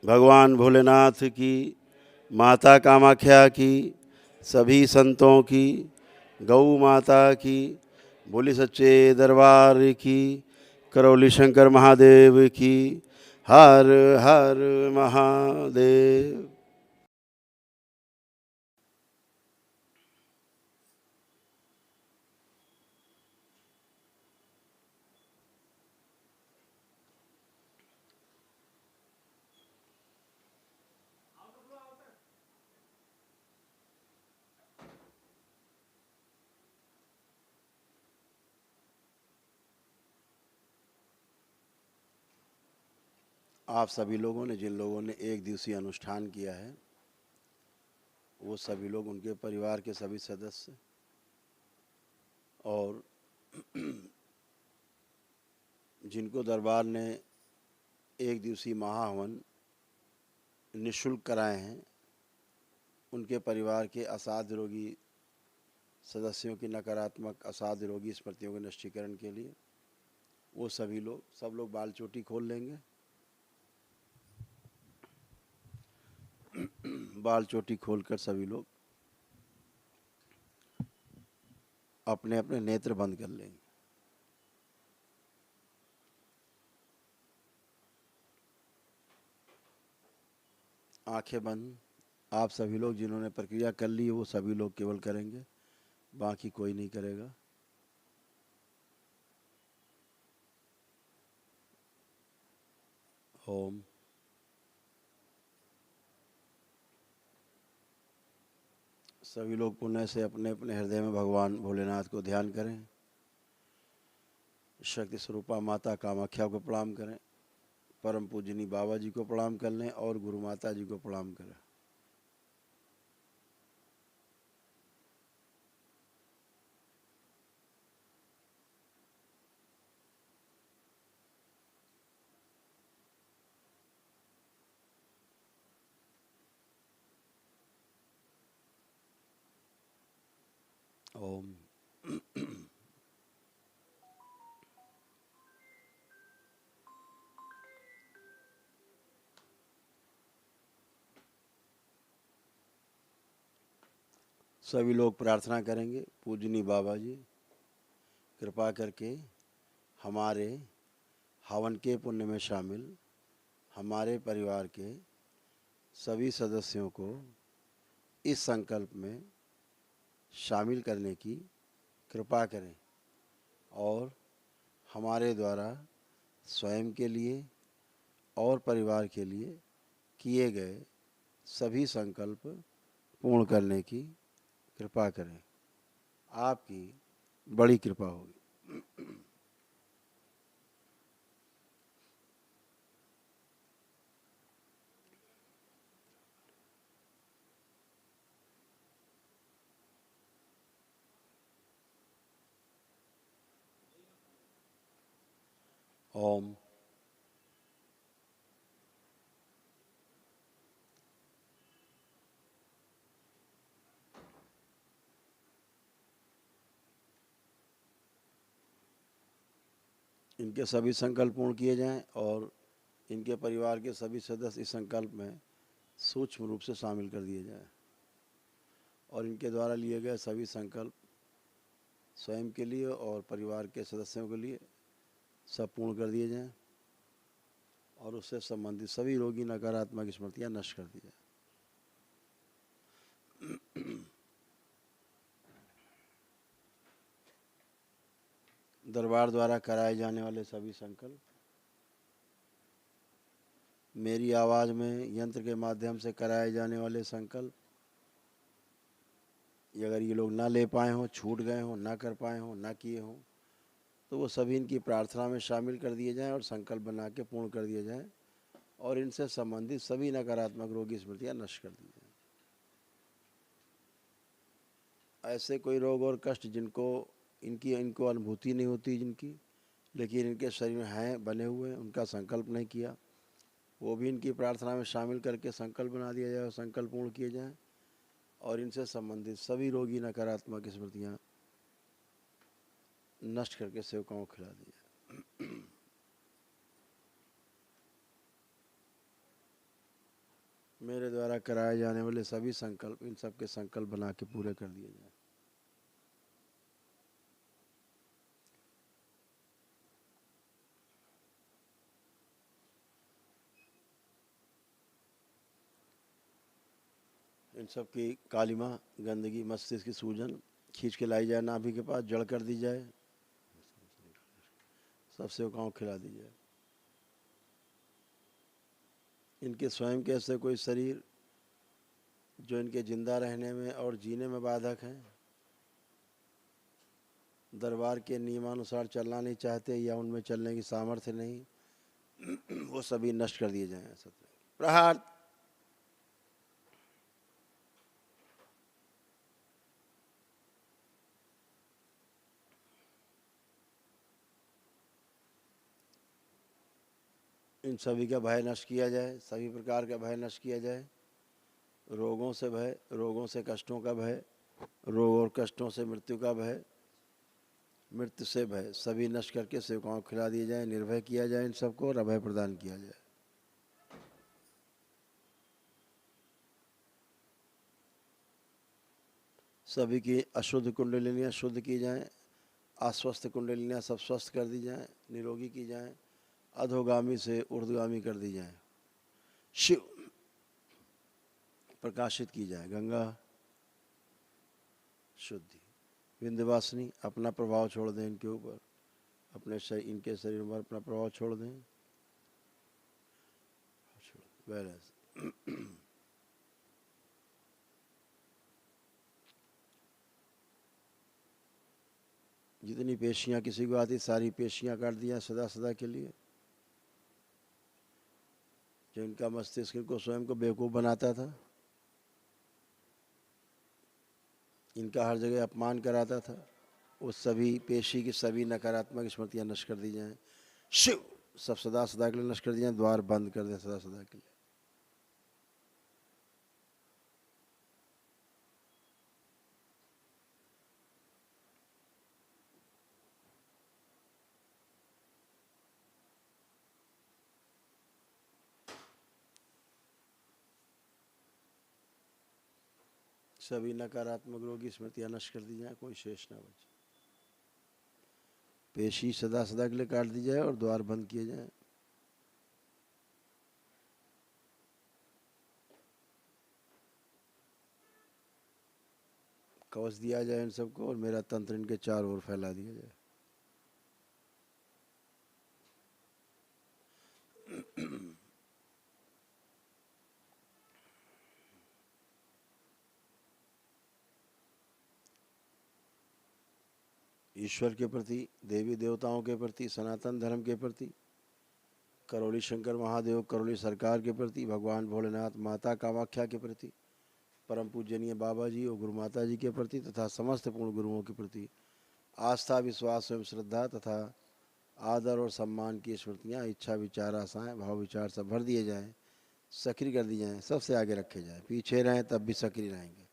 भगवान भोलेनाथ की, माता कामाख्या की, सभी संतों की, गौ माता की, बोली सच्चे दरबार की, करौली शंकर महादेव की। हर हर महादेव। आप सभी लोगों ने, जिन लोगों ने एक दिवसीय अनुष्ठान किया है, वो सभी लोग, उनके परिवार के सभी सदस्य और जिनको दरबार ने एक दिवसीय महाहवन निःशुल्क कराए हैं, उनके परिवार के असाध्य रोगी सदस्यों की नकारात्मक असाध्य रोगी स्मृतियों के नष्टीकरण के लिए वो सभी लोग, सब लोग बाल चोटी खोल लेंगे। बाल चोटी खोलकर सभी लोग अपने अपने नेत्र बंद कर लेंगे। आंखें बंद। आप सभी लोग जिन्होंने प्रक्रिया कर ली है वो सभी लोग केवल करेंगे, बाकी कोई नहीं करेगा। ओम। सभी लोग पुनः से अपने अपने हृदय में भगवान भोलेनाथ को ध्यान करें। शक्ति स्वरूपा माता कामाख्या को प्रणाम करें, परम पूजनी बाबा जी को प्रणाम कर लें और गुरु माता जी को प्रणाम करें। ओम। सभी लोग प्रार्थना करेंगे, पूजनी बाबा जी कृपा करके हमारे हवन के पुण्य में शामिल हमारे परिवार के सभी सदस्यों को इस संकल्प में शामिल करने की कृपा करें और हमारे द्वारा स्वयं के लिए और परिवार के लिए किए गए सभी संकल्प पूर्ण करने की कृपा करें। आपकी बड़ी कृपा होगी। ओम। इनके सभी संकल्प पूर्ण किए जाएं और इनके परिवार के सभी सदस्य इस संकल्प में सूक्ष्म रूप से शामिल कर दिए जाएं और इनके द्वारा लिए गए सभी संकल्प स्वयं के लिए और परिवार के सदस्यों के लिए सब पूर्ण कर दिए जाएं और उससे संबंधित सभी रोगी नकारात्मक स्मृतियां नष्ट कर दी जाए। दरबार द्वारा कराए जाने वाले सभी संकल्प मेरी आवाज़ में यंत्र के माध्यम से कराए जाने वाले संकल्प, अगर ये लोग ना ले पाए हों, छूट गए हों, ना कर पाए हों, ना किए हों, तो वो सभी इनकी प्रार्थना में शामिल कर दिए जाएं और संकल्प बना के पूर्ण कर दिए जाएं और इनसे संबंधित सभी नकारात्मक रोगी स्मृतियां नष्ट कर दी जाएं। ऐसे कोई रोग और कष्ट जिनको इनको अनुभूति नहीं होती जिनकी, लेकिन इनके शरीर में हैं, बने हुए हैं, उनका संकल्प नहीं किया, वो भी इनकी प्रार्थना में शामिल करके संकल्प बना दिया जाए और संकल्प पूर्ण किए जाएं और इनसे संबंधित सभी रोगी नकारात्मक स्मृतियाँ नष्ट करके सेवकाओं को खिला दी जाए। मेरे द्वारा कराए जाने वाले सभी संकल्प इन सब के संकल्प बना के पूरे कर दिए जाए। इन सब की कालिमा गंदगी मस्तिष्क की सूजन खींच के लाई जाए, नाभि के पास जड़ कर दी जाए, सब सेवकाओं खिला दी जाए। इनके स्वयं के ऐसे कोई शरीर जो इनके जिंदा रहने में और जीने में बाधक हैं, दरबार के नियमानुसार चलना नहीं चाहते या उनमें चलने की सामर्थ्य नहीं, वो सभी नष्ट कर दिए जाएं। प्रहार। इन सभी का भय नष्ट किया जाए, सभी प्रकार का भय नष्ट किया जाए। रोगों से भय, रोगों से कष्टों का भय, रोग और कष्टों से मृत्यु का भय, मृत्यु से भय सभी नष्ट करके सेवकाओं को खिला दिए जाए, निर्भय किया जाए इन सबको और अभय प्रदान किया जाए। सभी की अशुद्ध कुंडलिनियाँ शुद्ध की जाएं, अस्वस्थ कुंडलिनियाँ सब स्वस्थ कर दी जाएं, निरोगी की जाएं, अधोगामी से ऊर्ध्वगामी कर दी जाएं, शिव प्रकाशित की जाए। गंगा शुद्धि। विंध्यवासिनी अपना प्रभाव छोड़ दें इनके ऊपर, अपने शरीर इनके शरीर पर अपना प्रभाव छोड़ दें। बैलेंस। जितनी पेशियां किसी को आती सारी पेशियां काट दिया सदा सदा के लिए। जो इनका मस्तिष्क इनको स्वयं को बेवकूफ़ बनाता था, इनका हर जगह अपमान कराता था, उस सभी पेशी की सभी नकारात्मक स्मृतियां नष्ट कर दी जाएं। शिव सब सदा सदा के लिए नष्ट कर दिए, द्वार बंद कर दें सदा सदा के लिए। सभी नकारात्मक रोगी स्मृतियां नष्ट कर दी जाए, कोई शेष ना बचे। पेशी सदा सदा के लिए काट दी जाए और द्वार बंद किए जाए। कवच दिया जाए इन सबको और मेरा तंत्र इनके चारों ओर फैला दिया जाए। ईश्वर के प्रति, देवी देवताओं के प्रति, सनातन धर्म के प्रति, करौली शंकर महादेव करौली सरकार के प्रति, भगवान भोलेनाथ माता कामाख्या के प्रति, परम पूजनीय बाबा जी और गुरु माता जी के प्रति तथा समस्त पूर्ण गुरुओं के प्रति आस्था, विश्वास एवं श्रद्धा तथा आदर और सम्मान की स्मृतियाँ, इच्छा, विचार, आशाएं, भाव विचार सब भर दिए जाएं, सक्रिय कर दी जाएं, सबसे आगे रखे जाएं। पीछे रहें तब भी सक्रिय रहेंगे।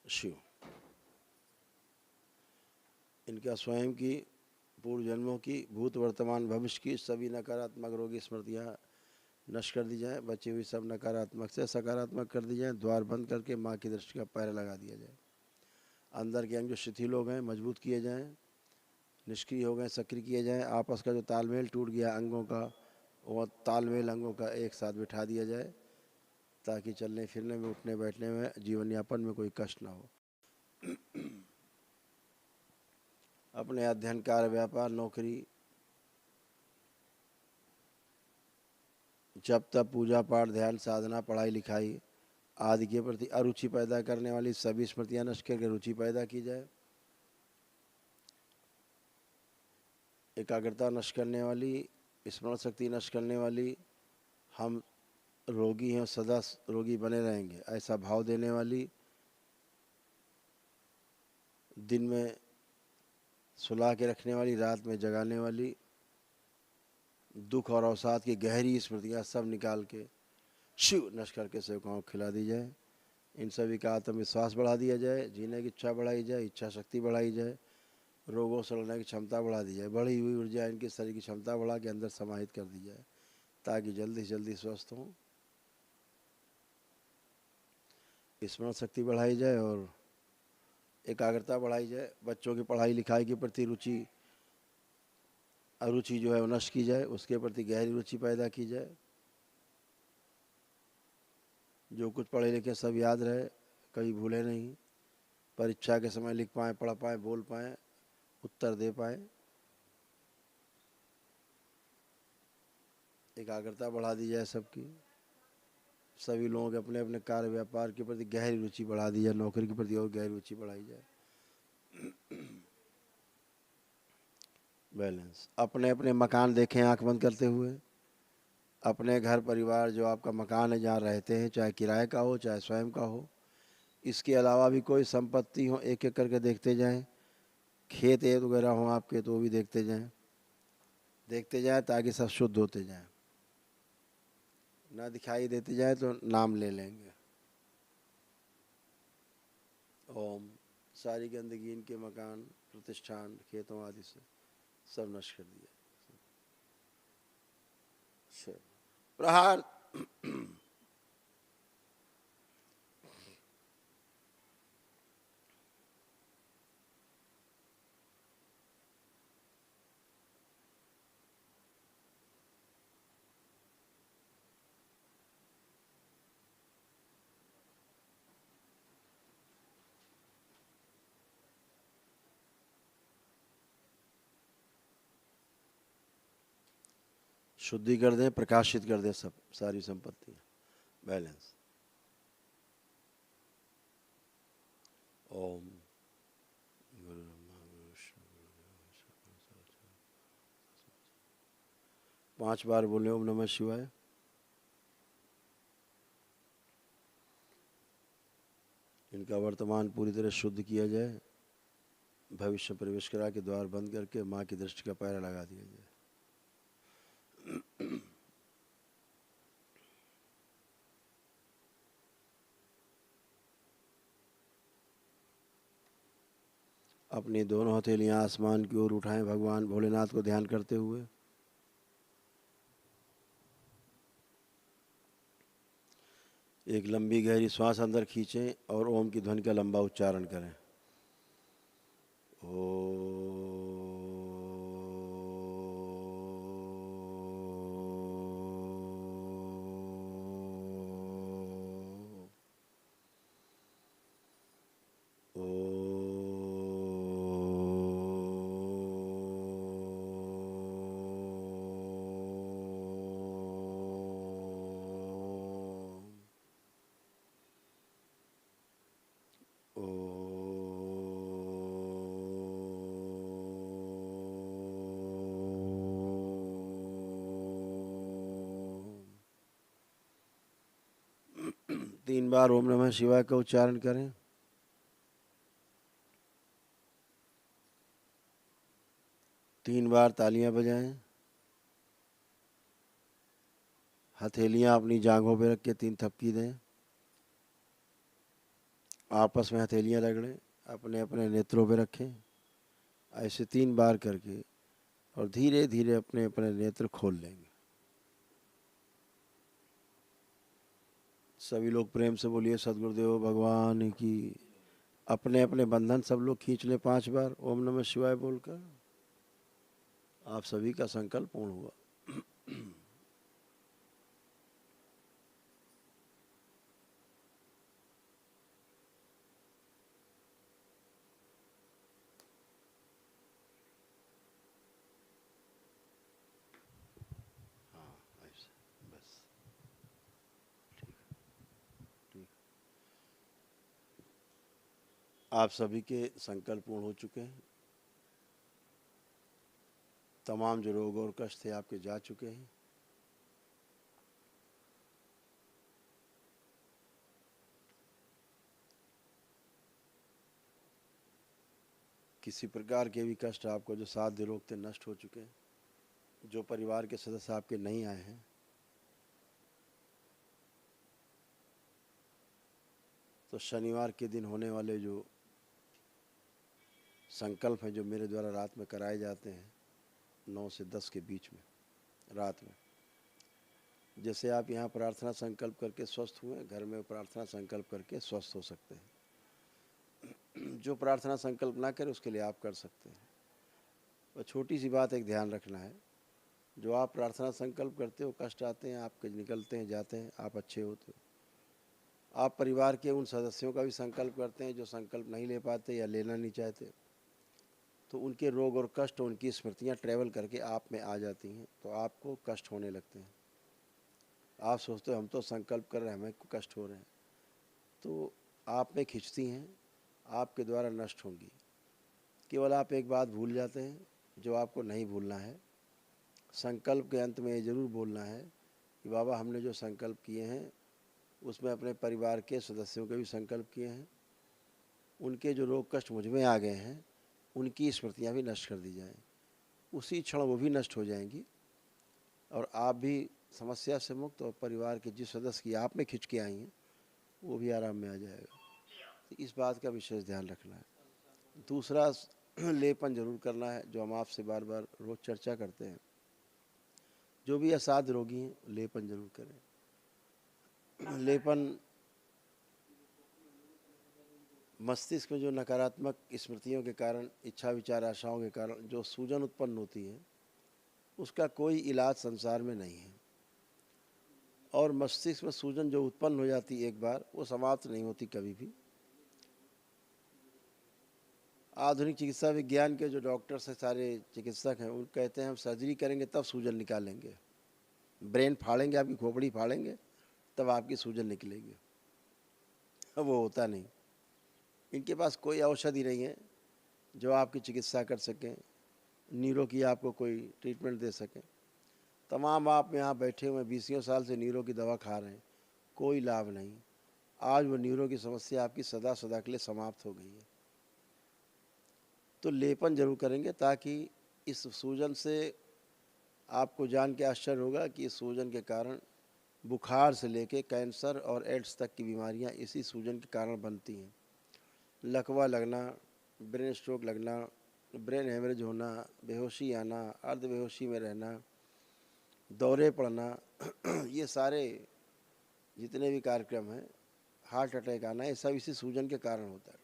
शिव इनका स्वयं की, पूर्व जन्मों की, भूत वर्तमान भविष्य की सभी नकारात्मक रोगी स्मृतियाँ नष्ट कर दी जाए। बची हुई सब नकारात्मक से सकारात्मक कर दी जाए। द्वार बंद करके माँ की दृष्टि का पहरा लगा दिया जाए। अंदर के अंग जो शिथिल हो गए मजबूत किए जाएं, निष्क्रिय हो गए सक्रिय किए जाएं। आपस का जो तालमेल टूट गया अंगों का, वो तालमेल अंगों का एक साथ बिठा दिया जाए, ताकि चलने फिरने में, उठने बैठने में, जीवन यापन में कोई कष्ट ना हो। अपने अध्ययन, कार्य, व्यापार, नौकरी, जब तब, पूजा पाठ, ध्यान साधना, पढ़ाई लिखाई आदि के प्रति अरुचि पैदा करने वाली सभी स्मृतियां नष्ट करके रुचि पैदा की जाए। एकाग्रता नष्ट करने वाली, स्मरण शक्ति नष्ट करने वाली, हम रोगी हैं सदा रोगी बने रहेंगे ऐसा भाव देने वाली, दिन में सुला के रखने वाली, रात में जगाने वाली, दुख और अवसाद की गहरी स्मृतियाँ सब निकाल के शिव नष्ट करके सेवकाओं को खिला दी जाए। इन सभी का आत्मविश्वास बढ़ा दिया जाए, जीने की इच्छा बढ़ाई जाए, इच्छा शक्ति बढ़ाई जाए, रोगों से लड़ने की क्षमता बढ़ा दी जाए, बढ़ी हुई ऊर्जा इनके शरीर की क्षमता बढ़ा के अंदर समाहित कर दी जाए ताकि जल्दी से जल्दी स्वस्थ हों। स्मरण शक्ति बढ़ाई जाए और एकाग्रता बढ़ाई जाए। बच्चों की पढ़ाई लिखाई के प्रति रुचि अरुचि जो है वो नष्ट की जाए, उसके प्रति गहरी रुचि पैदा की जाए। जो कुछ पढ़े लिखे सब याद रहे, कभी भूले नहीं, परीक्षा के समय लिख पाएँ, पढ़ पाएँ, बोल पाएँ, उत्तर दे पाएँ। एकाग्रता बढ़ा दी जाए सबकी। सभी लोगों के अपने अपने कार्य व्यापार के प्रति गहरी रुचि बढ़ा दी जाए, नौकरी के प्रति और गहरी रुचि बढ़ाई जाए। बैलेंस। अपने अपने मकान देखें आंख बंद करते हुए। अपने घर परिवार जो आपका मकान है जहाँ रहते हैं, चाहे किराए का हो चाहे स्वयं का हो, इसके अलावा भी कोई संपत्ति हो एक एक करके देखते जाएं। खेत एत वगैरह हो आपके तो भी देखते जाएं ताकि सब शुद्ध होते जाएं। ना दिखाई देते जाए तो नाम ले लेंगे। ओम। सारी गंदगी इनके मकान प्रतिष्ठान खेतों आदि से सब नष्ट कर दिया। प्रहार। शुद्धि कर दें, प्रकाशित कर दें सब सारी संपत्ति। बैलेंस। ओम। 5 बार बोले ओम नमः शिवाय। इनका वर्तमान पूरी तरह शुद्ध किया जाए। भविष्य प्रवेश करा के द्वार बंद करके माँ की दृष्टि का पैरा लगा दिया जाए। अपनी दोनों हथेलियां आसमान की ओर उठाएं भगवान भोलेनाथ को ध्यान करते हुए। एक लंबी गहरी श्वास अंदर खींचें और ओम की ध्वनि का लंबा उच्चारण करें। तीन बार ओम नमः शिवाय का उच्चारण करें। तीन बार तालियां बजाएं। हथेलियां अपनी जांघों पे रख के 3 थपकी दें। आपस में हथेलियां रगड़ें, अपने अपने नेत्रों पे रखें। ऐसे 3 बार करके और धीरे धीरे अपने अपने नेत्र खोल लेंगे। सभी लोग प्रेम से बोलिए सद्गुरुदेव भगवान की। अपने अपने बंधन सब लोग खींच लें 5 बार ओम नमः शिवाय बोलकर। आप सभी का संकल्प पूर्ण हुआ। हाँ ऐसे बस ठीक ठीक। आप सभी के संकल्प पूर्ण हो चुके हैं। तमाम जो रोग और कष्ट थे आपके जा चुके हैं। किसी प्रकार के भी कष्ट आपको जो साध्य रोग थे नष्ट हो चुके हैं। जो परिवार के सदस्य आपके नहीं आए हैं तो शनिवार के दिन होने वाले जो संकल्प हैं जो मेरे द्वारा रात में कराए जाते हैं 9 से 10 के बीच में रात में, जैसे आप यहाँ प्रार्थना संकल्प करके स्वस्थ हुए, घर में प्रार्थना संकल्प करके स्वस्थ हो सकते हैं। जो प्रार्थना संकल्प ना करे उसके लिए आप कर सकते हैं। और छोटी सी बात एक ध्यान रखना है, जो आप प्रार्थना संकल्प करते हो कष्ट आते हैं आपके, निकलते हैं जाते हैं, आप अच्छे होते हो। आप परिवार के उन सदस्यों का भी संकल्प करते हैं जो संकल्प नहीं ले पाते या लेना नहीं चाहते, तो उनके रोग और कष्ट, उनकी स्मृतियाँ ट्रैवल करके आप में आ जाती हैं, तो आपको कष्ट होने लगते हैं। आप सोचते हो हम तो संकल्प कर रहे हैं, हमें कष्ट हो रहे हैं, तो आप में खिंचती हैं, आपके द्वारा नष्ट होंगी। केवल आप एक बात भूल जाते हैं जो आपको नहीं भूलना है। संकल्प के अंत में ये ज़रूर बोलना है कि बाबा हमने जो संकल्प किए हैं उसमें अपने परिवार के सदस्यों के भी संकल्प किए हैं, उनके जो रोग कष्ट मुझ में आ गए हैं उनकी स्मृतियाँ भी नष्ट कर दी जाएँ। उसी क्षण वो भी नष्ट हो जाएंगी और आप भी समस्या से मुक्त, और परिवार के जिस सदस्य की आप में खिंच के आई हैं वो भी आराम में आ जाएगा। तो इस बात का विशेष ध्यान रखना है। दूसरा, लेपन जरूर करना है, जो हम आपसे बार बार रोज़ चर्चा करते हैं। जो भी असाध्य रोगी हैं लेपन जरूर करें। लेपन मस्तिष्क में जो नकारात्मक स्मृतियों के कारण, इच्छा विचार आशाओं के कारण जो सूजन उत्पन्न होती है उसका कोई इलाज संसार में नहीं है। और मस्तिष्क में सूजन जो उत्पन्न हो जाती है एक बार, वो समाप्त नहीं होती कभी भी। आधुनिक चिकित्सा विज्ञान के जो डॉक्टर्स हैं, सारे चिकित्सक हैं, वो कहते हैं हम सर्जरी करेंगे तब सूजन निकालेंगे, ब्रेन फाड़ेंगे, आपकी खोपड़ी फाड़ेंगे तब आपकी सूजन निकलेगी। वो होता नहीं। इनके पास कोई औषधि नहीं है जो आपकी चिकित्सा कर सकें, नीरो की आपको कोई ट्रीटमेंट दे सकें। तमाम आप यहाँ बैठे हुए 20 साल से नीरो की दवा खा रहे हैं, कोई लाभ नहीं। आज वो नीरो की समस्या आपकी सदा सदा के लिए समाप्त हो गई है। तो लेपन जरूर करेंगे ताकि इस सूजन से आपको जान के आश्चर्य होगा कि इस सूजन के कारण बुखार से लेके कैंसर और एड्स तक की बीमारियां इसी सूजन के कारण बनती हैं। लकवा लगना, ब्रेन स्ट्रोक लगना, ब्रेन हेमरेज होना, बेहोशी आना, अर्ध बेहोशी में रहना, दौरे पड़ना, ये सारे जितने भी कार्यक्रम हैं, हार्ट अटैक आना, ये सब इसी सूजन के कारण होता है।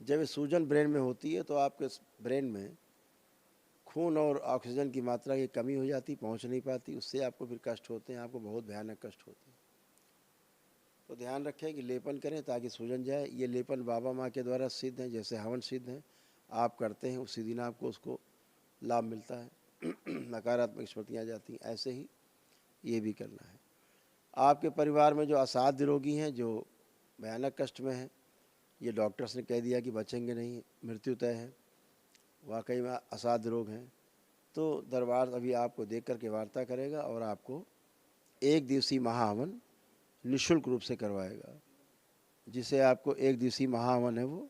जब ये सूजन ब्रेन में होती है तो आपके ब्रेन में खून और ऑक्सीजन की मात्रा की कमी हो जाती, पहुंच नहीं पाती, उससे आपको फिर कष्ट होते हैं, आपको बहुत भयानक कष्ट होते हैं। तो ध्यान रखें कि लेपन करें ताकि सूजन जाए। ये लेपन बाबा माँ के द्वारा सिद्ध हैं, जैसे हवन सिद्ध हैं, आप करते हैं उसी दिन आपको उसको लाभ मिलता है, नकारात्मक स्मृतियाँ जाती हैं। ऐसे ही ये भी करना है। आपके परिवार में जो असाध्य रोगी हैं, जो भयानक कष्ट में हैं, ये डॉक्टर्स ने कह दिया कि बचेंगे नहीं, मृत्यु तय है, वाकई में असाध्य रोग हैं, तो दरबार अभी आपको देख करके वार्ता करेगा और आपको 1 दिवसीय महाहवन निःशुल्क रूप से करवाएगा। जिसे आपको 1 दिवसीय महाहवन है, वो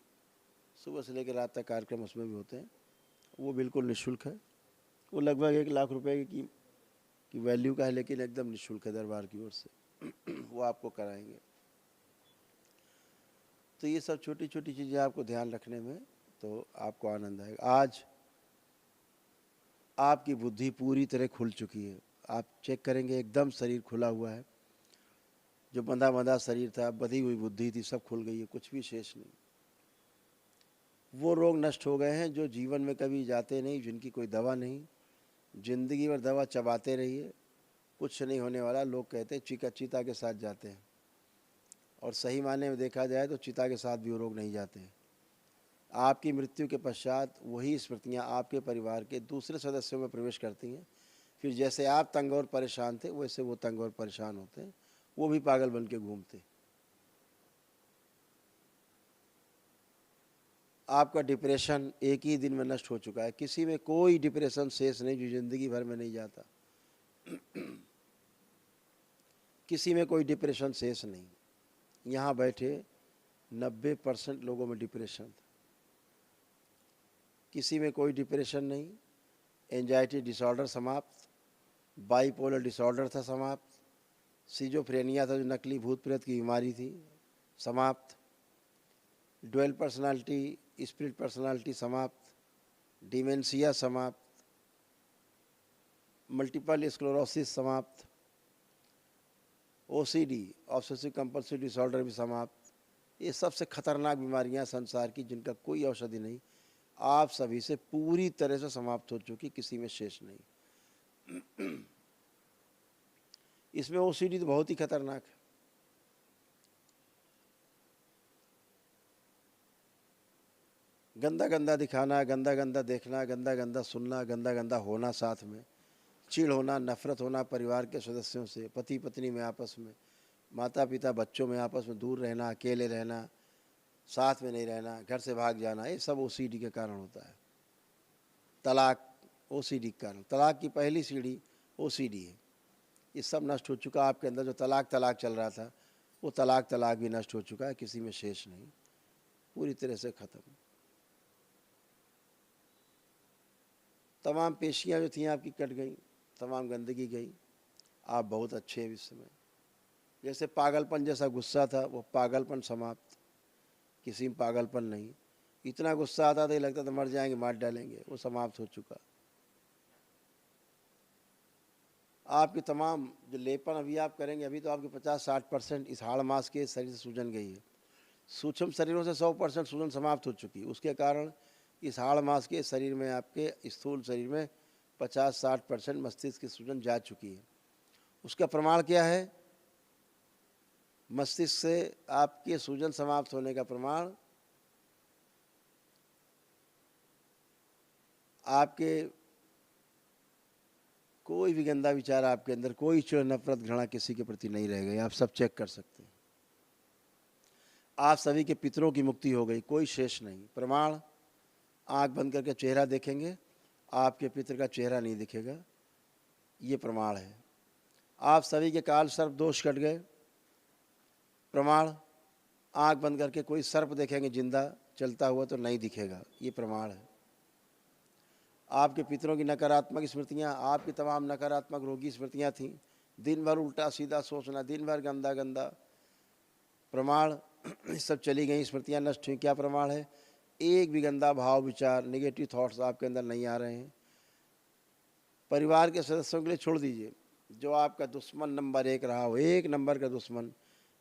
सुबह से लेकर रात तक कार्यक्रम उसमें भी होते हैं, वो बिल्कुल निःशुल्क है। वो लगभग 1 लाख रुपए की वैल्यू का है, लेकिन एकदम निःशुल्क है दरबार की ओर से। वो आपको कराएंगे। तो ये सब छोटी छोटी चीज़ें आपको ध्यान रखने में तो आपको आनंद आएगा। आज आपकी बुद्धि पूरी तरह खुल चुकी है। आप चेक करेंगे एकदम शरीर खुला हुआ है। जो बंधा बंधा शरीर था, बधी हुई बुद्धि थी, सब खुल गई है, कुछ भी शेष नहीं। वो रोग नष्ट हो गए हैं जो जीवन में कभी जाते नहीं, जिनकी कोई दवा नहीं। जिंदगी भर दवा चबाते रहिए, कुछ नहीं होने वाला। लोग कहते हैं चिता के साथ जाते हैं, और सही मायने में देखा जाए तो चिता के साथ भी वो रोग नहीं जाते हैं। आपकी मृत्यु के पश्चात वही स्मृतियाँ आपके परिवार के दूसरे सदस्यों में प्रवेश करती हैं। फिर जैसे आप तंग और परेशान थे, वैसे वो तंग और परेशान होते हैं, वो भी पागल बन के घूमते। आपका डिप्रेशन एक ही दिन में नष्ट हो चुका है। किसी में कोई डिप्रेशन शेष नहीं जो जिंदगी भर में नहीं जाता। किसी में कोई डिप्रेशन शेष नहीं। यहाँ बैठे 90% लोगों में डिप्रेशन था। किसी में कोई डिप्रेशन नहीं। एंजाइटी डिसऑर्डर समाप्त, बाइपोलर डिसऑर्डर था समाप्त, सिजोफ्रेनिया था जो नकली भूत प्रेत की बीमारी थी, समाप्त, ड्वेल पर्सनालिटी, स्प्लिट पर्सनालिटी समाप्त, डिमेंशिया समाप्त, मल्टीपल स्क्लेरोसिस समाप्त, ओसीडी ऑब्सेसिव कंपल्सिव डिसऑर्डर भी समाप्त। ये सबसे खतरनाक बीमारियां संसार की जिनका कोई औषधि नहीं, आप सभी से पूरी तरह से समाप्त हो चुकी, किसी में शेष नहीं। इसमें ओसीडी तो बहुत ही खतरनाक है। गंदा गंदा दिखाना, गंदा गंदा देखना, गंदा गंदा सुनना, गंदा गंदा होना, साथ में चिढ़ होना, नफरत होना परिवार के सदस्यों से, पति पत्नी में आपस में, माता पिता बच्चों में आपस में दूर रहना, अकेले रहना, साथ में नहीं रहना, घर से भाग जाना, ये सब ओसीडी के कारण होता है। तलाक ओसीडी के कारण, तलाक की पहली सीढ़ी ओसीडी है। ये सब नष्ट हो चुका आपके अंदर। जो तलाक तलाक चल रहा था वो तलाक भी नष्ट हो चुका है, किसी में शेष नहीं, पूरी तरह से खत्म। तमाम पेशियां जो थी आपकी कट गई, तमाम गंदगी गई, आप बहुत अच्छे हैं इस समय। जैसे पागलपन जैसा गुस्सा था वो पागलपन समाप्त, किसी में पागलपन नहीं। इतना गुस्सा आता था ये लगता था मर जाएंगे, मार डालेंगे, वो समाप्त हो चुका। आपकी तमाम जो लेपन अभी आप करेंगे, अभी तो आपके 50-60% इस हाड़ मांस के शरीर से सूजन गई है। सूक्ष्म शरीरों से 100% सूजन समाप्त हो चुकी है। उसके कारण इस हाड़ मांस के शरीर में, आपके स्थूल शरीर में 50-60% मस्तिष्क की सूजन जा चुकी है। उसका प्रमाण क्या है? मस्तिष्क से आपके सूजन समाप्त होने का प्रमाण आपके कोई भी गंदा विचार आपके अंदर, कोई चिढ़ नफरत घृणा किसी के प्रति नहीं रह गई। आप सब चेक कर सकते हैं। आप सभी के पितरों की मुक्ति हो गई, कोई शेष नहीं। प्रमाण, आंख बंद करके चेहरा देखेंगे, आपके पितर का चेहरा नहीं दिखेगा, ये प्रमाण है। आप सभी के काल सर्प दोष कट गए। प्रमाण, आंख बंद करके कोई सर्प देखेंगे जिंदा चलता हुआ तो नहीं दिखेगा, ये प्रमाण है। आपके पितरों की नकारात्मक स्मृतियाँ, आपकी तमाम नकारात्मक रोगी स्मृतियाँ थीं, दिन भर उल्टा सीधा सोचना, दिन भर गंदा गंदा, प्रमाण सब चली गई, स्मृतियाँ नष्ट हुई। क्या प्रमाण है? एक भी गंदा भाव विचार, नेगेटिव थॉट्स आपके अंदर नहीं आ रहे हैं। परिवार के सदस्यों के लिए छोड़ दीजिए, जो आपका दुश्मन नंबर 1 रहा हो, 1 नंबर का दुश्मन,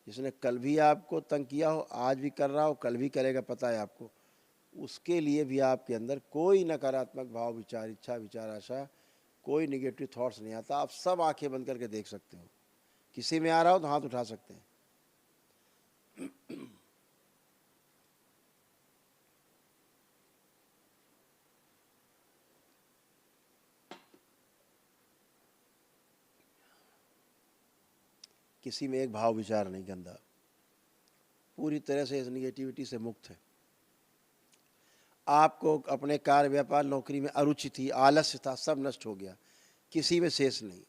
जिसने कल भी आपको तंग किया हो, आज भी कर रहा हो, कल भी करेगा, पता है आपको, उसके लिए भी आपके अंदर कोई नकारात्मक भाव विचार, इच्छा विचार, आशा, कोई निगेटिव थॉट्स नहीं आता। आप सब आंखें बंद करके देख सकते हो। किसी में आ रहा हो तो हाथ उठा सकते हैं। किसी में एक भाव विचार नहीं गंदा, पूरी तरह से इस निगेटिविटी से मुक्त है। आपको अपने कार्य व्यापार नौकरी में अरुचि थी, आलस्य था, सब नष्ट हो गया, किसी में शेष नहीं।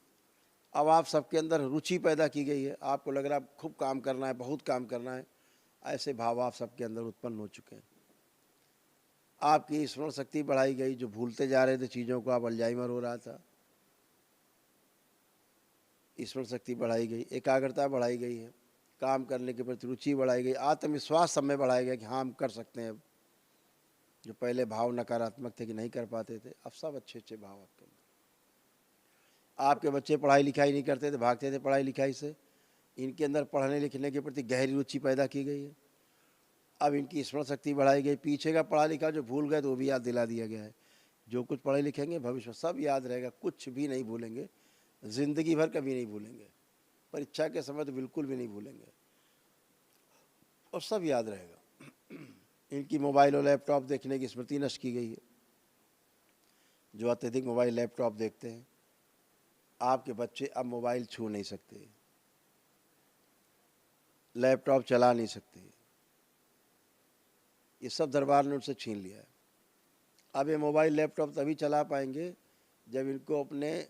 अब आप सबके अंदर रुचि पैदा की गई है, आपको लग रहा है खूब काम करना है, बहुत काम करना है, ऐसे भाव आप सबके अंदर उत्पन्न हो चुके हैं। आपकी स्मरण शक्ति बढ़ाई गई, जो भूलते जा रहे थे चीज़ों को, आप अल्जाइमर हो रहा था, स्मरण शक्ति बढ़ाई गई, एकाग्रता बढ़ाई गई है, काम करने के प्रति रुचि बढ़ाई गई, आत्मविश्वास सब में बढ़ाया गया कि हाँ हम कर सकते हैं। अब जो पहले भाव नकारात्मक थे कि नहीं कर पाते थे, अब सब अच्छे अच्छे भाव आपके अंदर। आपके बच्चे पढ़ाई लिखाई नहीं करते थे, भागते थे पढ़ाई लिखाई से, इनके अंदर पढ़ने लिखने के प्रति गहरी रुचि पैदा की गई है। अब इनकी स्मरण शक्ति बढ़ाई गई, पीछे का पढ़ा लिखा जो भूल गए तो वो भी याद दिला दिया गया है। जो कुछ पढ़े लिखेंगे भविष्य में सब याद रहेगा, कुछ भी नहीं भूलेंगे, जिंदगी भर कभी नहीं भूलेंगे, परीक्षा के समय तो बिल्कुल भी नहीं भूलेंगे, और सब याद रहेगा। इनकी मोबाइल और लैपटॉप देखने की स्मृति नष्ट की गई है। जो अत्यधिक मोबाइल लैपटॉप देखते हैं, आपके बच्चे अब मोबाइल छू नहीं सकते, लैपटॉप चला नहीं सकते, ये सब दरबार ने उनसे छीन लिया है। अब ये मोबाइल लैपटॉप तभी चला पाएंगे जब इनको अपने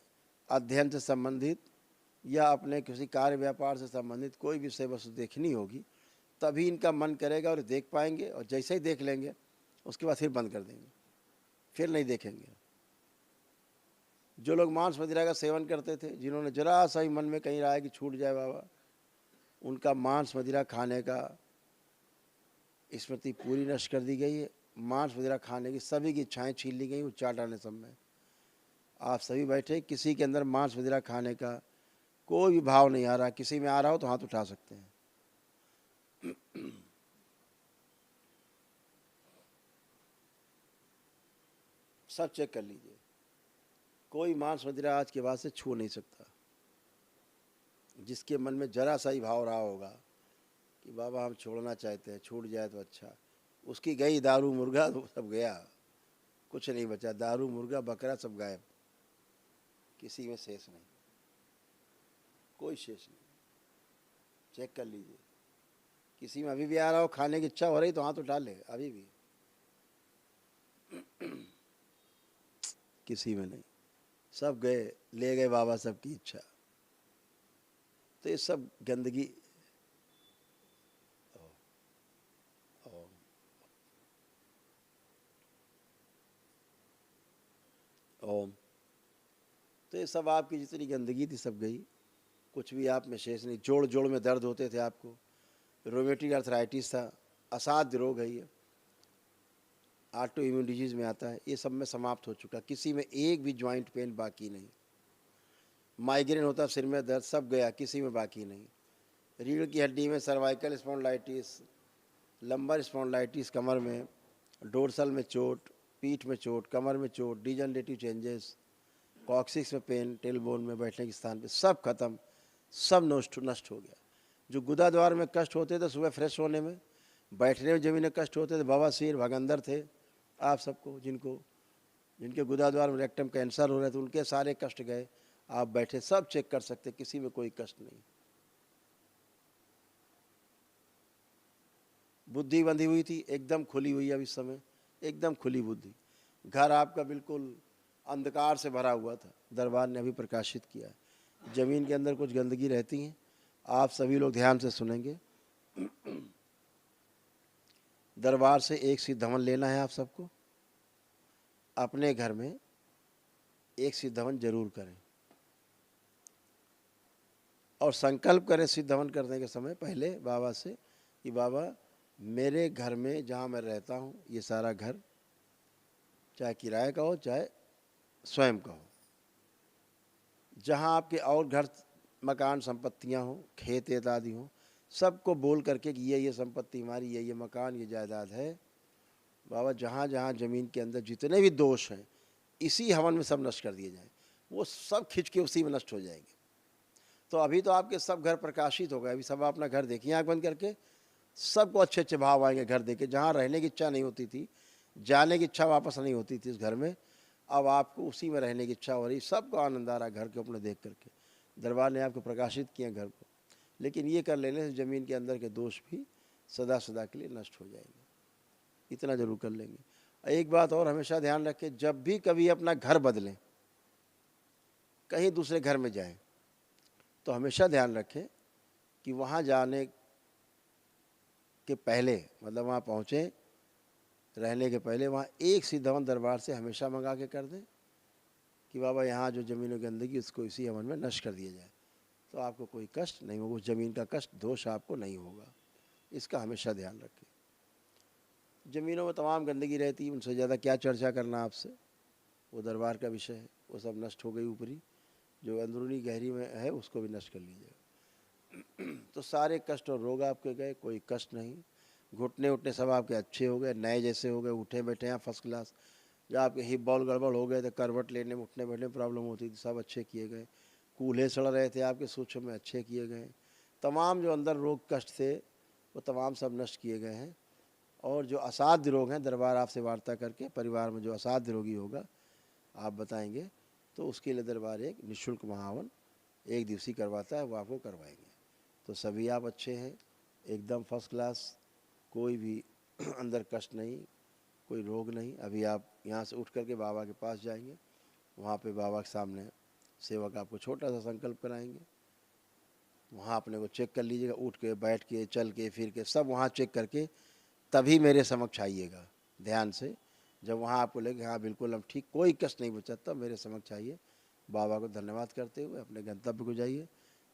अध्ययन से संबंधित या अपने किसी कार्य व्यापार से संबंधित कोई विषय वस्तु देखनी होगी, तभी इनका मन करेगा और देख पाएंगे, और जैसे ही देख लेंगे उसके बाद फिर बंद कर देंगे, फिर नहीं देखेंगे। जो लोग मांस मदिरा का सेवन करते थे, जिन्होंने जरा सा ही मन में कहीं रहा है कि छूट जाए बाबा, उनका मांस मदिरा खाने का स्मृति पूरी नष्ट कर दी गई है। मांस वगैरह खाने की सभी की इच्छाएं छीन ली गई उच्चाटन समय। आप सभी बैठे, किसी के अंदर मांस वगैरह खाने का कोई भी भाव नहीं आ रहा। किसी में आ रहा हो तो हाथ उठा सकते हैं। सब चेक कर लीजिए, कोई मांस वगैरह आज के बाद से छू नहीं सकता। जिसके मन में जरा सा ही भाव रहा होगा कि बाबा हम छोड़ना चाहते हैं, छूट जाए तो अच्छा, उसकी गई दारू मुर्गा तो सब गया, कुछ नहीं बचा। दारू मुर्गा बकरा सब गायब, किसी में शेष नहीं, कोई शेष नहीं। चेक कर लीजिए, किसी में अभी भी आ रहा हो, खाने की इच्छा हो रही तो हाथ उठा ले, अभी भी किसी में नहीं, सब गए, ले गए बाबा सबकी इच्छा। तो ये सब गंदगी। ओम। तो ये सब आपकी जितनी गंदगी थी सब गई, कुछ भी आप में शेष नहीं। जोड़ जोड़ में दर्द होते थे आपको, रोमेटिक अर्थराइटिस था, असाध्य रोग है ये, ऑटो इम्यून डिजीज में आता है, ये सब में समाप्त हो चुका। किसी में एक भी ज्वाइंट पेन बाकी नहीं। माइग्रेन होता, सिर में दर्द, सब गया, किसी में बाकी नहीं। रीढ़ की हड्डी में सर्वाइकल स्पॉन्डिलाइटिस, लंबर स्पॉन्डिलाइटिस, कमर में, डोर्सल में चोट, पीठ में चोट, कमर में चोट, डिजनरेटिव चेंजेस, कॉक्सिक्स में पेन, टेलबोन में बैठने के स्थान पे, सब खत्म, सब नष्ट हो गया। जो गुदा द्वार में कष्ट होते थे सुबह फ्रेश होने में, बैठने में जमीन में कष्ट होते थे, बवासीर, भगंदर थे आप सबको, जिनके गुदा द्वार में रेक्टम कैंसर हो रहे थे, उनके सारे कष्ट गए। आप बैठे सब चेक कर सकते, किसी में कोई कष्ट नहीं। बुद्धि बंधी हुई थी, एकदम खुली हुई है अब इस समय, एकदम खुली बुद्धि। घर आपका बिल्कुल अंधकार से भरा हुआ था, दरबार ने अभी प्रकाशित किया है। जमीन के अंदर कुछ गंदगी रहती है, आप सभी लोग ध्यान से सुनेंगे। दरबार से एक सिद्धवन लेना है आप सबको, अपने घर में एक सिद्धवन जरूर करें और संकल्प करें सिद्धवन करने के समय पहले बाबा से कि बाबा मेरे घर में जहाँ मैं रहता हूँ, ये सारा घर चाहे किराए का हो चाहे स्वयं का हो, जहाँ आपके और घर मकान संपत्तियाँ हों, खेत आदि हों, सबको बोल करके कि ये संपत्ति हमारी, ये मकान, ये जायदाद है बाबा, जहाँ जहाँ ज़मीन के अंदर जितने भी दोष हैं इसी हवन में सब नष्ट कर दिए जाएँ। वो सब खिंच के उसी में नष्ट हो जाएंगे। तो अभी तो आपके सब घर प्रकाशित हो गए, अभी सब अपना घर देखिए आँख बंद करके, सबको अच्छे अच्छे भाव आएंगे घर देखे। जहाँ रहने की इच्छा नहीं होती थी, जाने की इच्छा वापस नहीं होती थी इस घर में, अब आपको उसी में रहने की इच्छा हो रही। सबको आनंद आ रहा है घर के अपने देख करके। दरबार ने आपको प्रकाशित किया घर को, लेकिन ये कर लेने से ज़मीन के अंदर के दोष भी सदा सदा के लिए नष्ट हो जाएंगे, इतना जरूर कर लेंगे। एक बात और हमेशा ध्यान रखें, जब भी कभी अपना घर बदलें, कहीं दूसरे घर में जाएं, तो हमेशा ध्यान रखें कि वहाँ जाने के पहले, मतलब वहाँ पहुँचे रहने के पहले, वहाँ एक सिद्धवन दरबार से हमेशा मंगा के कर दें कि बाबा यहाँ जो ज़मीन में गंदगी उसको इसी हवन में नष्ट कर दिया जाए, तो आपको कोई कष्ट नहीं होगा, उस ज़मीन का कष्ट दोष आपको नहीं होगा। इसका हमेशा ध्यान रखें। ज़मीनों में तमाम गंदगी रहती है, उनसे ज़्यादा क्या चर्चा करना आपसे, वो दरबार का विषय है, वो सब नष्ट हो गई। ऊपरी जो अंदरूनी गहरी में है उसको भी नष्ट कर लीजिएगा। तो सारे कष्ट और रोग आपके गए, कोई कष्ट नहीं। घुटने उठने सब आपके अच्छे हो गए, नए जैसे हो गए, उठे बैठे हैं फर्स्ट क्लास। जब आपके हिप बॉल गड़बड़ हो गए थे, करवट लेने में उठने बैठने में प्रॉब्लम होती थी, सब अच्छे किए गए। कूल्हे सड़ रहे थे आपके सूक्ष्म में, अच्छे किए गए। तमाम जो अंदर रोग कष्ट थे वो तमाम सब नष्ट किए गए हैं। और जो असाध्य रोग हैं, दरबार आपसे वार्ता करके परिवार में जो असाध्य रोगी होगा आप बताएंगे, तो उसके लिए दरबार एक निःशुल्क महावन एक दिवसीय करवाता है, वो आपको करवाएंगे। तो सभी आप अच्छे हैं, एकदम फर्स्ट क्लास, कोई भी अंदर कष्ट नहीं, कोई रोग नहीं। अभी आप यहाँ से उठ करके बाबा के पास जाएंगे, वहाँ पे बाबा के सामने सेवक आपको छोटा सा संकल्प कराएंगे, वहाँ अपने को चेक कर लीजिएगा, उठ के बैठ के चल के फिर के सब वहाँ चेक करके तभी मेरे समक्ष आइएगा ध्यान से। जब वहाँ आपको लगे हाँ बिल्कुल हम ठीक, कोई कष्ट नहीं बचा, तब मेरे समक्ष आइए। बाबा को धन्यवाद करते हुए अपने गंतव्य को जाइए,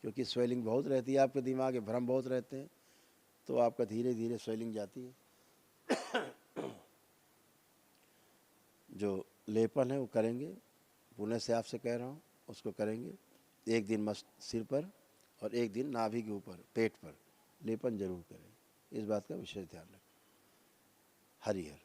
क्योंकि स्वेलिंग बहुत रहती है आपके दिमाग के, भ्रम बहुत रहते हैं, तो आपका धीरे धीरे स्वेलिंग जाती है। जो लेपन है वो करेंगे, पुणे से आपसे कह रहा हूँ, उसको करेंगे। एक दिन मस्त सिर पर और एक दिन नाभि के ऊपर, पेट पर लेपन जरूर करें। इस बात का विशेष ध्यान रखें। हरिहर।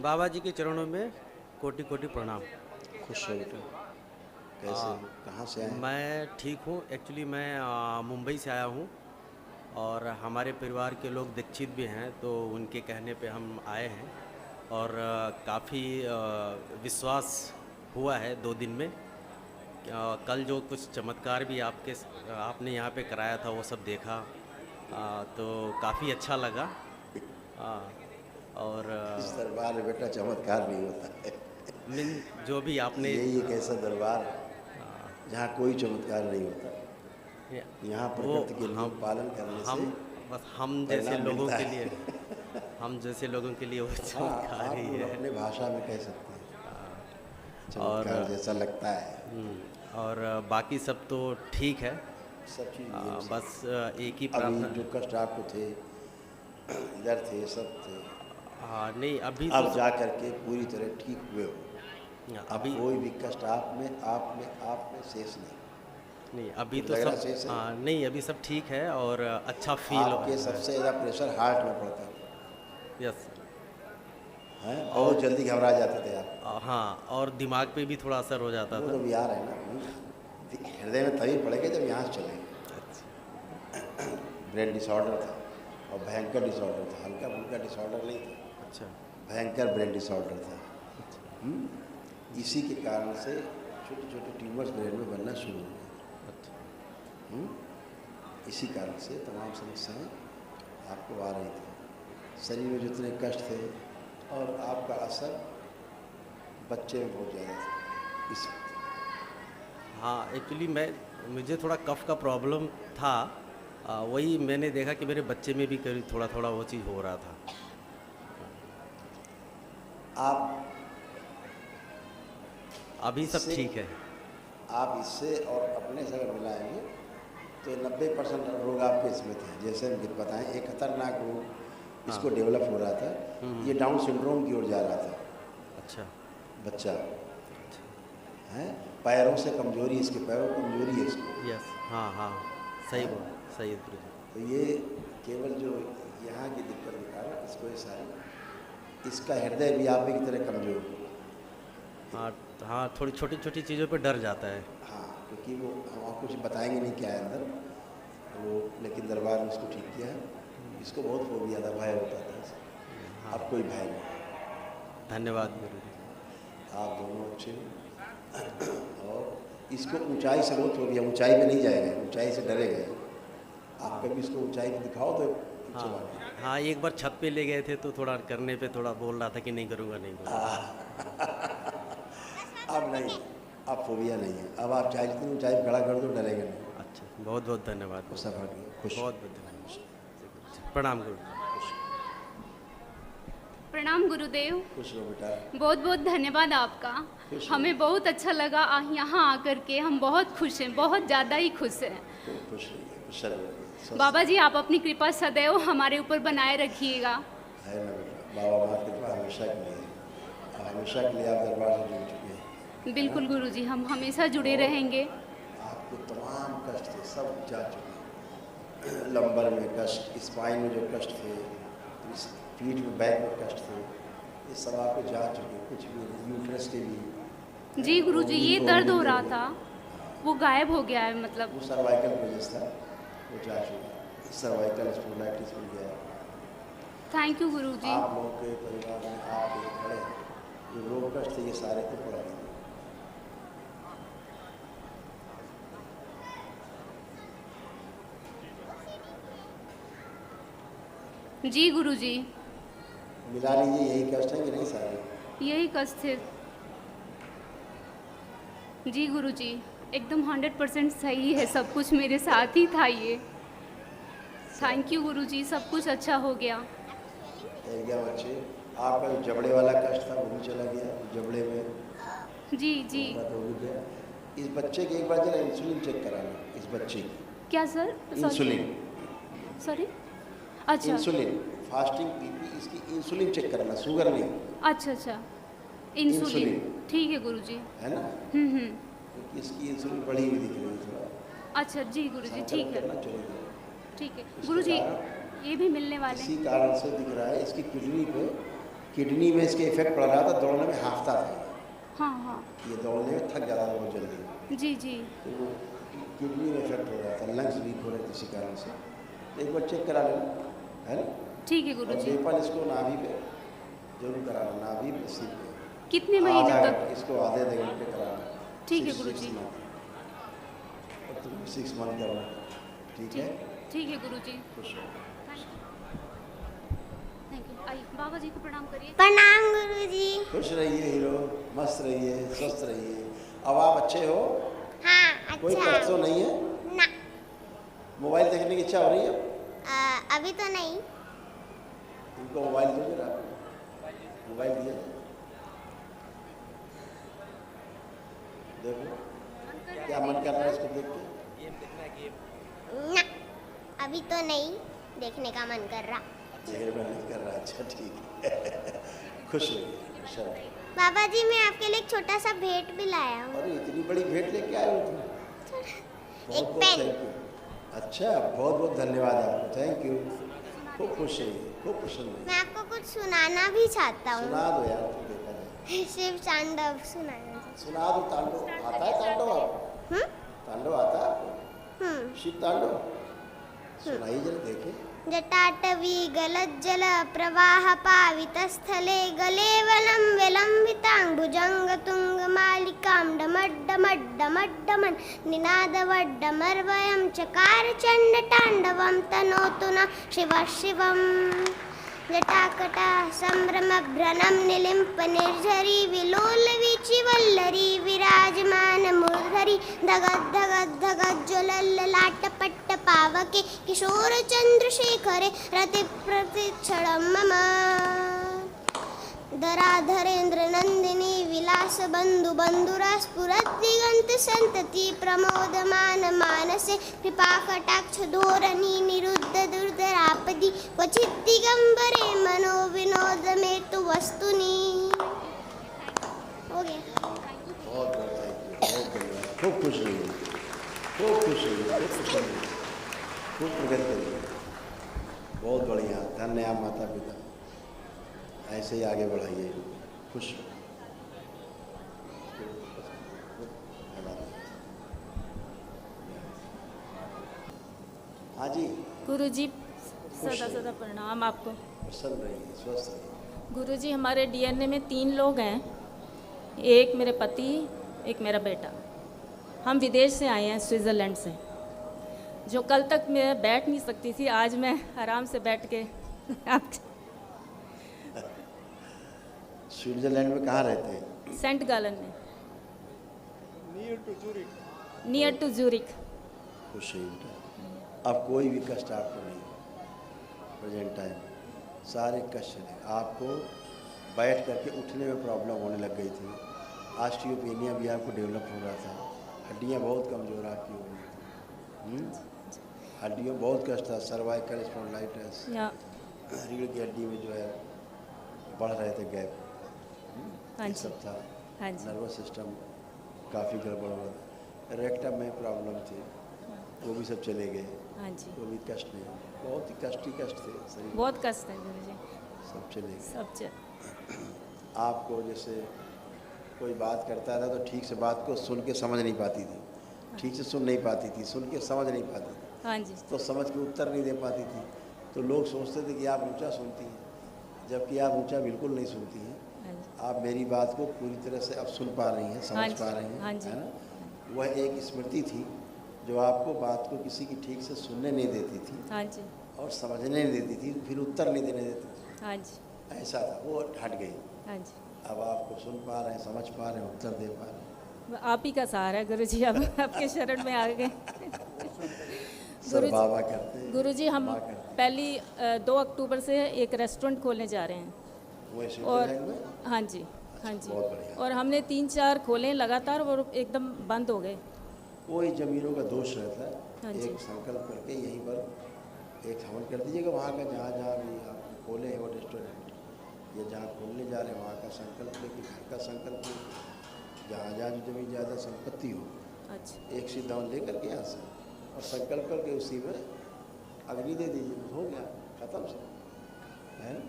बाबा जी के चरणों में कोटि कोटि प्रणाम। खुश हो बेटा। कैसे हो? कहाँ से आए? मैं ठीक हूँ। एक्चुअली मैं मुंबई से आया हूँ और हमारे परिवार के लोग दीक्षित भी हैं, तो उनके कहने पे हम आए हैं और काफ़ी विश्वास हुआ है 2 दिन में। कल जो कुछ चमत्कार भी आपने यहाँ पे कराया था वो सब देखा, तो काफ़ी अच्छा लगा। और इस दरबार में बेटा चमत्कार नहीं होता है। मीन जो भी आपने यही एक ऐसा दरबार है जहाँ कोई चमत्कार नहीं होता। यहाँ वो प्रकृति के नियम पालन करने से हम जैसे परिणाम लोगों मिलता के है। लिए हम जैसे लोगों के लिए वो हाँ, चमत्कार आप ही लोग है। अपने भाषा में कह सकते हैं, और चमत्कार जैसा लगता है। और बाकी सब तो ठीक है। सब चीज़ नियम से। बस एक ही अभी प्रार्थना। जो कष्ट आपको थे, इधर थे, सब थे, हाँ नहीं, अभी अब तो जा करके पूरी तरह ठीक हुए हो। अब अभी कोई भी कष्ट आप में शेष नहीं। नहीं, अभी कुछ तो लग रहा सब शेष है? हाँ नहीं, अभी सब ठीक है और अच्छा फील हो आपके रहा सबसे ज़्यादा प्रेशर हार्ट में पड़ता है। है। यस। हैं बहुत जल्दी घबरा जाते थे आप। हाँ, और दिमाग पे भी थोड़ा असर हो जाता वो था। तो भी आ रहे हैं ना, हृदय में तभी पड़ेगा जब यहाँ से चलेंगे। ब्रेन डिसऑर्डर था और भयंकर डिसऑर्डर था, हल्का फुल्का डिसऑर्डर नहीं था, अच्छा। भयंकर ब्रेन डिसऑर्डर था। इसी के कारण से छोटे छोटे ट्यूमर्स ब्रेन में बनना शुरू हो गए। अच्छा। इसी कारण से तमाम समस्याएं आपको आ रही थी। शरीर में जितने कष्ट थे और आपका असर बच्चे में बहुत ज़्यादा था इस वक्त। हाँ, एक्चुअली मुझे थोड़ा कफ का प्रॉब्लम था। वही मैंने देखा कि मेरे बच्चे में भी करीब थोड़ा थोड़ा वो चीज़ हो रहा था। आप अभी सब इससे ठीक है। आप इससे और अपने से अगर मिलाएंगे तो 90% रोग आपके इसमें थे। जैसे हम बताएं, एक खतरनाक रोग इसको डेवलप हो रहा था, ये डाउन सिंड्रोम की ओर जा रहा था। अच्छा। बच्चा है, पैरों से कमजोरी, इसके पैरों की कमजोरी है इसको। यस। हाँ हाँ, सही बोल, सही है गुरु जी। तो ये केवल जो यहाँ की दिक्कत के कारण इसको ये सारी, इसका हृदय भी आप ही की तरह कमजोर है। हाँ हाँ, थोड़ी छोटी छोटी चीज़ों पे डर जाता है। हाँ, क्योंकि वो हम आपको कुछ बताएंगे नहीं क्या है अंदर वो, लेकिन दरबार में इसको ठीक किया है। इसको बहुत फोबिया था, भय होता था इसको। अब कोई भय नहीं। धन्यवाद गुरु जी। आप दोनों अच्छे हो। और इसको ऊंचाई से बहुत फोबिया, ऊंचाई पे नहीं जाएगा, ऊंचाई से डरेगा। आप कभी इसको ऊंचाई पे दिखाओ तो नीचे हाँ भागेगा। हाँ, एक बार छत पे ले गए थे तो थोड़ा करने पे थोड़ा बोल रहा था कि नहीं करूँगा नहीं करूँगा। अब नहीं, अब फोबिया नहीं है। अब आप चाहे जितनी ऊंचाई पे खड़ा कर दो, डरेगा नहीं। अच्छा, बहुत बहुत धन्यवाद। वो सब हट गया, खुश। बहुत बहुत धन्यवाद। प्रणाम गुरु जी। प्रणाम गुरुदेव। खुश रहो बेटा। बहुत बहुत धन्यवाद आपका। खुश हमें बहुत अच्छा लगा यहाँ आकर के, हम बहुत खुश हैं, बहुत ज़्यादा ही खुश हैं। खुश रहिए, खुश रहिए। बाबा जी, आप अपनी कृपा सदैव हमारे ऊपर बनाए रखिएगा। है ना बेटा, बाबा माँ की कृपा हमेशा के लिए है। और हमेशा के लिए आप दरबार से जुड़ चुके हैं। बिल्कुल गुरुजी, हम हमेशा जुड़े रहेंगे। आपके तमाम कष्ट थे सब जा चुके हैं। लंबर में कष्ट, स्पाइन में जो कष्ट थे, इस पीठ में, बैक में कष्ट थे, ये सब आपके जा चुके हैं। कुछ भी नहीं, यूट्रस के भी। जी गुरुजी, ये दर्द हो रहा था, वो गायब हो गया है। मतलब वो सर्वाइकल पेजेस था, वो जा चुका है। सर्वाइकल स्पॉन्डिलाइटिस मिल गया है। थैंक यू गुरुजी। आप लोगों के परिवार में आप एक खड़े हैं, जो रोग कष्ट थे ये सारे तो पड़ा नहीं। जी गुरुजी। मिला लीजिए, यही कष्ट है कि नहीं सारे? यही कष्ट थे जी गुरुजी, एकदम 100% सही है, सब कुछ मेरे साथ ही था ये। थैंक यू गुरुजी, सब कुछ अच्छा हो गया। एक गया बच्चे, आपका जो जबड़े वाला कष्ट था वो भी चला गया, जबड़े में जी जी। बात हो गया। इस बच्चे की एक बार जरा इंसुलिन चेक कराना, इस बच्चे की क्या सर? Insulin, sorry. अच्छा इंसुलिन फास्टिंग बीपी, इसकी इंसुलिन चेक कराना, शुगर नहीं। अच्छा अच्छा, इंसुलिन, इंसुलिन। ठीक है गुरुजी। है ना, क्योंकि इसकी इंसुलिन बढ़ी हुई दिख रही है थोड़ा। अच्छा जी गुरुजी, संकल्प ठीक है करना चलेगा। ठीक है इसके गुरुजी, कारण ये भी मिलने वाले इसी हैं। कारण से दिख रहा है इसकी किडनी में इसके इफेक्ट पड़ रहा था, दौड़ने में हाफता था, हाँ हाँ ये दौड़ने में थक जाता था बहुत जल्दी, जी जी। तो वो किडनी में इफेक्ट हो रहा था, लंग्स वीक हो रहे थे, इसी कारण से। तो एक बार चेक करा लेना, है ना। ठीक है और गुरुजी। लेपन इसको नाभि पे जरूर कराना, नाभि पे सिर पे कितने महीने आधा तक? घंटे, इसको आधे आधे घंटे कराना। ठीक है 6 गुरुजी। month। और तुम 6 मंथ करना, ठीक है। ठीक है गुरुजी, खुश हो। Thank you. आइए बाबा जी को प्रणाम करिए। प्रणाम गुरुजी। खुश रहिए हीरो, मस्त रहिए, स्वस्थ रहिए। अब आप अच्छे हो, हाँ कोई अच्छा। कष्ट तो नहीं है? ना मोबाइल देखने की इच्छा हो रही है? अभी तो नहीं। इनको मोबाइल दो जरा, मोबाइल दिया देखो क्या मन कर रहा है इसको देख के। ना अभी तो नहीं देखने का मन कर रहा। चेहरे में नहीं कर रहा, अच्छा ठीक है। खुश रहिए, खुश रहिए। बाबा जी मैं आपके लिए एक छोटा सा भेंट भी लाया हूँ। अरे इतनी बड़ी भेंट लेके आए हो तुम, बहुत बहुत पेन। Thank you. अच्छा, बहुत बहुत धन्यवाद आपको, थैंक यू। खूब खुश रहिए, खूब प्रसन्न रहिए। मैं आपको कुछ सुनाना भी चाहता हूँ। सुना दो यार, तो देखा जाए। शिव तांडव सुनाना। सुना दो, तांडव आता है? तांडव आपको तांडव आता है आपको? शिव तांडव सुनाइए जरा देखे। जटाटवी गलज्जल प्रवाह पावितस्थले गलेवलं विलम्बितांबुजंग तुंग मालिकां डमड्डमड्डमड्डमन् निनादवड्डमर्वयं चकार चण्डताण्डवं तनोतु न शिवः शिवम्। जटाकटा संभ्रमभ्रनं निलिम्प निर्झरी विलोल विचिवल्लरी विराजमान मूर्धरी धगद् धगद् धगद् ज्वलल्ललाटपट्ट पावके किशोर चंद्रशेखरे रति प्रतिक्षणं मम। धराधरेन्द्र नंदिनी विलास बंधु बंधुरा स्फुरद्दिगंत संतति प्रमोदमान मानसे कृपा कटाक्ष धोरणी निरुद्ध दुर्धरापदि क्वचित् दिगंबरे मनो विनोद में तु वस्तुनि। हो गया। बहुत बहुत थैंक यू, बहुत धन्यवाद। खूब खुश रहिए, खूब खुश रहिए, खूब खुश रहिए, खूब प्रगति करिए। बहुत बढ़िया, धन्य आप माता पिता, ऐसे ही आगे बढ़ाइए, खुश रहो। हाँ जी, गुरुजी सदा सदा प्रणाम आपको। प्रसन्न रहिए, स्वस्थ रहिए। गुरुजी हमारे डीएनए में 3 लोग हैं, एक मेरे पति, एक मेरा बेटा। हम विदेश से आए हैं, स्विट्ज़रलैंड से। जो कल तक मैं बैठ नहीं सकती थी, आज मैं आराम से बैठ के आप स्विट्जरलैंड में कहाँ रहते हैं? सेंट गालन में, नियर टू ज्यूरिक। खुश रहिए बेटा, अब कोई भी कष्ट आपको नहीं, प्रेजेंट टाइम सारे कष्ट चले। आपको बैठ करके उठने में प्रॉब्लम होने लग गई थी, ऑस्टियोपेनिया भी आपको डेवलप हो रहा था, हड्डियाँ बहुत कमज़ोर आपकी हो गई थी, हड्डियों में बहुत कष्ट था, सर्वाइकल स्पॉन्डिलाइटिस, रीढ़ की हड्डी में जो है बढ़ रहे थे गैप, ये सब था। नर्वस सिस्टम काफ़ी गड़बड़ हो रहा था, रेक्टम में प्रॉब्लम थी, वो भी सब चले गए। हाँ जी, वो भी कष्ट नहीं, बहुत ही कष्ट थे शरीर, बहुत कष्ट है गुरुजी, सब चले गए। सब आपको जैसे कोई बात करता था तो ठीक से बात को सुन के समझ नहीं पाती थी, ठीक से सुन नहीं पाती थी, सुन के समझ नहीं पाती थी, हाँ जी, तो समझ के उत्तर नहीं दे पाती थी, तो लोग सोचते थे कि आप ऊंचा सुनती हैं, जबकि आप ऊंचा बिल्कुल नहीं सुनती हैं। हाँ जी, आप मेरी बात को पूरी तरह से अब सुन पा रही हैं, हाँ समझ जी, पा रही हैं, हाँ जी। है ना। वह एक स्मृति थी जो आपको बात को किसी की ठीक से सुनने नहीं देती थी हाँ जी, और समझने नहीं देती थी, फिर उत्तर नहीं देने देती थी। हाँ जी, ऐसा था, वो हट गई। हाँ जी, अब आपको सुन पा रहे हैं, समझ पा रहे हैं, उत्तर दे पा रहे हैं। आप ही का सहारा है गुरुजी, अब आपके शरण में आ गए। सर बाबा करते हैं। गुरुजी हम बाबा करते हैं। पहली 2 अक्टूबर से एक रेस्टोरेंट खोलने जा रहे हैं। वो और स्विट्जरलैंड में? हाँ जी, हाँ जी, बहुत बढ़िया। और हमने 3-4 खोले लगातार और एकदम बंद हो गए। वही जमीनों का दोष रहता हाँ है। जी। एक संकल्प करके यहीं पर एक हवन कर दीजिएगा, वहाँ का जहाँ जहाँ भी आप खोले हैं वो रेस्टोरेंट, या जहाँ खोलने जा रहे हैं वहाँ का संकल्प लेके, घर का संकल्प लेके, जहाँ जहाँ जो जमीन ज़्यादा संपत्ति हो, अच्छा, एक सी दावन लेकर के यहाँ से और संकल्प करके उसी में अग्नि दे दीजिए, हो गया, खत्म सब है ना।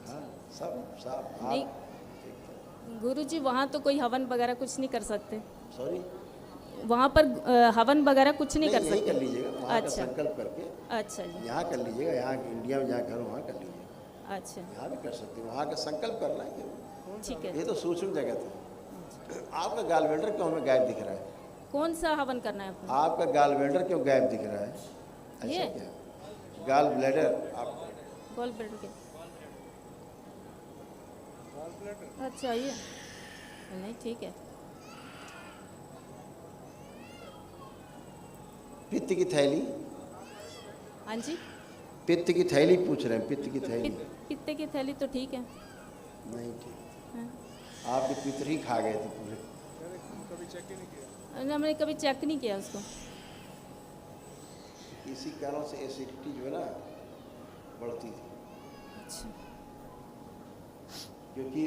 हाँ, सब साफ नहीं। गुरुजी वहाँ तो कोई हवन वगैरह कुछ नहीं कर सकते, सॉरी, वहाँ पर हवन वगैरह कुछ नहीं कर यहीं सकते। कर लीजिएगा, वहाँ का अच्छा। संकल्प करके अच्छा जी, यहाँ कर लीजिएगा, यहाँ इंडिया में जहाँ घर हो वहाँ कर लीजिएगा, अच्छा, यहाँ भी कर सकते हैं, वहाँ का संकल्प करना है कि ठीक है। ये तो सूक्ष्म जगत है। आपका गाल वेल्डर क्यों हमें गायब दिख रहा है? कौन सा हवन करना है अपना? आपका गाल वेल्डर क्यों गायब दिख रहा है? ऐसा ये? क्या गाल ब्लैडर आप गॉल ब्लैडर के? अच्छा, ये नहीं, ठीक है। पित्त की थैली, हाँ जी, पित्त की थैली पूछ रहे हैं, पित्त की थैली पित्ते की थैली तो ठीक है। नहीं ठीक, हाँ। आपके पितर ही खा गए थे पूरे। हमने कभी चेक नहीं किया उसको। इसी कारण से एसिडिटी जो है ना बढ़ती थी, अच्छा, क्योंकि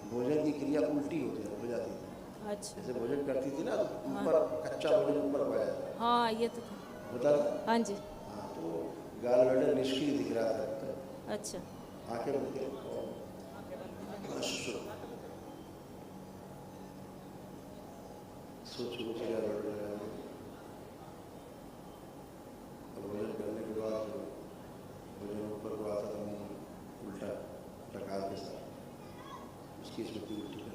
भोजन की क्रिया उल्टी हो जाती थी। अच्छा, जैसे भोजन करती थी ना तो ऊपर कच्चा भोजन ऊपर पाया जाता हाँ ये तो था। होता था। हाँ जी, हाँ, तो गाल वेल्डर निष्क्रिय दिख रहा था तो अच्छा, आंखें बंद कर सोच सोच के गाल वेल्डर लगाया। और भोजन करने के बाद जो भोजन ऊपर को आता था मुंह उल्टा टकार के साथ, उसकी स्मृति उल्टी कर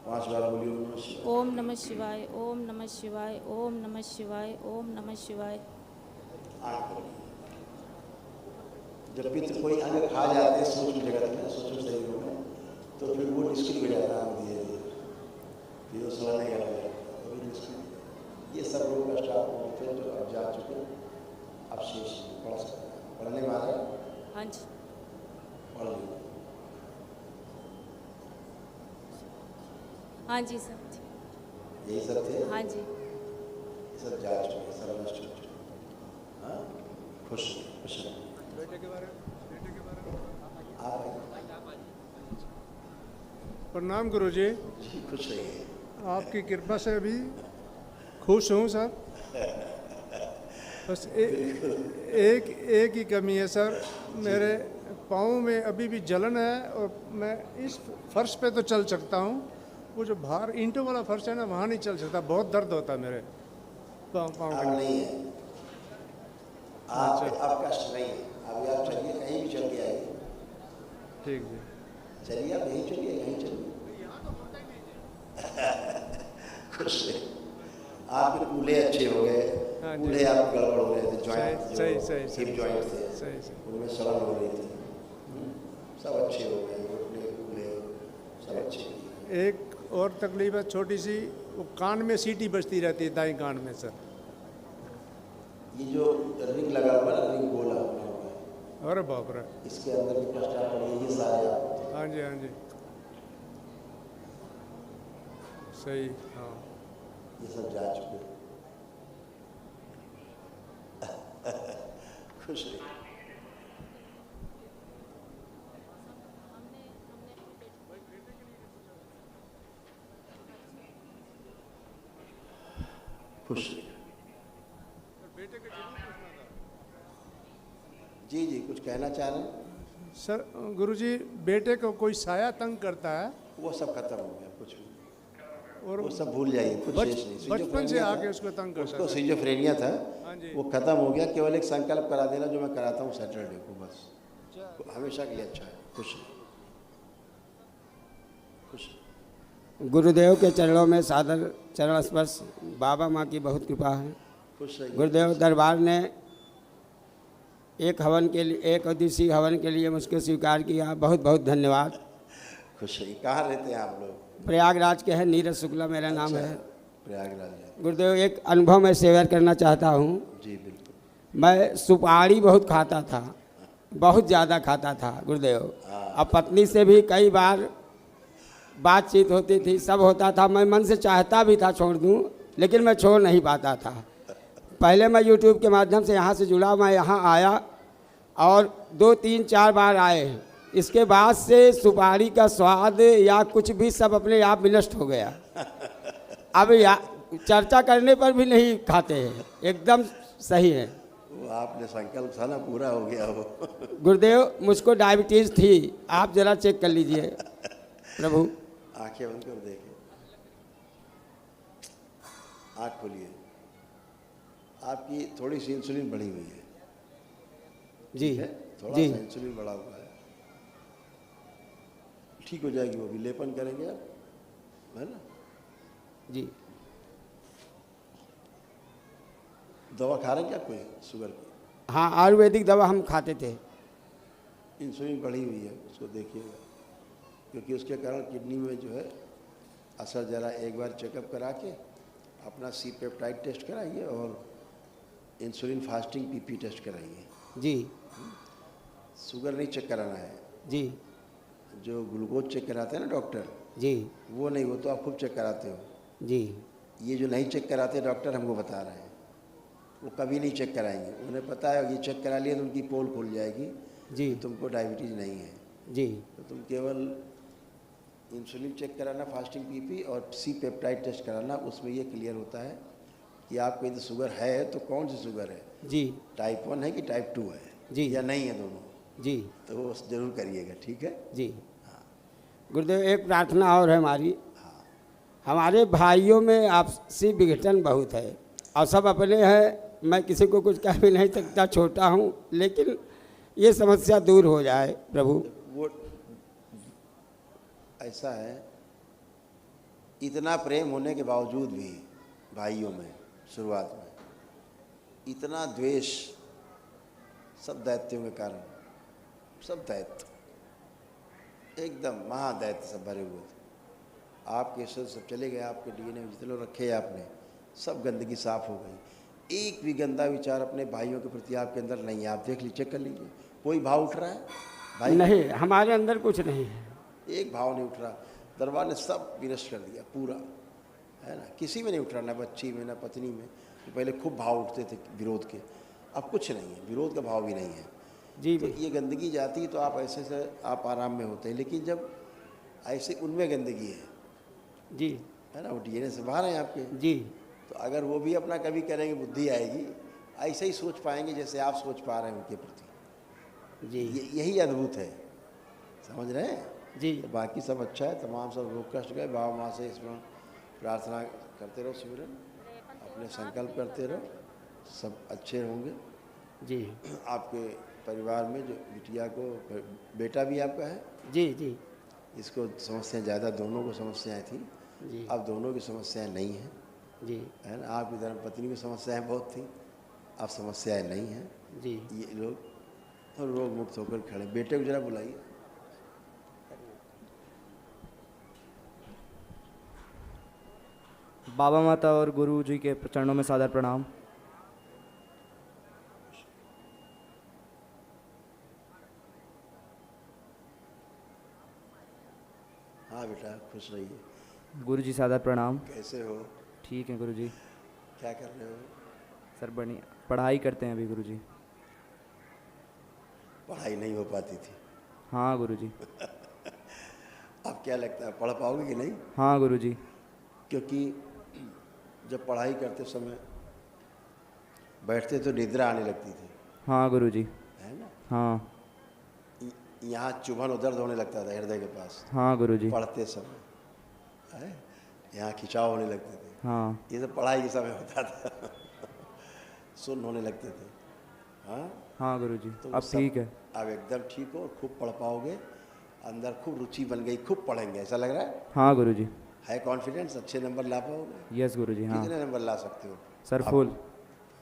5 बार बोलिए ओम नमः शिवाय, ओम नमः शिवाय, ओम नमः शिवाय, ओम नमः शिवाय। जब पितृ कोई अंग खा जाते हैं सूक्ष्म जगत में, सूक्ष्म शरीरों में, तो फिर वो निष्क्रिय हो जाता है धीरे धीरे, फिर वो सोने का लग जाता है, फिर निष्क्रिय। ये सब लोग कष्ट आपको होते हैं जो अब जा चुके, अब शेष पढ़ सकते हैं। पढ़ने में आ रहा है? हाँ जी, पढ़ लीजिए। हाँ जी सर, यही सब थे, हाँ जी, ये सब जा चुके, सब नष्ट हो चुके। हाँ, खुश खुश रहें। आप प्रणाम गुरुजी, जी खुश रहिए। आपकी कृपा से अभी खुश हूँ सर। बस एक ही कमी है सर, मेरे पाँव में अभी भी जलन है और मैं इस फर्श पे तो चल सकता हूँ, वो जो बाहर ईंटों वाला फर्श है ना वहाँ नहीं चल सकता, बहुत दर्द होता है मेरे पाँव आग नहीं है, आप कष्ट नहीं है। अभी आप चलिए, कहीं भी चल के आइए। ठीक जी, चलिए आप यहीं चलिए, यहीं चलिए। खुश रहे। आपके कूल्हे अच्छे हो गए, हाँ जी। कूल्हे आप गड़बड़ हो रहे थे, जॉइंट सही, हिप जॉइंट थे, सही। उनमें सड़न हो रही थी, सब अच्छे हो गए, घुटने कूल्हे सब अच्छे हो गए। एक और तकलीफ है छोटी सी, वो कान में सीटी बजती रहती है, दाएं कान में सर। ये जो रिंग लगा हुआ है ना, रिंग गोला बना हुआ है, अरे बाप रे, इसके अंदर भी कष्ट आ पड़े, ये सारे आप हाँ जी, हाँ जी, सही, हाँ। ये सब जा चुके। खुश रहिए। खुश रहिए। जी जी, कुछ कहना चाह रहे हैं? सर गुरुजी, बेटे को कोई साया तंग करता है वो सब खत्म हो गया, कुछ भी और वो सब भूल जाइए, कुछ शेष नहीं। बचपन से सिजोफ्रेनिया आके था, उसको तंग करता उसको था। सिजोफ्रेनिया था, हाँ जी, वो खत्म हो गया। केवल एक संकल्प करा देना जो मैं कराता हूँ सैटरडे को, बस हमेशा के लिए अच्छा है। खुश खुश। गुरुदेव के चरणों में सादर चरण स्पर्श, बाबा माँ की बहुत कृपा है। खुश रहिए। गुरुदेव दरबार ने एक हवन के लिए, एक उद्देश्य हवन के लिए मुझको स्वीकार किया। बहुत बहुत धन्यवाद। खुश रहिए। कहाँ रहते हैं आप लोग? प्रयागराज के हैं, नीरज शुक्ला मेरा नाम अच्छा, है। प्रयागराज। गुरुदेव, एक अनुभव मैं शेयर करना चाहता हूँ। जी बिल्कुल। मैं सुपारी बहुत खाता था, बहुत ज़्यादा खाता था गुरुदेव। अब पत्नी से भी कई बार बातचीत होती थी, सब होता था। मैं मन से चाहता भी था छोड़ दूँ, लेकिन मैं छोड़ नहीं पाता था। पहले मैं यूट्यूब के माध्यम से यहाँ से जुड़ा, मैं यहाँ आया और 2 3 4 बार आए हैं। इसके बाद से सुपारी का स्वाद या कुछ भी सब अपने आप विनष्ट हो गया। अब चर्चा करने पर भी नहीं खाते हैं, एकदम सही है। वो आपने संकल्प था ना, पूरा हो गया वो। गुरुदेव, मुझको डायबिटीज़ थी, आप ज़रा चेक कर लीजिए प्रभु। आंखें बंद कर देखें, आँख खोलिए। आपकी थोड़ी सी इंसुलिन बढ़ी हुई है। जी ठीक है? थोड़ा जी सा इंसुलिन बढ़ा हुआ है, ठीक हो जाएगी। वो भी लेपन करेंगे आप, है ना? जी। दवा खा रहे हैं क्या कोई शुगर की? हाँ, आयुर्वेदिक दवा हम खाते थे। इंसुलिन बढ़ी हुई है, उसको देखिएगा, क्योंकि उसके कारण किडनी में जो है असर। ज़रा एक बार चेकअप करा के अपना सी पेप्टाइड टेस्ट कराइए और इंसुलिन फास्टिंग पीपी टेस्ट कराइए। जी शुगर नहीं चेक कराना है। जी जो ग्लूकोज चेक कराते हैं ना डॉक्टर, जी वो नहीं, वो तो आप खूब चेक कराते हो। जी ये जो नहीं चेक कराते डॉक्टर हमको बता रहे हैं, वो कभी नहीं चेक कराएंगे। उन्हें पता है ये चेक करा लिया तो उनकी पोल खुल जाएगी जी कि तुमको डायबिटीज़ नहीं है। जी तो तुम केवल इंसुलिन चेक कराना, फास्टिंग पीपी और सी पेप्टाइड टेस्ट कराना, उसमें ये क्लियर होता है कि आपको यदि शुगर है तो कौन सी शुगर है, जी टाइप 1 है कि टाइप 2 है, जी या नहीं है दोनों। जी तो वो जरूर करिएगा, ठीक है? जी। गुरुदेव, एक प्रार्थना और है हमारी। हमारे भाइयों में आपसी विघटन बहुत है और सब अपने हैं। मैं किसी को कुछ कह भी नहीं सकता, छोटा हूँ, लेकिन ये समस्या दूर हो जाए प्रभु। वो ऐसा है, इतना प्रेम होने के बावजूद भी भाइयों में शुरुआत में इतना द्वेष, सब दैत्यों के कारण। सब दैत्य, एकदम महादैत्य सब भरे हुए थे। आपके शरीर सब चले गए, आपके डीएनए में जितने लोग रखे आपने, सब गंदगी साफ हो गई। एक भी गंदा विचार अपने भाइयों के प्रति आपके अंदर नहीं है। आप देख लीजिए, चेक कर लीजिए, कोई भाव उठ रहा है भाई? नहीं, हमारे अंदर कुछ नहीं है, एक भाव नहीं उठ रहा। दरबार ने सब विनष्ट कर दिया पूरा, है ना? किसी में नहीं उठ रहा, ना बच्ची में, ना पत्नी में। तो पहले खूब भाव उठते थे विरोध के, अब कुछ नहीं है, विरोध का भाव भी नहीं है। जी तो ये गंदगी जाती है तो आप ऐसे से आप आराम में होते हैं। लेकिन जब ऐसे उनमें गंदगी है, जी है ना, वो डीएनए से बाहर हैं आपके, जी तो अगर वो भी अपना कभी करेंगे, बुद्धि आएगी, ऐसे ही सोच पाएंगे जैसे आप सोच पा रहे हैं उनके प्रति। जी यही अद्भुत है, समझ रहे हैं? जी तो बाकी सब अच्छा है, तमाम सब रोग कष्ट गए। बाबा माँ से इसमें प्रार्थना करते रहो, सिमरन अपने संकल्प करते रहो, सब अच्छे होंगे। जी आपके परिवार में जो बिटिया को, बेटा भी आपका है, जी जी इसको समस्याएं ज़्यादा, दोनों को समस्याएं थी, जी अब दोनों की समस्याएं नहीं हैं, जी है ना? आपकी धर्मपत्नी की समस्याएं बहुत थी, अब समस्याएं नहीं हैं। जी ये लोग रोग मुक्त होकर खड़े। बेटे को जरा बुलाइए। बाबा माता और गुरु जी के चरणों में सादर प्रणाम। हाँ बेटा, खुश रहिए। गुरु जी सादर प्रणाम। कैसे हो? ठीक है गुरु जी। क्या कर रहे हो? सर बढ़िया, पढ़ाई करते हैं अभी गुरु जी। पढ़ाई नहीं हो पाती थी? हाँ गुरु जी। अब क्या लगता है, पढ़ पाओगे कि नहीं? हाँ गुरु जी। क्योंकि जब पढ़ाई करते समय बैठते तो निद्रा आने लगती थी, हाँ गुरु जी। है ना? हाँ यहाँ चुभन और दर्द होने लगता था हृदय के पास हाँ गुरु जी। पढ़ते समय, है? यहाँ खिंचाव होने लगते थे। हाँ ये सब पढ़ाई के समय होता था। सुन्न होने लगते थे। हाँ हाँ गुरु जी। तो अब सब- ठीक है। अब एकदम ठीक हो, खूब पढ़ पाओगे, अंदर खूब रुचि बन गई, खूब पढ़ेंगे, ऐसा लग रहा है? हाँ गुरु जी। है कॉन्फिडेंस? अच्छे नंबर ला पाओगे? यस गुरु जी। हाँ कितने नंबर ला सकते हो? सर आप- फुल।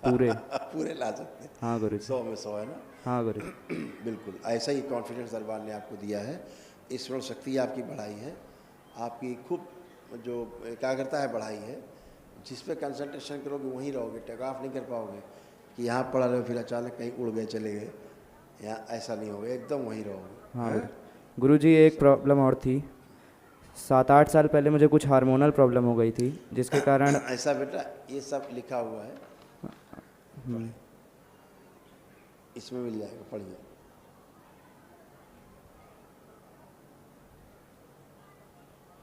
पूरे। पूरे ला सकते हैं। हाँ गुरुजी। 100 में 100 है ना। हाँ गुरुजी। बिल्कुल ऐसा ही कॉन्फिडेंस दरबार ने आपको दिया है। ईश्वर शक्ति आपकी बढ़ाई है, आपकी खूब जो एकाग्रता है बढ़ाई है। जिस पे कंसंट्रेशन करोगे वहीं रहोगे, टेक ऑफ नहीं कर पाओगे कि यहाँ पढ़ा रहे हो फिर अचानक कहीं उड़ गए चले गए, यहाँ ऐसा नहीं होगा, एकदम वहीं रहोगे। हाँ हाँ? गुरुजी, एक प्रॉब्लम और थी। 7-8 साल पहले मुझे कुछ हार्मोनल प्रॉब्लम हो गई थी, जिसके कारण ऐसा बेटा ये सब लिखा हुआ है, इसमें मिल जाएगा, पढ़िए।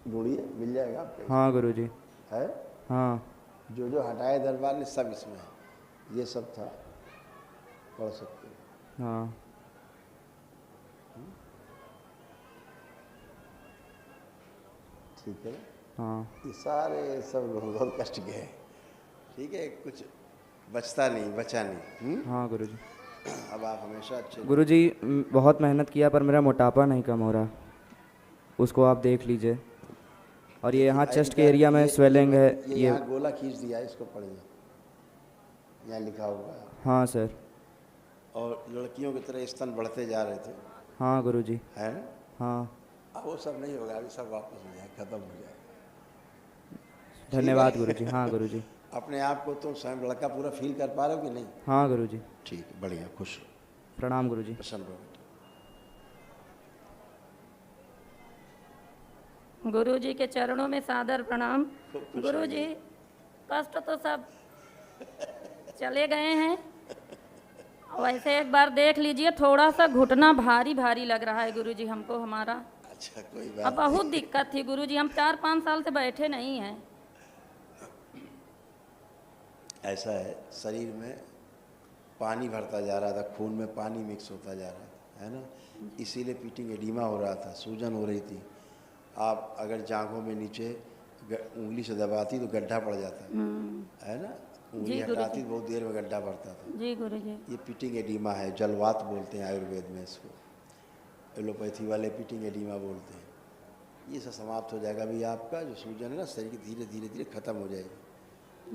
ढूंढिए, मिल जाएगा आपको। हाँ गुरुजी। है हाँ। जो जो हटाए दरबार ने सब इसमें है, ये सब था, पढ़ सकते हो। हाँ। ठीक है ना। हाँ। ये सारे सब लोग बहुत कष्ट के हैं, ठीक है, कुछ बचता नहीं, बचा नहीं। हाँ गुरुजी। अब आप हमेशा अच्छे गुरुजी, बहुत मेहनत किया पर मेरा मोटापा नहीं कम हो रहा, उसको आप देख लीजिए। और ये यहाँ चेस्ट के एरिया में स्वेलिंग है। ये यहाँ गोला खींच दिया है, इसको पढ़िए, यहाँ लिखा हुआ है। हाँ सर। और लड़कियों की तरह स्तन बढ़ते जा रहे थे। हाँ गुरुजी। है ना। हाँ। अब वो सब नहीं होगा, अभी सब वापस हो जाएगा, खत्म हो जाएगा। धन्यवाद गुरुजी। हाँ गुरुजी। अपने आप को तुम स्वयं लड़का पूरा फील कर पा रहे हो कि नहीं? हाँ गुरुजी। ठीक है, बढ़िया, खुश रहो, प्रणाम गुरुजी। प्रसन्न रहो। गुरुजी के चरणों में सादर प्रणाम। गुरुजी, कष्ट तो सब चले गए हैं, वैसे एक बार देख लीजिए, थोड़ा सा घुटना भारी भारी लग रहा है गुरुजी हमको हमारा। अच्छा, कोई बात अब बहुत दिक्कत थी गुरुजी, हम 4-5 साल से बैठे नहीं हैं। ऐसा है, शरीर में पानी भरता जा रहा था, खून में पानी मिक्स होता जा रहा था, है ना, इसीलिए पीटिंग एडिमा हो रहा था, सूजन हो रही थी। आप अगर जांघों में नीचे उंगली से दबाती तो गड्ढा पड़ जाता है ना, उंगली हटाती बहुत देर में गड्ढा भरता था। जी गुरुजी। ये पीटिंग एडिमा है, जलवात बोलते हैं आयुर्वेद में इसको, एलोपैथी वाले पीटिंग एडिमा बोलते हैं। ये सब समाप्त हो जाएगा। अभी आपका जो सूजन है ना शरीर की, धीरे धीरे धीरे खत्म हो जाएगी,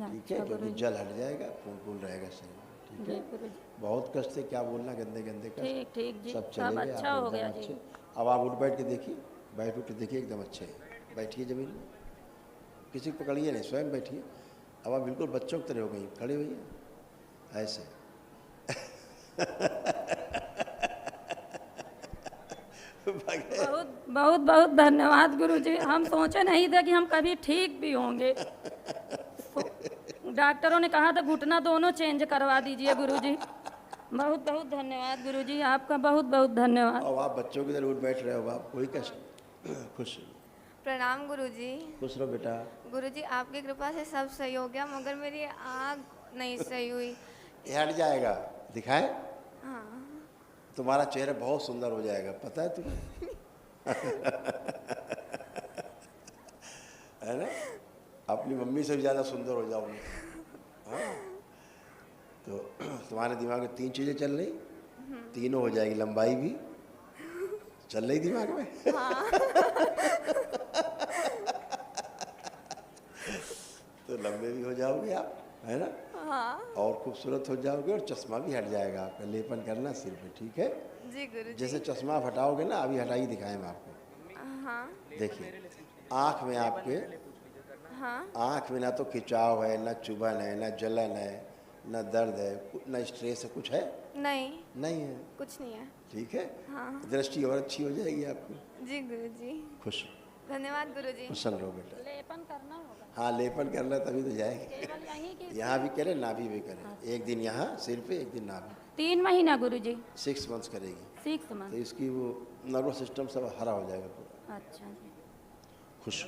ठीक है, क्योंकि जल हट जाएगा, खून खून रहेगा शरीर, ठीक है। बहुत कष्ट थे, क्या बोलना, गंदे गंदे कष्ट, ठीक ठीक जी, सब चले गए, अच्छा हो गया जी। अब आप उठ बैठ के देखिए, बैठ उठ के देखिए, एकदम अच्छे है। बैठिए जमीन में, किसी को पकड़िए नहीं, स्वयं बैठिए। अब आप बिल्कुल बच्चों की तरह हो गई, खड़े होइए ऐसे। बहुत बहुत बहुत धन्यवाद गुरुजी, हम सोचे नहीं थे कि हम कभी ठीक भी होंगे। डॉक्टरों ने कहा था घुटना दोनों चेंज करवा दीजिए गुरुजी। बहुत बहुत धन्यवाद गुरुजी, आपका बहुत बहुत धन्यवाद। अब आप बच्चों की तरह उठ बैठ रहे हो, आप कोई कष्ट, खुश। प्रणाम गुरुजी। खुश रहो बेटा। गुरुजी, आपकी कृपा से सब सही हो गया, मगर मेरी आँख नहीं सही हुई। ये हट जाएगा, दिखाए, हाँ। तुम्हारा चेहरा बहुत सुंदर हो जाएगा, पता है तुम्हें। है ना, अपनी मम्मी से भी ज़्यादा सुंदर हो जाओगे। हाँ, तो तुम्हारे दिमाग में 3 चीज़ें चल रही, तीनों हो जाएगी, लंबाई भी चल रही दिमाग में। हाँ। तो लंबे भी हो जाओगे आप, है ना। हाँ। और खूबसूरत हो जाओगे, और चश्मा भी हट जाएगा आपका, लेपन करना सिर पे, ठीक है जी गुरुजी। जैसे चश्मा हटाओगे ना, अभी हटाई दिखाएं हम आपको। हाँ। देखिए, आँख में आपके, हाँ। आँख में ना तो खिंचाव है, ना चुभन है, ना जलन है, ना दर्द है, ना स्ट्रेस है, कुछ है? नहीं, नहीं है, कुछ नहीं है। ठीक है। हाँ। दृष्टि और अच्छी हो जाएगी आपकी। जी गुरुजी। खुश, धन्यवाद गुरुजी। प्रसन्न रहो बेटा। लेपन करना होगा। हाँ, लेपन करना तभी तो जाएगी। केवल यहीं की यहाँ भी करें, नाभि भी करें, एक दिन यहाँ सिर पे, एक दिन नाभि। 3 महीना गुरुजी। 6 मंथ्स करेगी, 6 तो मंथ। इसकी वो नर्वस सिस्टम सब हरा हो जाएगा पूरा। अच्छा जी। खुश।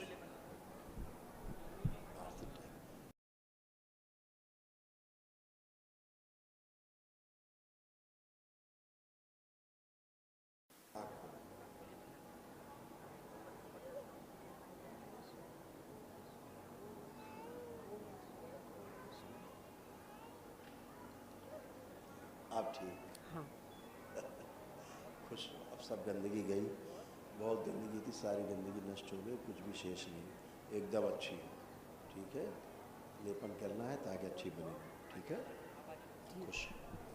आप ठीक। हाँ। खुश। अब सब गंदगी गई, बहुत गंदगी थी, सारी गंदगी नष्ट हो गई, कुछ भी शेष नहीं, एकदम अच्छी है, ठीक है। लेपन करना है ताकि अच्छी बने, ठीक है। खुश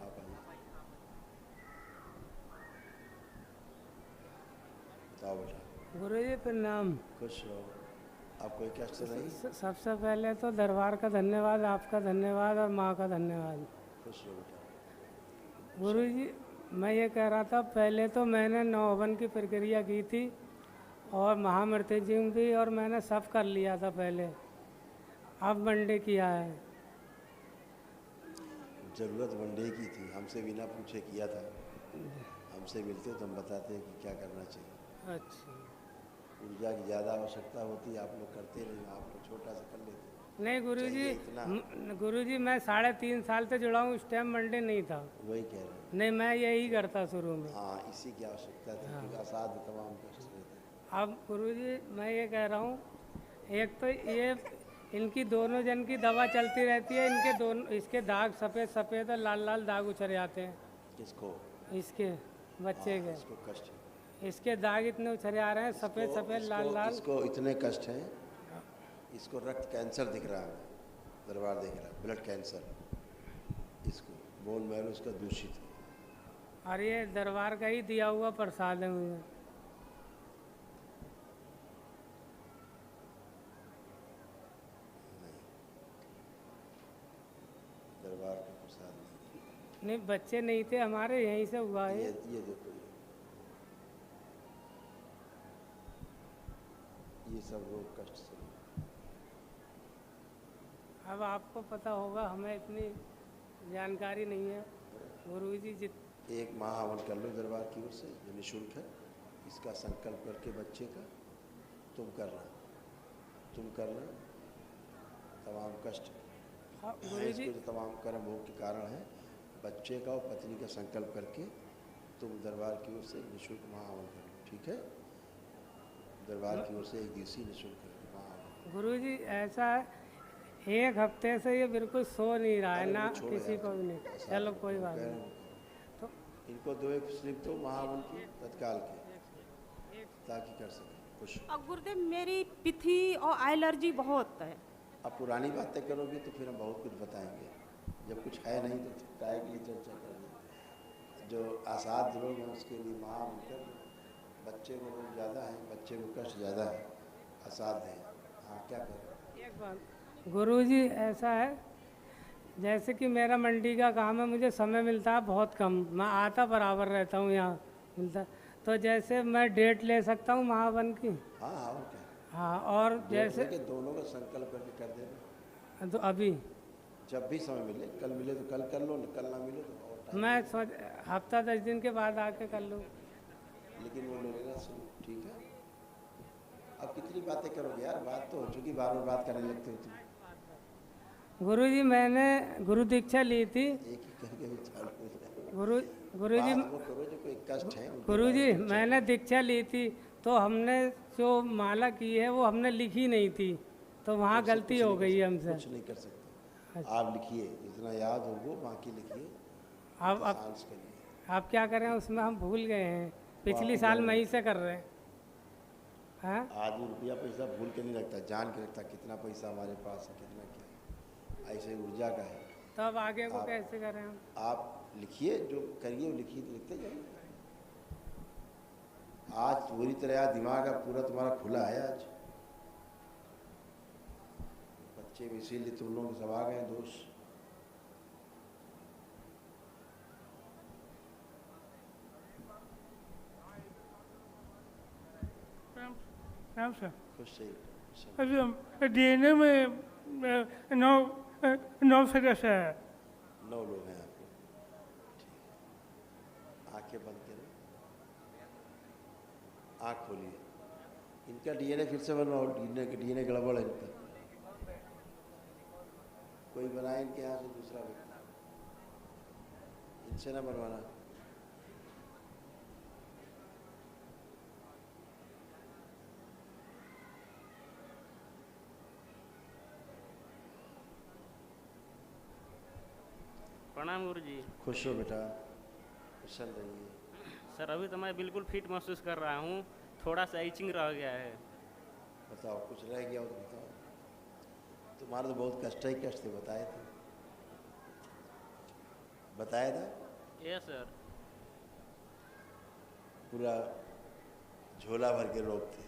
आप आइए, बताओ बेटा। गुरु जी प्रणाम। खुश रहो। आप कोई कष्ट से नहीं? सबसे पहले तो दरबार का धन्यवाद, आपका धन्यवाद और माँ का धन्यवाद। खुश रहो बेटा। गुरु जी मैं ये कह रहा था, पहले तो मैंने 9 हवन की प्रक्रिया की थी और महामृत्युंजय भी, और मैंने सब कर लिया था पहले। अब वनडे किया है। ज़रूरत वनडे की थी, हमसे बिना पूछे किया था। हमसे मिलते तो हम बताते कि क्या करना चाहिए। अच्छा। ऊर्जा की ज़्यादा आवश्यकता होती, आप लोग करते नहीं, आप लोग छोटा सा कर लेते। नहीं चाहिए इतना। गुरुजी मैं 3.5 साल से जुड़ा हूँ, उस टाइम वनडे नहीं था। वही कह रहे हैं। नहीं मैं यही करता शुरू में। हाँ, इसी की आवश्यकता थी, क्योंकि असाध्य तमाम कष्ट रहते हैं। अब गुरुजी मैं ये कह रहा हूँ, एक तो ये इनकी दोनों जन की दवा चलती रहती है, इनके दोनों इसके दाग सफ़ेद सफ़ेद और लाल लाल दाग उछल जाते हैं। किसको? इसके बच्चे के। इसको कष्ट है। इसके दाग इतने उछल आ रहे हैं, सफ़ेद सफ़ेद लाल लाल। इसको इतने कष्ट हैं, इसको रक्त कैंसर दिख रहा है, दरबार देख रहा है, ब्लड कैंसर। इसको बोन मैरो उसका दूषित है। और ये दरबार का ही दिया हुआ प्रसाद है मुझे। दरबार का प्रसाद नहीं, बच्चे नहीं थे हमारे, यहीं से हुआ है। ये देखो, ये सब रोग कष्ट से। अब आपको पता होगा, हमें इतनी जानकारी नहीं है। गुरुजी एक महाहवन कर लो दरबार की ओर से, जो निःशुल्क है। इसका संकल्प करके बच्चे का तुम करना तमाम कष्ट, इसको जो तमाम कर्म भोग के कारण है, बच्चे का और पत्नी का संकल्प करके तुम दरबार की ओर से निःशुल्क महाहवन कर लो, ठीक है? दरबार की ओर से एक दिवसीय निःशुल्क महाहवन। गुरुजी ऐसा है, 1 हफ्ते से ये बिल्कुल सो नहीं रहा है ना, किसी को भी नहीं। चलो कोई बात नहीं। तो इनको दो एक स्लिप दो महाहवन की तत्काल की, ताकि कर सके। खुश। अब गुरुदेव मेरी पिथी और एलर्जी बहुत है। अब पुरानी बातें करोगे तो फिर हम बहुत कुछ बताएंगे, जब कुछ है नहीं तो काय के लिए चर्चा करेंगे। जो असाध्य लोग हैं उसके लिए महाहवन कर लो। बच्चे को लोग ज़्यादा है, बच्चे को कष्ट ज़्यादा है, असाध्य है। हाँ, क्या करें? एक बात गुरुजी ऐसा है, जैसे कि मेरा मंडी का काम है, मुझे समय मिलता है बहुत कम। मैं आता बराबर रहता हूँ यहाँ मिलता, तो जैसे मैं डेट ले सकता हूँ महावन की। हाँ हाँ, और क्या। हाँ, और जैसे कि दोनों का संकल्प करके कर देना। तो अभी जब भी समय मिले, कल मिले तो कल कर लो, कल ना मिले तो और टाइम। मैं सोच हफ्ता 10 दिन के बाद आके कर लूँ। लेकिन वो ले लेना सुनो, ठीक है? अब कितनी बातें करोगे यार, बात तो हो चुकी, बार बार बात करने लगते हो तुम। गुरुजी मैंने गुरु दीक्षा ली थी। एक ही करके भी चालू गुरुजी करो, जो कोई कष्ट है। गुरुजी मैंने दीक्षा ली थी, तो हमने जो माला की है वो हमने लिखी नहीं थी, तो वहाँ गलती हो गई है हमसे। कुछ नहीं कर सकते। आप लिखिए, जितना याद हो वो बाकी लिखिए। आप क्या करें, उसमें हम भूल गए हैं। पिछली साल मई से कर रहे हैं। हाँ, आदमी रुपया पैसा भूल के नहीं रखता, जान के रखता कितना पैसा हमारे पास है, कितना क्या है। ऐसे ऊर्जा का है। तो अब आगे को कैसे करें हम? आप लिखिए, जो करिए वो लिखिए, लिखते जाइए। आज पूरी तरह यार दिमाग का पूरा तुम्हारा खुला है आज। बच्चे भी इसीलिए तुम लोग सब आ गए दोष। नाम सर खुश से अभी डीएनए में 9 सदस्य है। 9 लोग हैं आपके। ठीक, आंखें बंद करें, आँख खोलिए। इनका डीएनए फिर से बनवाओ, डीएनए गड़बड़ है इनका। कोई बनाए इनके यहाँ से दूसरा व्यक्ति, इनसे ना बनवाना। प्रणाम गुरुजी। खुश हो बेटा, कुशल रहिए। सर अभी तो मैं बिल्कुल फिट महसूस कर रहा हूँ, थोड़ा सा इचिंग रह गया है। बताओ, कुछ रह गया हो तो बताओ। तुम्हारा तो बहुत कष्ट ही कष्ट थे, बताए थे। बताया था यस सर। पूरा झोला भर के रोग थे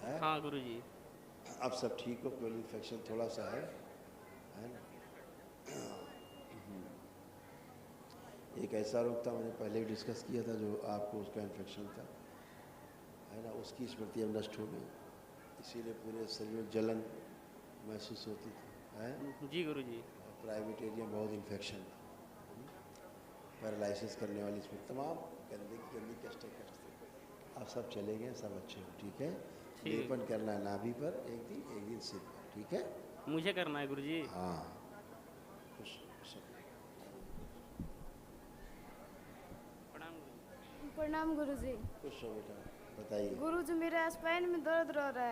हैं? हाँ गुरुजी। अब सब ठीक हो, केवल इन्फेक्शन थोड़ा सा है ना। एक ऐसा रोग था, मैंने पहले भी डिस्कस किया था, जो आपको उसका इन्फेक्शन था है ना, उसकी स्मृति अब नष्ट हो गई, इसीलिए पूरे शरीर में जलन महसूस होती थी है जी गुरुजी। प्राइवेट एरिया में बहुत इन्फेक्शन, पैरालिसिस करने वाली इसमें तमाम गंदी कष्ट थे। आप सब चले गए, सब अच्छे हो, ठीक है। लेपन करना है नाभि पर एक दिन सिर पर, ठीक है। मुझे करना है गुरुजी? हाँ। प्रणाम गुरुजी। खुश हो बेटा, बताइए। गुरुजी मेरे स्पाइन में दर्द रह रहा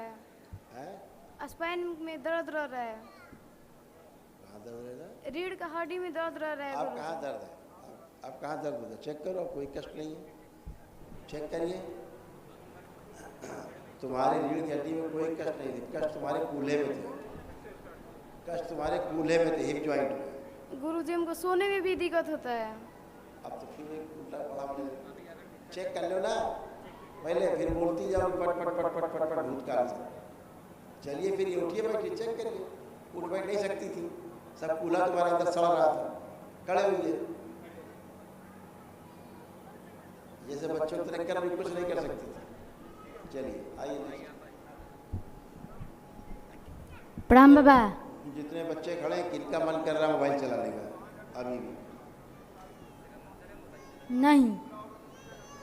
है। स्पाइन में दर्द रह रहा है। कहाँ दर्द रह रहा है? रीढ़ का हड्डी में दर्द रह रहा है। आप कहाँ दर्द है? आप कहाँ दर्द होता है? चेक करो, कोई कष्ट नहीं है, चेक करिए। तुम्हारे रीढ़ की हड्डी में कोई कष्ट नहीं थी, कष्ट तुम्हारे कूल्हे में थे, कष्ट तुम्हारे कूल्हे में थे, हिप जॉइंट में। गुरुजी हमको सोने में भी दिक्कत होता है। अब तो फिर एक उल्टा पड़ा पड़े, चेक कर लो ना पहले, फिर बोलती जाओ पट पट पट पट पट पट भूतकाल से। चलिए फिर ये उठिए, बैठिए, चेक करिए। उठ बैठ नहीं सकती थी, सब कूल्हा तुम्हारे अंदर सड़ रहा था, खड़े हुए जैसे बच्चों की तरह कर कुछ नहीं कर सकती थी। चलिए आइए। प्रणाम बाबा। जितने बच्चे खड़े हैं, किनका मन कर रहा है मोबाइल चलाने का? अभी भी नहीं।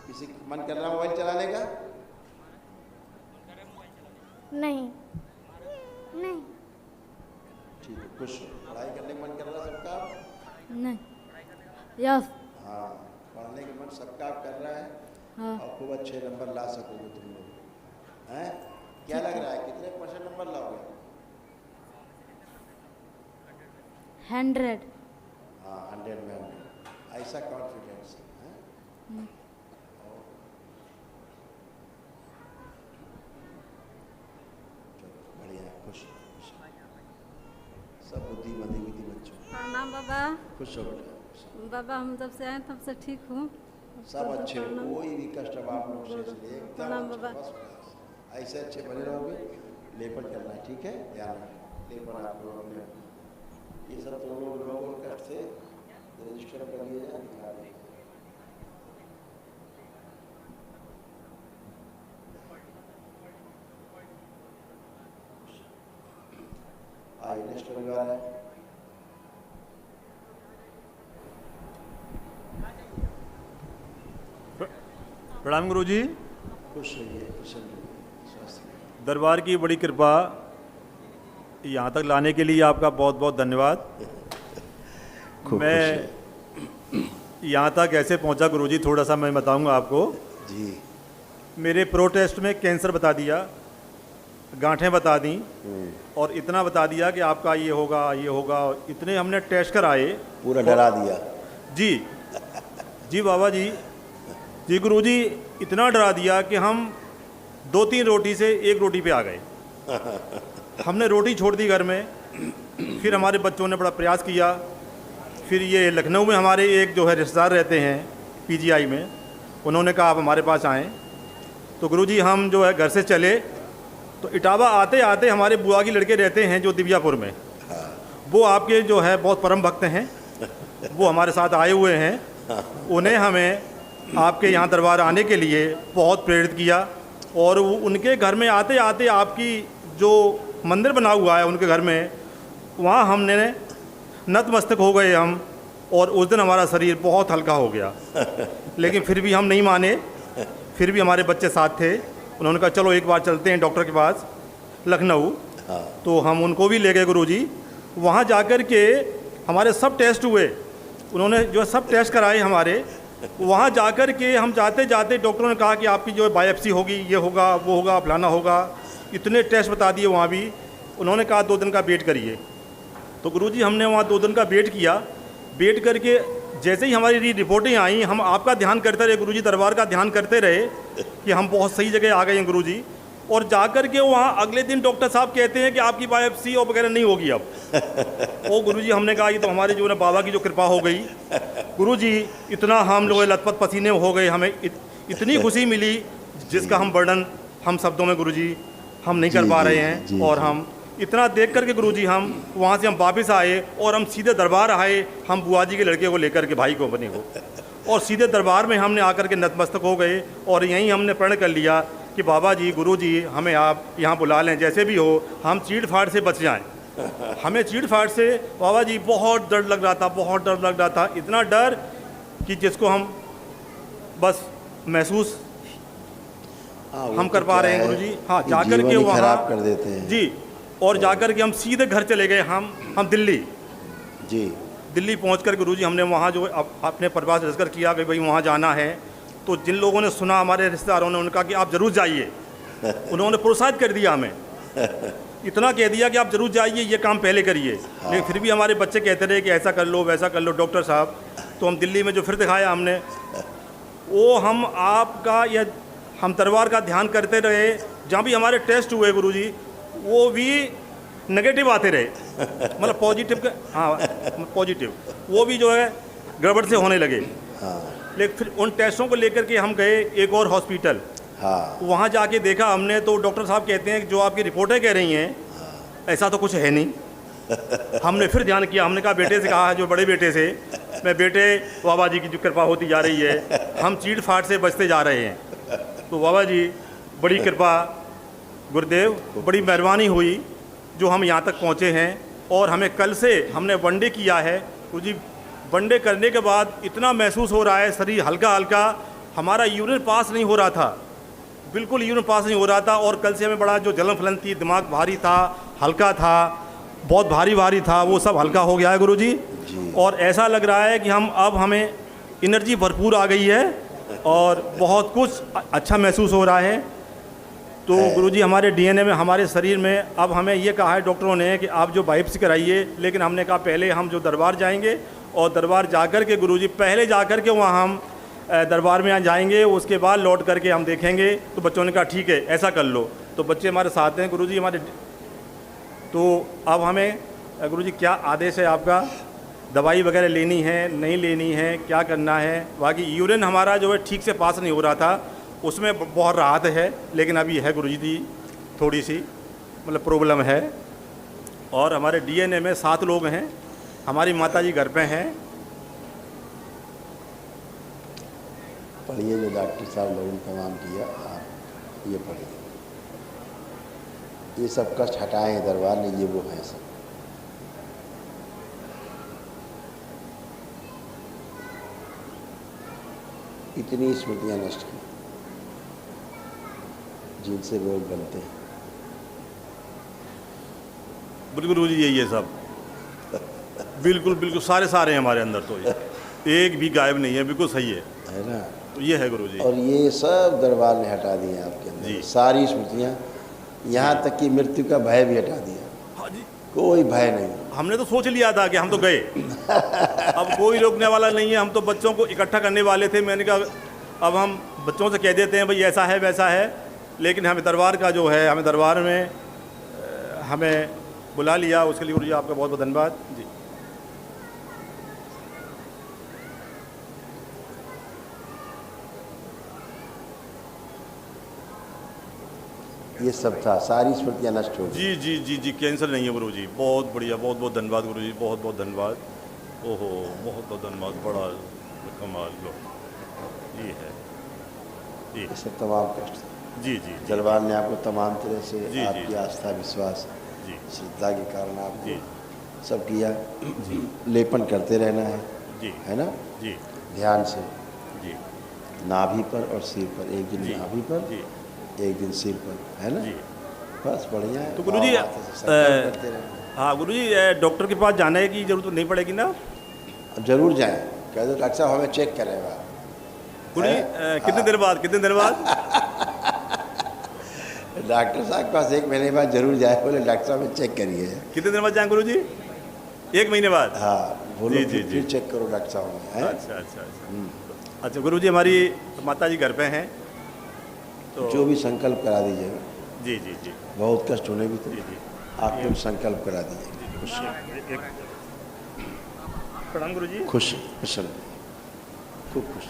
किसी मन कर रहा है मोबाइल चलाने का? नहीं नहीं। ठीक है, खुश हो। पढ़ाई करने का मन कर रहा है सबका? नहीं। यस। हाँ, पढ़ने का मन सबका कर रहा है। हाँ। और खूब अच्छे नंबर ला सकोगे तुम लोग, हैं? क्या लग रहा है, कितने % नंबर लाओगे? 100। हाँ, 100 में 100, ऐसा कॉन्फिडेंस है। बढ़िया, खुश सब बुद्धिमती बच्चों। प्रणाम बाबा। खुश हो बेटा। बाबा हम जब से आए तब से ठीक हूँ। सब अच्छे हो, कोई भी कष्ट अब आप लोग से इसलिए प्रणाम बाबा। ऐसे अच्छे बने रहोगे। लेपन करना है, ठीक है, ध्यान रखना। लेपन आप लोगों ने ये सब तो लोगों कष्ट से रजिस्टर कर दिया जाए, दिखा दें। आइए नेक्स्ट परिवार है। प्रणाम गुरुजी। खुश रहिए, खुश रहिए, स्वस्थ रहिए। दरबार की बड़ी कृपा, यहाँ तक लाने के लिए आपका बहुत बहुत धन्यवाद। मैं यहाँ तक कैसे पहुँचा गुरुजी, थोड़ा सा मैं बताऊँगा आपको जी। मेरे प्रो टेस्ट में कैंसर बता दिया, गांठें बता दी, और इतना बता दिया कि आपका ये होगा ये होगा। इतने हमने टेस्ट कराए, पूरा डरा दिया। जी जी बाबा जी, जी गुरुजी, इतना डरा दिया कि हम 2-3 रोटी से 1 रोटी पे आ गए। हमने रोटी छोड़ दी घर में। फिर हमारे बच्चों ने बड़ा प्रयास किया। फिर ये लखनऊ में हमारे एक जो है रिश्तेदार रहते हैं PGI में, उन्होंने कहा आप हमारे पास आएँ। तो गुरुजी हम जो है घर से चले, तो इटावा आते आते हमारे बुआ की लड़के रहते हैं जो दिव्यापुर में, वो आपके जो है बहुत परम भक्त हैं, वो हमारे साथ आए हुए हैं। उन्हें हमें आपके यहाँ दरबार आने के लिए बहुत प्रेरित किया। और उनके घर में आते आते आपकी जो मंदिर बना हुआ है उनके घर में, वहाँ हमने नतमस्तक हो गए हम। और उस दिन हमारा शरीर बहुत हल्का हो गया। लेकिन फिर भी हम नहीं माने, फिर भी हमारे बच्चे साथ थे। उन्होंने कहा चलो एक बार चलते हैं डॉक्टर के पास लखनऊ। तो हम उनको भी ले गए गुरुजी। वहाँ जाकर के हमारे सब टेस्ट हुए, उन्होंने जो सब टेस्ट कराए हमारे। वहाँ जाकर के हम जाते जाते डॉक्टरों ने कहा कि आपकी जो बायोप्सी होगी, ये होगा वो होगा फलाना होगा। इतने टेस्ट बता दिए वहाँ भी। उन्होंने कहा 2 दिन का वेट करिए। तो गुरुजी हमने वहाँ 2 दिन का वेट किया। वेट करके जैसे ही हमारी रिपोर्टें आई, हम आपका ध्यान करते रहे गुरुजी, दरबार का ध्यान करते रहे कि हम बहुत सही जगह आ गए हैं गुरुजी। और जाकर के वहाँ अगले दिन डॉक्टर साहब कहते हैं कि आपकी बायोप्सी और वगैरह नहीं होगी अब। ओ गुरुजी, हमने कहा ये तो हमारे जो है बाबा की जो कृपा हो गई। गुरुजी इतना हम लोग लथपथ पसीने हो गए, हमें इतनी खुशी मिली जिसका हम वर्णन हम शब्दों में गुरुजी हम नहीं कर पा रहे हैं। और हम इतना देख करके गुरुजी हम वहाँ से हम वापस आए और हम सीधे दरबार आए, हम बुआ जी के लड़के को लेकर के, भाई को अपने को, और सीधे दरबार में हमने आकर के नतमस्तक हो गए और यहीं हमने प्रण कर लिया कि बाबा जी, गुरु जी, हमें आप यहाँ बुला लें, जैसे भी हो हम चीड़ फाड़ से बच जाएं। हमें चीड़ फाड़ से बाबा जी बहुत डर लग रहा था, बहुत डर लग रहा था, इतना डर कि जिसको हम बस महसूस हम कर पा रहे हैं गुरु जी। हाँ, जाकर के वहाँ खराब कर देते हैं जी, और जाकर के हम सीधे घर चले गए। हम दिल्ली जी, दिल्ली पहुँच कर गुरु जी हमने वहाँ जो अपने परिवार से डिस्कस किया कि भाई वहाँ जाना है। तो जिन लोगों ने सुना, हमारे रिश्तेदारों ने, उनका कि आप ज़रूर जाइए। उन्होंने प्रोत्साहित कर दिया हमें, इतना कह दिया कि आप ज़रूर जाइए, ये काम पहले करिए। लेकिन फिर भी हमारे बच्चे कहते रहे कि ऐसा कर लो, वैसा कर लो डॉक्टर साहब। तो हम दिल्ली में जो फिर दिखाया हमने, वो हम आपका या हम दरबार का ध्यान करते रहे। जहाँ भी हमारे टेस्ट हुए गुरुजी, वो भी नेगेटिव आते रहे, मतलब पॉजिटिव का, हाँ पॉजिटिव, वो भी जो है गड़बड़ से होने लगे। लेकिन फिर उन टेस्टों को लेकर के हम गए एक और हॉस्पिटल। वहाँ जाके देखा हमने, तो डॉक्टर साहब कहते हैं कि जो आपकी रिपोर्टें कह रही हैं ऐसा तो कुछ है नहीं। हमने फिर ध्यान किया, हमने कहा बेटे से कहा, जो बड़े बेटे से, मैं बेटे बाबा जी की जो कृपा होती जा रही है, हम चीड़ फाड़ से बचते जा रहे हैं। तो बाबा जी बड़ी कृपा, गुरुदेव बड़ी मेहरबानी हुई जो हम यहाँ तक पहुँचे हैं। और हमें कल से हमने वनडे किया है गुरुजी। वनडे करने के बाद इतना महसूस हो रहा है, शरीर हल्का हल्का, हमारा यूरिन पास नहीं हो रहा था, बिल्कुल यूरिन पास नहीं हो रहा था। और कल से हमें बड़ा जो जलन फलन थी, दिमाग भारी था, हल्का था, बहुत भारी भारी था, वो सब हल्का हो गया है गुरुजी। और ऐसा लग रहा है कि हमें एनर्जी भरपूर आ गई है और बहुत कुछ अच्छा महसूस हो रहा है। तो गुरुजी हमारे डीएनए में, हमारे शरीर में अब हमें ये कहा है डॉक्टरों ने कि आप जो बायोप्सी कराइए। लेकिन हमने कहा पहले हम जो दरबार जाएंगे, और दरबार जाकर के गुरुजी पहले जाकर के वहाँ हम दरबार में जाएंगे, उसके बाद लौट करके हम देखेंगे। तो बच्चों ने कहा ठीक है ऐसा कर लो। तो बच्चे हमारे साथ हैं गुरुजी हमारे। तो अब हमें गुरुजी क्या आदेश है आपका, दवाई वगैरह लेनी है, नहीं लेनी है, क्या करना है? बाकी यूरिन हमारा जो है ठीक से पास नहीं हो रहा था, उसमें बहुत राहत है। लेकिन अभी है गुरुजी दी थोड़ी सी मतलब प्रॉब्लम है। और हमारे डीएनए में 7 लोग हैं, हमारी माताजी घर पे हैं। पढ़िए जो डॉक्टर साहब लोगों ने तमाम किया, आप ये पढ़िए, ये सब कष्ट हटाएं दरबार ने, ये वो हैं सब। इतनी स्मृतियाँ नष्ट की जिनसे लोग बनते हैं। बिल्कुल गुरुजी यही है सब, बिल्कुल बिल्कुल सारे हैं हमारे अंदर। तो ये एक भी गायब नहीं है, बिल्कुल सही है ना? तो ये है गुरुजी। और ये सब दरबार ने हटा दिए आपके अंदर सारी स्मृतियाँ, यहाँ तक कि मृत्यु का भय भी हटा दिया। हाँ जी, कोई भय नहीं। हमने तो सोच लिया था कि हम तो गए, अब कोई रोकने वाला नहीं है। हम तो बच्चों को इकट्ठा करने वाले थे। मैंने कहा अब हम बच्चों से कह देते हैं भाई ऐसा है वैसा है। लेकिन हमें दरबार का जो है, हमें दरबार में हमें बुला लिया, उसके लिए गुरुजी आपका बहुत बहुत धन्यवाद जी। ये सब था, सारी स्मृतियाँ नष्ट हो गई। जी जी जी जी, कैंसर नहीं है गुरुजी। बहुत बढ़िया, बहुत बहुत धन्यवाद गुरुजी, बहुत बहुत धन्यवाद। ओहो, बहुत बहुत धन्यवाद, बड़ा कमाल लो ये है जी। ये सब तमाम कष्ट जी जी, दरबार ने आपको तमाम तरह से जी, आपकी जी, आस्था विश्वास जी, श्रद्धा के कारण आपको सब किया। लेपन करते रहना है जी, है ना जी, ध्यान से जी, नाभि पर और सिर पर, एक दिन नाभि पर जी, एक दिन सिर पर, है ना जी। बस बढ़िया है। तो गुरुजी हाँ गुरुजी, डॉक्टर के पास जाने की जरूरत नहीं पड़ेगी ना? अब जरूर जाएं, कह दो डॉक्टर साहब हमें चेक करेगा गुरुजी। कितने देर बाद डॉक्टर साहब के पास 1 महीने बाद जरूर जाए, बोले डॉक्टर साहब में चेक करिए। कितने दिन बाद जाएं गुरुजी? 1 महीने बाद? हाँ बोलो जी जी फिर चेक करो डॉक्टर साहब में। अच्छा अच्छा अच्छा अच्छा गुरुजी, हमारी माता जी घर पे हैं, तो जो भी संकल्प करा दीजिएगा जी जी जी बहुत कष्ट होने भी थे, आपने संकल्प करा दिए। खुश प्रणाम गुरु जी। खुश खुश खूब खुश।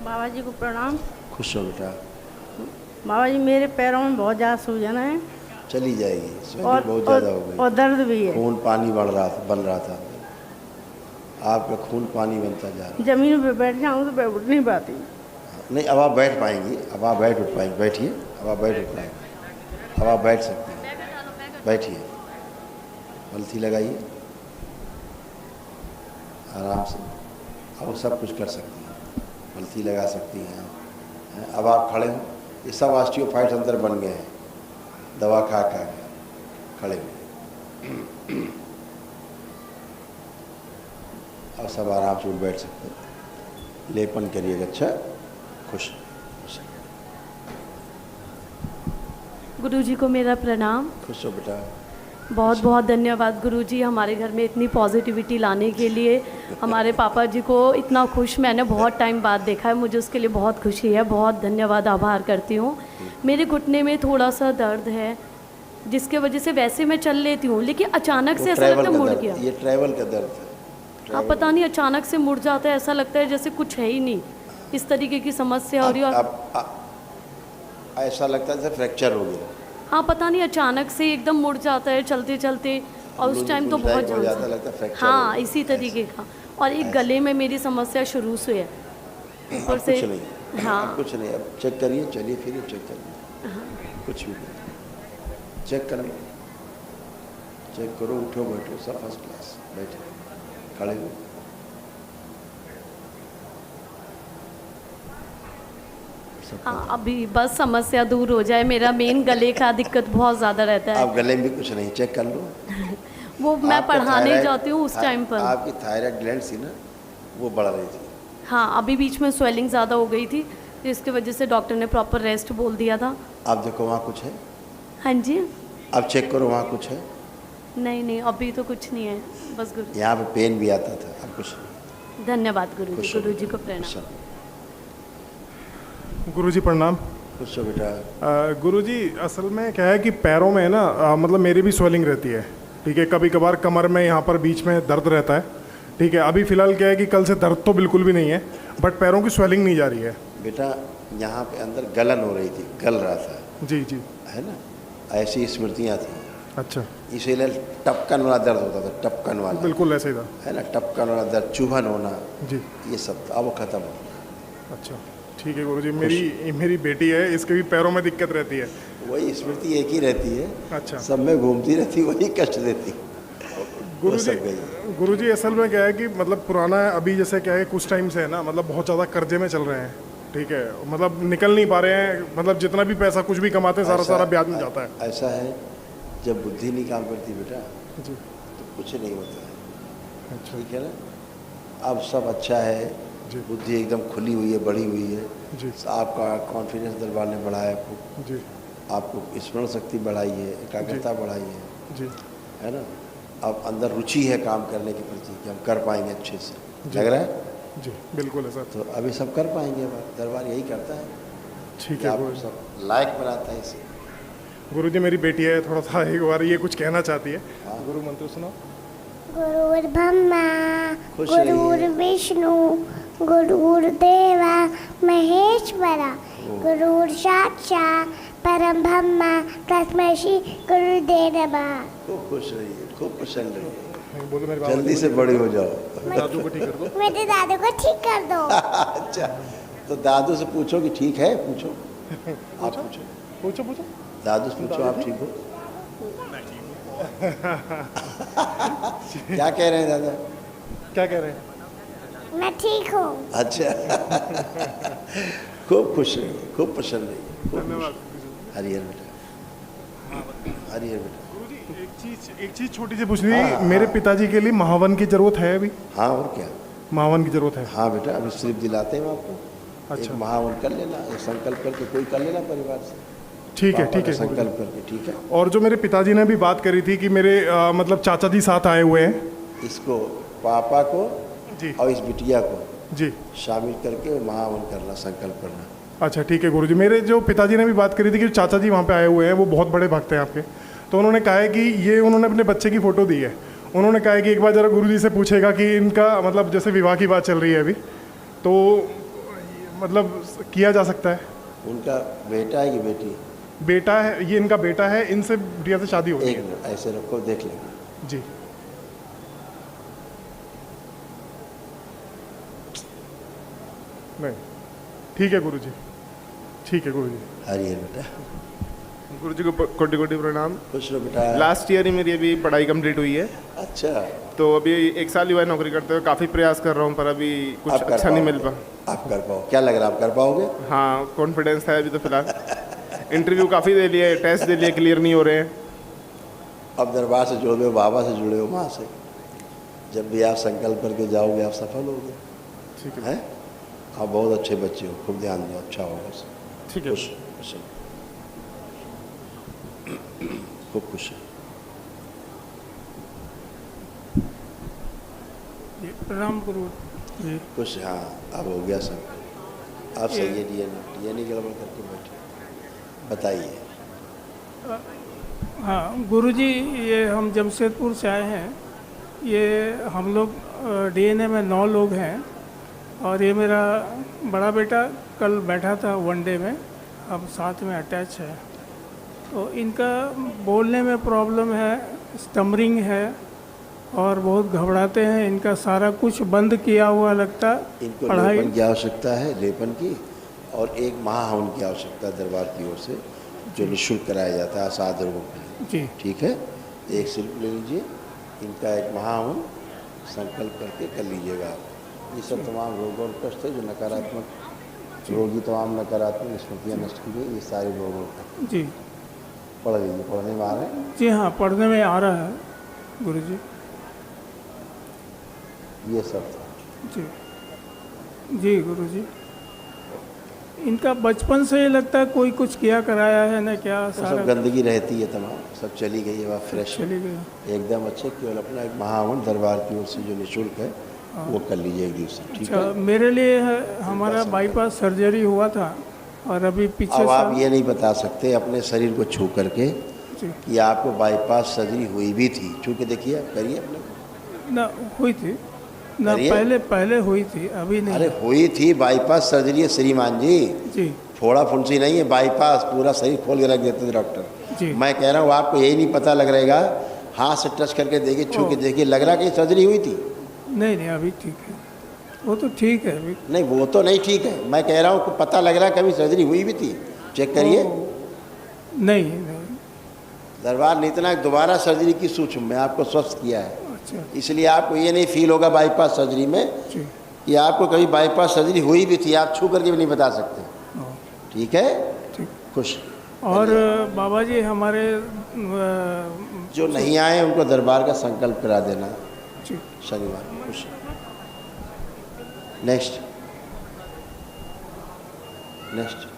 बाबा जी को प्रणाम। खुश हो बेटा। बाबा जी मेरे पैरों में बहुत ज़्यादा सूजन है, चली जाएगी, स्वेलिंग बहुत ज़्यादा हो गई और दर्द भी है। खून पानी बन रहा था, आपका खून पानी बनता जा रहा है। जमीन पे बैठ जाऊँ तो मैं उठ नहीं पाती। नहीं, अब आप बैठ पाएंगी, अब आप बैठ उठ पाएंगी, बैठिए, अब आप बैठ उठ पाएंगी, अब आप बैठ सकती हैं, बैठिए, पलथी लगाइए आराम से, अब सब कुछ कर सकती हैं, पलथी लगा सकती हैं। अब आप खड़े हो, ये सब ऑस्टियोफाइट्स अंदर बन गए हैं, दवा खा के खड़े हुए, अब सब आराम से बैठ सकते हैं। लेपन करिएगा, अच्छा, खुश। गुरुजी को मेरा प्रणाम। खुश हो बेटा। बहुत बहुत धन्यवाद गुरुजी, हमारे घर में इतनी पॉजिटिविटी लाने के लिए। हमारे पापा जी को इतना खुश मैंने बहुत टाइम बाद देखा है, मुझे उसके लिए बहुत खुशी है। बहुत धन्यवाद, आभार करती हूँ। मेरे घुटने में थोड़ा सा दर्द है, जिसके वजह से वैसे मैं चल लेती हूँ, लेकिन अचानक से ऐसा लगता है मुड़ गया। ये ट्रैवल का दर्द है। आप पता नहीं अचानक से मुड़ जाता है, ऐसा लगता है जैसे कुछ है ही नहीं, इस तरीके की समस्या हो रही है। ऐसा लगता है जैसे फ्रैक्चर हो गया। हाँ, पता नहीं अचानक से एकदम मुड़ जाता है चलते चलते, और उस टाइम तो बहुत ज़्यादा लगता है फ्रैक्चर। हाँ, इसी तरीके का। और एक गले में मेरी समस्या शुरू से है, ऊपर से। कुछ नहीं, हाँ कुछ नहीं, अब चेक करिए, चलिए फिर चेक करिए। हाँ। कुछ भी नहीं, चेक करो, चेक करो, उठो बैठो, सब फर्स्ट क्लास, बैठे खड़े हो। हाँ, अभी बस समस्या दूर हो जाए, मेरा मेन गले का दिक्कत बहुत ज़्यादा रहता है। आप गले में भी कुछ नहीं, चेक कर लो। वो मैं पढ़ाने जाती हूँ उस टाइम पर। आपकी थायराइड ग्लैंड थी ना, वो बढ़ रही थी। हाँ, अभी बीच में स्वेलिंग ज़्यादा हो गई थी, तो इसकी वजह से डॉक्टर ने प्रॉपर रेस्ट बोल दिया था। आप देखो वहाँ कुछ है? हाँ जी। आप चेक करो वहाँ कुछ है? नहीं नहीं, अभी तो कुछ नहीं है, बस गुरु। यहाँ पे पेन भी आता था, अब कुछ नहीं। धन्यवाद गुरुजी को प्रणाम। गुरुजी प्रणाम। खुश हो बेटा। गुरुजी असल में क्या है कि पैरों में ना मतलब मेरी भी स्वेलिंग रहती है, ठीक है। कभी कभार कमर में यहाँ पर बीच में दर्द रहता है, ठीक है। अभी फ़िलहाल क्या है कि कल से दर्द तो बिल्कुल भी नहीं है, बट पैरों की स्वेलिंग नहीं जा रही है। बेटा यहाँ पे अंदर गलन हो रही थी, गल रहा था। जी जी। है ना, ऐसी स्मृतियाँ थी। अच्छा। इसीलिए टपकन वाला दर्द होता था, टपकन वाला। बिल्कुल ऐसे ही था। है ना, टपकन वाला दर्द, चुभन होना जी, ये सब अब वो खत्म हो गया। अच्छा ठीक है गुरुजी। मेरी बेटी है, इसके भी पैरों में दिक्कत रहती है। वही स्मृति एक ही रहती है। अच्छा। सब में घूमती रहती, वही कष्ट देती। गुरुजी असल में क्या है कि मतलब पुराना है, अभी जैसे क्या है कुछ टाइम से है ना, मतलब बहुत ज़्यादा कर्जे में चल रहे हैं, ठीक है। मतलब निकल नहीं पा रहे हैं, मतलब जितना भी पैसा कुछ भी कमाते हैं सारा ब्याज में जाता है। ऐसा है, जब बुद्धि नहीं काम करती बेटा जी, तो कुछ नहीं होता है। अच्छा। ठीक है ना, अब सब अच्छा है, बुद्धि एकदम खुली हुई है, बढ़ी हुई है जी। आपका कॉन्फिडेंस दरबार ने बढ़ाया आपको जी, आपको स्मरण शक्ति बढ़ाई है, एकाग्रता बढ़ाई है जी, है ना। अब अंदर रुचि है काम करने के प्रति कि हम कर पाएंगे अच्छे से, लग रहा है जी। बिल्कुल है सर। तो अभी सब कर पाएंगे, दरबार यही करता है। ठीक है, आपको सब लायक बनाता है इसे। गुरुजी मेरी बेटी है, थोड़ा सा एक बार ये कुछ कहना चाहती है। गुरु मंत्र सुनो। गुरुर्ब्रह्मा गुरुर्विष्णु गुरुर्देवा महेश्वरा गुरुर्साक्षात् परम ब्रह्म तस्मै श्री गुरुदेव नमः। खूब खुश रहिए, खूब प्रसन्न रहिए, बोलो मेरे बाबा जल्दी से बड़ी हो जाओ। दादू को ठीक कर दो। मेरे दादू को ठीक कर दो। अच्छा, तो दादू से पूछो कि ठीक है, पूछो आप पूछो दादू से पूछो आप ठीक हो। क्या कह रहे हैं दादा? क्या कह रहे हैं? मैं ठीक हूँ। अच्छा। खूब खुश रहिए, खूब प्रसन्न रहिए। धन्यवाद। हरिहर बेटा, हरिहर बेटा। एक चीज छोटी सी पूछनी थी। मेरे पिताजी के लिए महावन की जरूरत है अभी? हाँ, और क्या, महावन की जरूरत है। हाँ बेटा, अभी स्लिप दिलाते हैं आपको। अच्छा, महावन कर लेना, एक संकल्प करके कोई कर लेना परिवार से। ठीक है, ठीक है, संकल्प करके, ठीक है। और जो मेरे पिताजी ने भी बात करी थी कि मेरे मतलब चाचा जी साथ आए हुए हैं, इसको पापा को जी और इस बिटिया को जी शामिल करके महावन करना, संकल्प करना। अच्छा ठीक है गुरुजी। मेरे जो पिताजी ने भी बात करी थी कि चाचा जी वहाँ पे आए हुए हैं, वो बहुत बड़े भक्त हैं आपके, तो उन्होंने कहा है कि ये उन्होंने अपने बच्चे की फ़ोटो दी है, उन्होंने कहा है कि एक बार ज़रा गुरुजी से पूछेगा कि इनका मतलब जैसे विवाह की बात चल रही है अभी, तो मतलब किया जा सकता है? उनका बेटा है कि बेटी? बेटा है, ये इनका बेटा है, इनसे बिटिया से शादी होगी। एक मिनट ऐसे रखो, देख लेंगे। जी नहीं ठीक है गुरुजी, ठीक है गुरुजी। हरिहर बेटा। गुरुजी को कोटि कोटि प्रणाम। खुश रहो बेटा। लास्ट ईयर ही मेरी अभी पढ़ाई कंप्लीट हुई है। अच्छा। तो अभी 1 साल हुआ है नौकरी करते हुए, काफ़ी प्रयास कर रहा हूँ पर अभी कुछ अच्छा नहीं मिल पा। आप कर पाओ? क्या लग रहा है आप कर पाओगे? हाँ कॉन्फिडेंस है अभी तो फिलहाल। इंटरव्यू काफ़ी दे लिए, टेस्ट दे लिए, क्लियर नहीं हो रहे हैं। अब दरबार से जुड़े हो, बाबा से जुड़े हो, माँ से, जब भी आप संकल्प करके जाओगे आप सफल होगे। ठीक है। आप बहुत अच्छे बच्चे हो, खूब ध्यान दो, अच्छा होगा। ठीक है। खुश खूब खुश है। प्रणाम गुरु जी। खुश, हाँ अब हो गया सब। आप सही है, डीएनए गड़बड़ करके बैठे। बताइए। हाँ गुरुजी, ये हम जमशेदपुर से आए हैं। ये हम लोग डीएनए में 9 लोग हैं और ये मेरा बड़ा बेटा कल बैठा था वनडे में, अब साथ में अटैच है। तो इनका बोलने में प्रॉब्लम है, स्टमरिंग है और बहुत घबराते हैं। इनका सारा कुछ बंद किया हुआ लगता। इनको लेपन की आवश्यकता है, लेपन की, और एक महाहवन की आवश्यकता है दरबार की ओर से, जो निःशुल्क कराया जाता है असाध्य रोगों के लिए। जी ठीक है। एक सिर्फ ले लीजिए, इनका एक महाहवन संकल्प करके कर लीजिएगा आप। ये सब तमाम रोग और कष्ट है जो नकारात्मक रोगी, तमाम नकारात्मक स्मृतियाँ नष्ट की गई, ये सारे रोगों का। जी पढ़ लीजिए। पढ़ने में आ रहा है? जी हाँ पढ़ने में आ रहा है गुरुजी। ये सब था। जी जी गुरुजी। इनका बचपन से ही लगता है कोई कुछ किया कराया है ना क्या, सारा सब गंदगी रहती है, तमाम सब चली गई है, वह फ्रेश चली गई एकदम अच्छे। केवल अपना एक महाहवन दरबार की ओर से जो निःशुल्क है वो कर लीजिए एक दिवस। ठीक अच्छा, है। मेरे लिए हमारा बाईपास सर्जरी हुआ था और अभी पीछे अब आप ये नहीं बता सकते अपने शरीर को छू करके कि आपको बाईपास सर्जरी हुई भी थी। छू के देखिए, करिए अपने। ना हुई थी ना, पहले हुई थी, अभी नहीं। अरे हुई थी, बाईपास सर्जरी है श्रीमान जी। जी फोड़ा फुंसी नहीं है, बाईपास पूरा शरीर खोल के रख देते थे डॉक्टर। जी मैं कह रहा हूँ आपको यही नहीं पता लग रहेगा, हाथ से टच करके देखिए, छू के देखिए, लग रहा कि सर्जरी हुई थी? नहीं अभी ठीक है, वो तो ठीक है अभी। नहीं वो तो नहीं ठीक है, मैं कह रहा हूँ पता लग रहा है कभी सर्जरी हुई भी थी, चेक करिए। नहीं दरबार ने इतना दोबारा सर्जरी की सूच में आपको स्वस्थ किया है। अच्छा। इसलिए आपको ये नहीं फील होगा बाईपास सर्जरी में कि आपको कभी बाईपास सर्जरी हुई भी थी, आप छू करके भी नहीं बता सकते। ठीक है। खुश। और बाबा जी हमारे जो नहीं आए उनको दरबार का संकल्प करा देना शनिवार। खुश। Next next.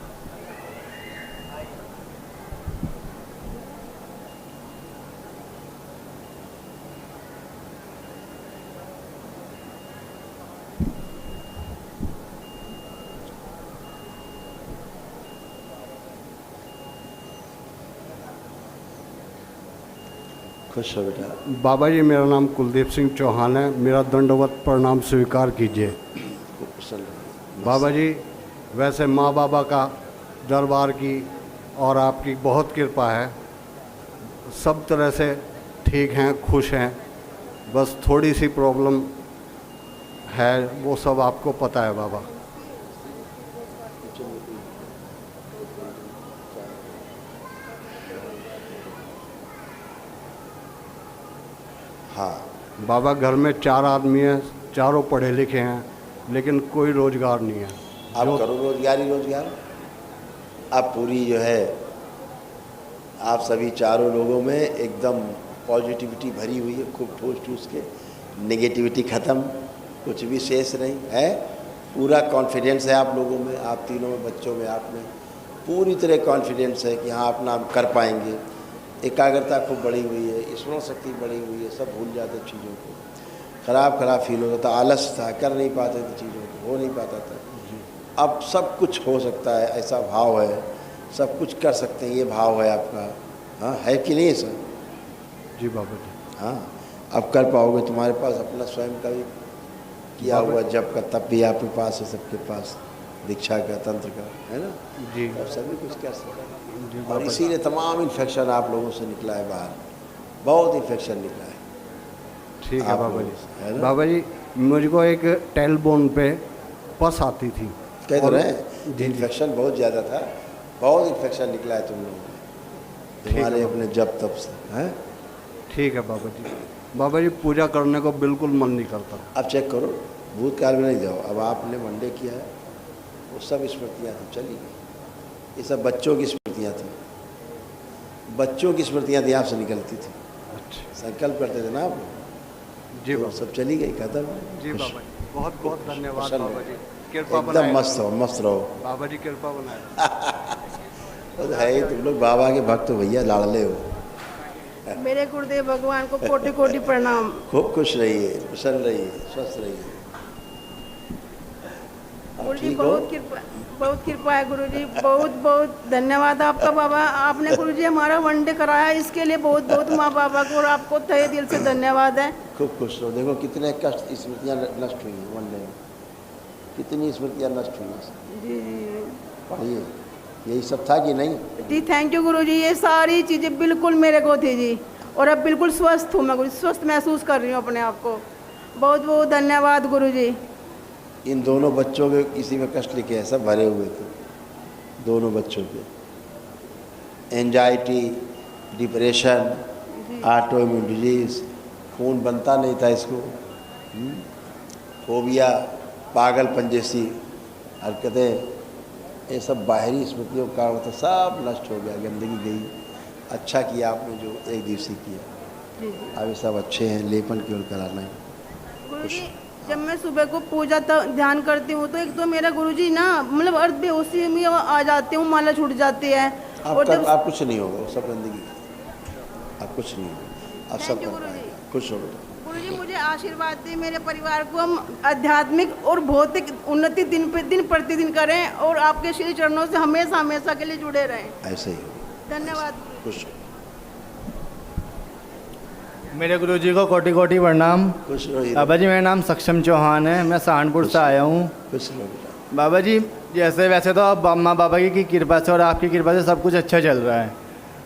खुश हो बेटा। बाबा जी मेरा नाम कुलदीप सिंह चौहान है, मेरा दंडवत प्रणाम स्वीकार कीजिए। बाबा जी वैसे माँ बाबा का दरबार की और आपकी बहुत कृपा है, सब तरह से ठीक हैं, खुश हैं, बस थोड़ी सी प्रॉब्लम है, वो सब आपको पता है बाबा। हाँ बाबा घर में 4 आदमी हैं, चारों पढ़े लिखे हैं, लेकिन कोई रोजगार नहीं है। आप करो रोजगार ही रोजगार। आप पूरी जो है आप सभी चारों लोगों में एकदम पॉजिटिविटी भरी हुई है, खूब ठूस ठूस के, नेगेटिविटी ख़त्म, कुछ भी शेष नहीं है। पूरा कॉन्फिडेंस है आप लोगों में, आप तीनों में, बच्चों में, आप में पूरी तरह कॉन्फिडेंस है कि हाँ अपना आप कर पाएंगे। एकाग्रता खूब बढ़ी हुई है, स्मरण शक्ति बढ़ी हुई है, सब भूल जाते चीज़ों को। खराब खराब फील होता था, आलस था, कर नहीं पाते थे चीज़ों को, हो नहीं पाता था। अब सब कुछ हो सकता है, ऐसा भाव है, सब कुछ कर सकते हैं, ये भाव है आपका। हाँ, है कि नहीं सर? जी बाबा जी। हाँ, अब कर पाओगे। तुम्हारे पास अपना स्वयं का भी किया हुआ जब का तब भी आपके पास है, सबके पास दीक्षा का, तंत्र का, है ना जी। अब सभी कुछ कर सकते हैं। जी और बाबा इसीलिए तमाम इन्फेक्शन आप लोगों से निकला है बाहर, बहुत इन्फेक्शन निकला है। ठीक है आप बाबा लोगों से, है जी। ना? बाबा जी मुझको एक टेलबोन पे पस आती थी। कह तो और- रहे इन्फेक्शन बहुत ज़्यादा था, बहुत इन्फेक्शन निकला है तुम लोगों में, तुम्हारे अपने जब तब से, हैं? ठीक है बाबा जी। बाबा जी पूजा करने को बिल्कुल मन नहीं करता। अब चेक करो, भूतकाल में नहीं जाओ। अब आपने वनडे किया है, वो सब स्मृतियाँ थी, चली गई। ये सब बच्चों की स्मृतियाँ थी, बच्चों की स्मृतियाँ थी, आपसे निकलती थी। संकल्प करते थे ना आप लोग, जी वो सब चली गई, खत्म। जी बाबा जी, बहुत बहुत धन्यवाद प्रसन्न बाबा रहो। जी। कृपा एकदम बनाए मस्त रहो, मस्त रहो। बाबा जी कृपा बनाए। वो तो है ही, तुम लोग बाबा के भक्त हो भैया, लाडले हो। मेरे गुरुदेव भगवान को कोटि कोटि प्रणाम। खूब खुश रहिए, प्रसन्न रहिए, स्वस्थ रहिए। गुरु जी ठीक हो? बहुत कृपा है गुरु जी, बहुत बहुत धन्यवाद आपका बाबा। आपने गुरु जी हमारा वनडे कराया, इसके लिए बहुत बहुत माँ बाबा को और आपको तहे दिल से धन्यवाद है। खूब खुश रहो। देखो कितने कष्ट, स्मृतियाँ नष्ट हुई हैं वनडे में, कितनी स्मृतियाँ नष्ट हुई हैं। जी जी पढ़िए, यही सब था कि नहीं? जी, थैंक यू गुरु जी। ये सारी चीज़ें बिल्कुल मेरे को थी जी, और अब बिल्कुल स्वस्थ हूँ मैं गुरु जी, स्वस्थ महसूस कर रही हूँ अपने आप को। बहुत बहुत धन्यवाद गुरु जी। इन दोनों बच्चों के किसी में कष्ट लिखे हैं, सब भरे हुए थे दोनों बच्चों पे। Anxiety, depression, auto immune disease, खून बनता नहीं था इसको, फोबिया, पागलपन जैसी हरकतें, ये सब बाहरी स्मृतियों का कारण था, सब नष्ट हो गया, गंदगी गई। अच्छा किया आपने जो एक दिवसीय किया। अब ये सब अच्छे हैं, लेपन केवल कराना है। गुरु जी जब मैं सुबह को पूजा ध्यान करती हूँ तो एक तो मेरा गुरु जी ना मतलब अर्ध बेहोशी में आ जाती हूँ, माला छूट जाती है। और जब आप कुछ नहीं होगा, वो सब गंदगी, आप कुछ नहीं होगा, आप सब कर पाएंगे। खुश हो बेटा। गुरु जी मुझे आशीर्वाद दें, मेरे परिवार को हम आध्यात्मिक और भौतिक उन्नति दिन प्रतिदिन करें और आपके श्री चरणों से हमेशा हमेशा के लिए जुड़े रहें। ऐसे ही हो। धन्यवाद। खुश हो। मेरे गुरु जी को कोटि कोटि प्रणाम। खुश रहो। बाबा जी मेरा नाम सक्षम चौहान है, मैं सहारनपुर से आया हूँ। खुश रहो बेटा। बाबा जी जैसे वैसे तो अब माँ बाबा की कृपा से और आपकी कृपा से सब कुछ अच्छा चल रहा है,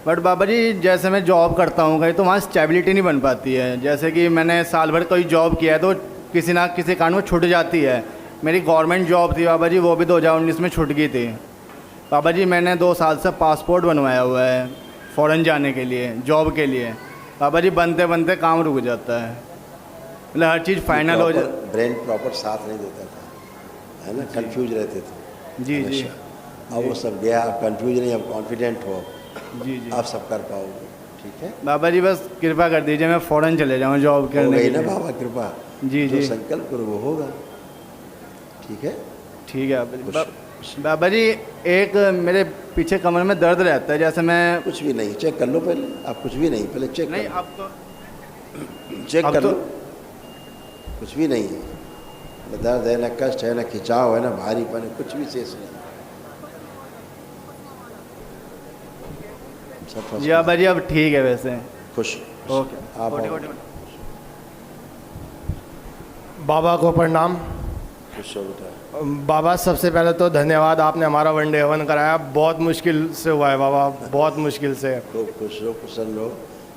बट बाबा जी जैसे मैं जॉब करता हूँ कहीं तो वहाँ स्टेबिलिटी नहीं बन पाती है। जैसे कि मैंने साल भर कोई जॉब किया है तो किसी ना किसी कारण वो छूट जाती है। मेरी गवर्नमेंट जॉब थी बाबा जी, वो भी 2019 में छूट गई थी। बाबा जी मैंने 2 साल से पासपोर्ट बनवाया हुआ है फ़ॉरेन जाने के लिए, जॉब के लिए। बाबा जी बनते बनते काम रुक जाता है, मतलब हर चीज़ फाइनल हो जाती। ब्रेन प्रॉपर साथ नहीं देता था, है ना, कंफ्यूज रहते थे। जी जी। अब वो सब गया, अब कंफ्यूज नहीं, अब कॉन्फिडेंट हो। जी जी। आप सब कर पाओगे। ठीक है बाबा जी बस कृपा कर दीजिए, मैं फ़ौरन चले जाऊँ जॉब हो करने गई के ना लिए। बाबा कृपा। जी जो जी। संकल्प करो वो होगा। ठीक है। ठीक है बाबा जी। एक मेरे पीछे कमर में दर्द रहता है, जैसे मैं कुछ भी नहीं, चेक कर लो पहले। आप कुछ भी नहीं, पहले चेक नहीं कर लो। अब तो चेक अब कर तो- लो, कुछ भी नहीं है, न दर्द है, न कष्ट है, न खिंचाव है, न भारीपन है, कुछ भी शेष नहीं। सब फर्स्ट जी बाबा जी अब ठीक है वैसे। खुश। ओके आप कोटि आओ। कोटि बाबा को प्रणाम। खुश हो बेटा। बाबा सबसे पहले तो धन्यवाद, आपने हमारा वनडे हवन कराया, बहुत मुश्किल से हुआ है बाबा, बहुत मुश्किल से। खूब खुश रहो, प्रसन्न रहो।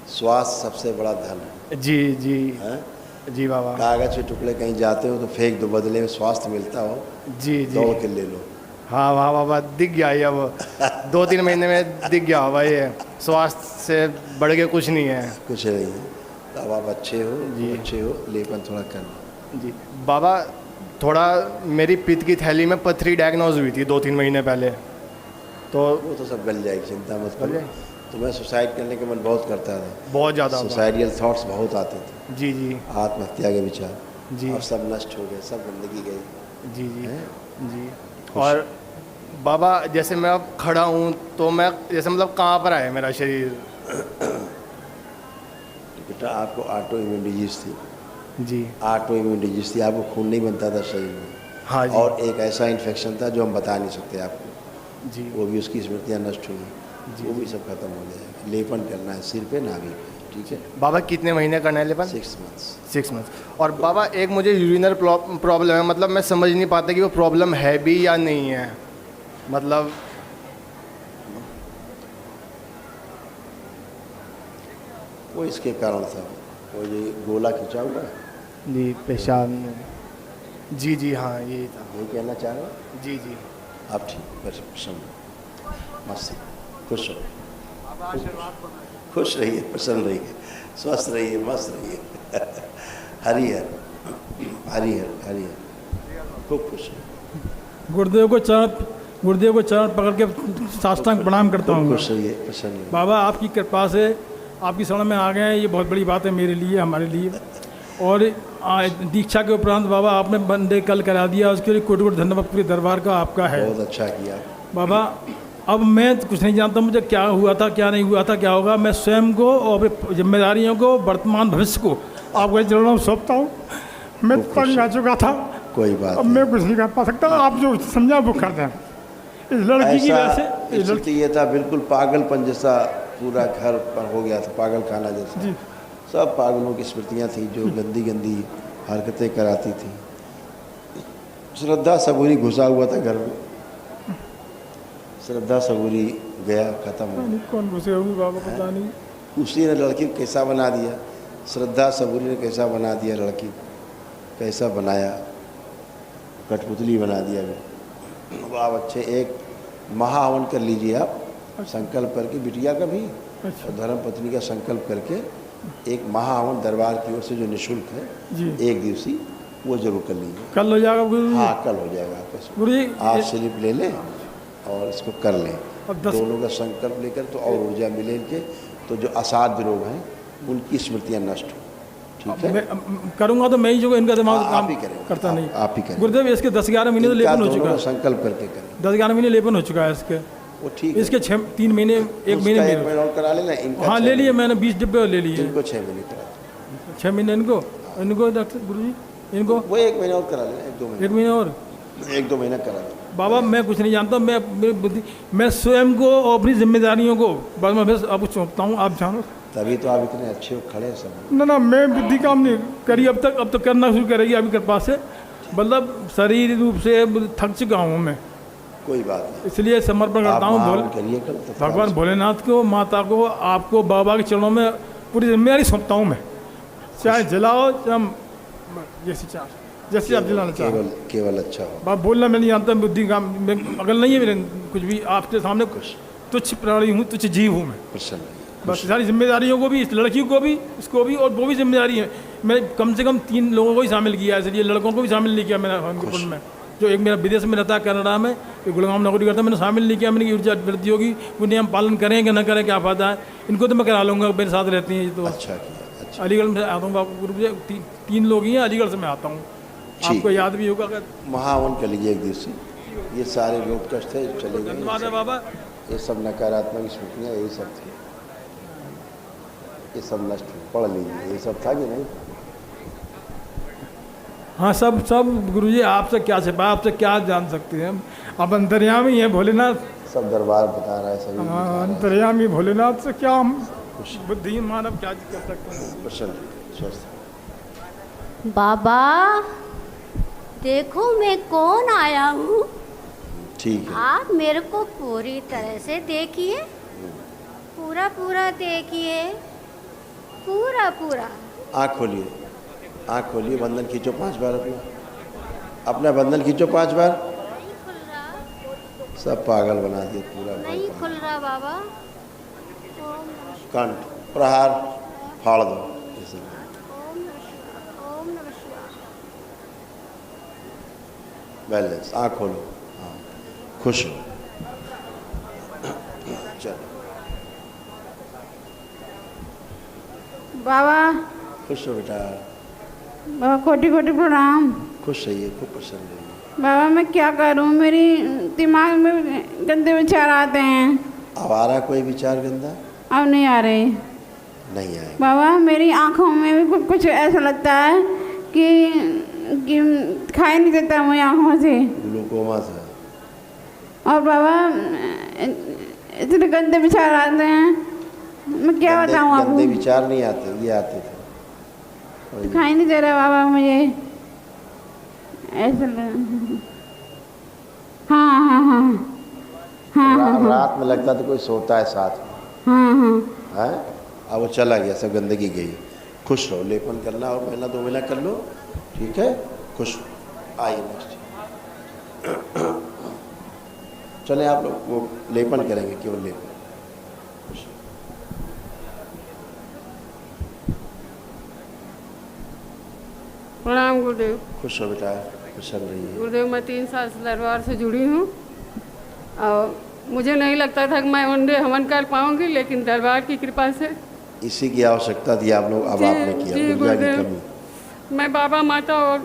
स्वास्थ्य सबसे बड़ा धन है। जी जी हैं? जी बाबा। कागज के टुकड़े कहीं जाते हो तो फेंक दो, बदले में स्वास्थ्य मिलता हो जी जी। दौड़ के ले लो। हाँ हाँ बाबा दिख गया ये, अब 2-3 महीने में दिख गया बाबा, ये स्वास्थ्य से बढ़ के कुछ नहीं है। कुछ नहीं है। अब आप अच्छे हो जी, अच्छे हो, लेपन थोड़ा करना। जी बाबा थोड़ा मेरी पित्त की थैली में पथरी डायग्नोज हुई थी 2-3 महीने पहले, तो वो तो सब गल जाएगी, चिंता मत करो। तो मैं सुसाइड करने का मन बहुत करता था, बहुत ज़्यादा। सुसाइडियल थॉट्स बहुत आते थे। जी जी। आत्महत्या के विचार जी। अब सब नष्ट हो गए, सब गंदगी गई। जी जी हैं? जी। और बाबा जैसे मैं अब खड़ा हूँ तो मैं जैसे मतलब कहाँ पर आया मेरा शरीर? बेटा आपको ऑटो इम्यून डिजीज थी, जी। ऑटो इम्यून डिजीज थी, आपको खून नहीं बनता था शरीर में। हाँ जी। और एक ऐसा इन्फेक्शन था जो हम बता नहीं सकते आपको जी। वो भी उसकी स्मृतियाँ नष्ट हुई जी, वो भी सब खत्म हो जाएगा। लेपन करना है सिर पे नाभि पे, ठीक है। बाबा कितने महीने करना है लेपन? 6 मंथ्स। 6 मंथ्स। और बाबा एक मुझे यूरिनल प्रॉब्लम है, मतलब मैं समझ नहीं पाता कि वो प्रॉब्लम है भी या नहीं है, मतलब वो इसके कारण था, वो ये गोला खिंचा हुआ है। जी पेशाब में। जी जी हाँ यही था। यही कहना चाह रहे हो? जी जी। आप ठीक बस प्रसन्न मस्त खुश हो, खुश रहिए, प्रसन्न रहिए, स्वस्थ रहिए, मस्त रहिए। हरिहर हरिहर हरिहर, खूब खुश हो। गुरुदेव को चरण पकड़ के साष्टांग प्रणाम करता हूँ। खुश रहिए, प्रसन्न रहिए। बाबा आपकी कृपा से आपकी शरण में आ गए हैं, ये बहुत बड़ी बात है मेरे लिए, हमारे लिए। और दीक्षा के उपरांत बाबा आपने बंदे कल करा दिया, उसके लिए कोटि कोटि धन्यवाद पूरे दरबार का आपका है। बहुत अच्छा किया बाबा। अब मैं कुछ नहीं जानता मुझे क्या हुआ था, क्या नहीं हुआ था, क्या होगा। मैं स्वयं को और जिम्मेदारियों को, वर्तमान भविष्य को आपके चरणों में सौंपता हूँ। मैं तंग आ चुका था, कोई बात अब मैं कुछ नहीं कर पा सकता, आप जो समझा वो कर दें। इस लड़की की वजह से स्थिति ये था, बिल्कुल पागलपन जैसा पूरा घर पर हो गया था, पागल खाना जैसा जी। सब पागलों की स्मृतियाँ थी जो गंदी गंदी हरकतें कराती थी। श्रद्धा सबूरी घुसा हुआ था घर में, श्रद्धा सबूरी गया, खत्म हो गया। कौन घुसे होगी बाबा पता नहीं। उसी ने लड़की को कैसा बना दिया, श्रद्धा सबूरी ने कैसा बना दिया लड़की को, कैसा बनाया, कठपुतली बना दिया। वो आप अच्छे एक महाहवन कर लीजिए आप, संकल्प करके, बिटिया का भी और धर्म पत्नी का संकल्प करके एक महाहवन दरबार की ओर से जो निःशुल्क है जी। 1 दिवसीय, वो जरूर कर लीजिए। कल हो जाएगा गुरु? हाँ कल हो जाएगा आपका। गुरु जी आप स्लिप ले लें और इसको कर लें, दोनों का संकल्प लेकर, तो और ऊर्जा मिले इनके, तो जो असाध्य रोग हैं उनकी स्मृतियाँ नष्ट हो। ठीक है, मैं करूँगा तो मैं ही जो इनका दिमाग काम ही करेंगे, करता नहीं। आप ही करें। गुरुदेव इसके 10-11 महीने तो लेपन हो चुका है, संकल्प करके करें। 10-11 महीने लेपन हो चुका है इसके। वो ठीक इसके 3 महीने 1 महीने में 1 महीना और करा लेना इनका। हाँ ले लिए मैंने 20 डिब्बे ले लिए। इनको 6 महीने करा, 6 महीने इनको डॉक्टर गुरु जी इनको वो 1 महीना और करा लेना, 1-2 महीने। 1 महीना और 1-2 महीना करा दो। बाबा मैं कुछ नहीं जानता, मैं स्वयं को और अपनी जिम्मेदारियों को बस मैं बस आपको सौंपता हूँ, आप जानो। तभी तो आप इतने अच्छे खड़े हैं सब। ना मैं बुद्धि काम नहीं करी अब तक करना शुरू करेगी अभी कृपा से, मतलब शरीर रूप से थक चुका हूँ मैं। कोई बात नहीं, इसलिए समर्पण करता हूँ भगवान भोलेनाथ को, माता को, आपको, बाबा के चरणों में पूरी जिम्मेदारी सौंपता हूँ मैं। चाहे जलाओ चाहे जैसे आप जलाना चाहो, केवल अच्छा हो। बाप बोलना मैं नहीं जानता, बुद्धि काम अगल नहीं है मेरे कुछ भी, आपके सामने कुछ तुच्छ प्राणी हूँ, तुच्छ जीव हूँ मैं। प्रसन्न बस सारी जिम्मेदारियों को भी, इस लड़की को भी, इसको भी, और वो भी जिम्मेदारी है। मैं कम से कम 3 लोगों को ही शामिल किया, इसलिए लड़कों को भी शामिल नहीं किया मैंने में। जो एक मेरा विदेश में रहता है कनाडा में, एक गुड़गांव में नौकरी करता है, मैंने शामिल नहीं किया। मैंने की ऊर्जा वृद्धि होगी, वो नियम पालन करें कि न करें, क्या फायदा है। इनको तो मैं करा लूँगा, मेरे साथ रहती हैं। तो अच्छा किया, अच्छा। अलीगढ़ में आता हूँ बाबू गुरु जी, 3 लोग ही हैं, अलीगढ़ से मैं आता हूँ, आपको याद भी होगा। महावन कर लीजिए 1 दिवसीय, ये सारे रोग कष्ट थे चले गए। धन्यवाद है बाबा। ये सब नकारात्मक स्मृतियाँ यही सब थी, ये सब नष्ट पढ़ लीजिए, ये सब था कि नहीं। हाँ सब गुरुजी आपसे क्या छिपा, आपसे क्या जान सकते हैं हम, आप अंतर्यामी हैं भोलेनाथ। सब दरबार बता रहा है सभी। हाँ अंतर्यामी भोलेनाथ से क्या हम बुद्धिहीन मानव क्या कर सकते हैं। प्रसन्न स्वस्थ। बाबा देखो मैं कौन आया हूँ। ठीक है, आप मेरे को पूरी तरह से देखिए, पूरा देखिए, पूरा। आँख खोलिए, आँख खोलिए, बंधन खींचो 5 बार अपना बंधन खींचो 5 बार। सब पागल बना दिए पूरा। नहीं खुल रहा बाबा। कंठ प्रहार फाड़ दो। बैलेंस, आँख खोलो, हाँ खुश हो। चलो बाबा खुश हो बेटा, बाबा कोटि प्रणाम। खुश रहिए, खूब प्रसन्न रहिए। बाबा मैं क्या करूं, मेरी दिमाग में गंदे विचार आते हैं। अब आ रहा कोई विचार गंदा? अब नहीं आ रहे। नहीं आए बाबा मेरी आंखों में भी कुछ ऐसा लगता है कि खाई नहीं देता हूँ आँखों से। ग्लूकोमा था। और बाबा इतने गंदे विचार आते हैं, मैं क्या बताऊँ आपको। गंदे विचार नहीं आते, ये आते थे। दिखाई नहीं दे रहा बाबा मुझे, ऐसा हाँ। रात में लगता था कोई सोता है साथ में। हाँ। अब वो चला गया, सब गंदगी गई। खुश रहो, लेपन करना और महीना 2 महीना कर लो, ठीक है। खुश आइए नेक्स्ट। चलें आप लोग, वो लेपन करेंगे, केवल लेपन। प्रणाम गुरुदेव। खुश हो बेटा, खुश रहिए। गुरुदेव, मैं 3 साल से दरबार से जुड़ी हूँ और मुझे नहीं लगता था कि मैं वनडे हवन कर पाऊंगी, लेकिन दरबार की कृपा से इसी की आवश्यकता थी आप लोग, अब आपने किया। जी ऊर्जा की गुरुदेव, कमी। मैं बाबा माता और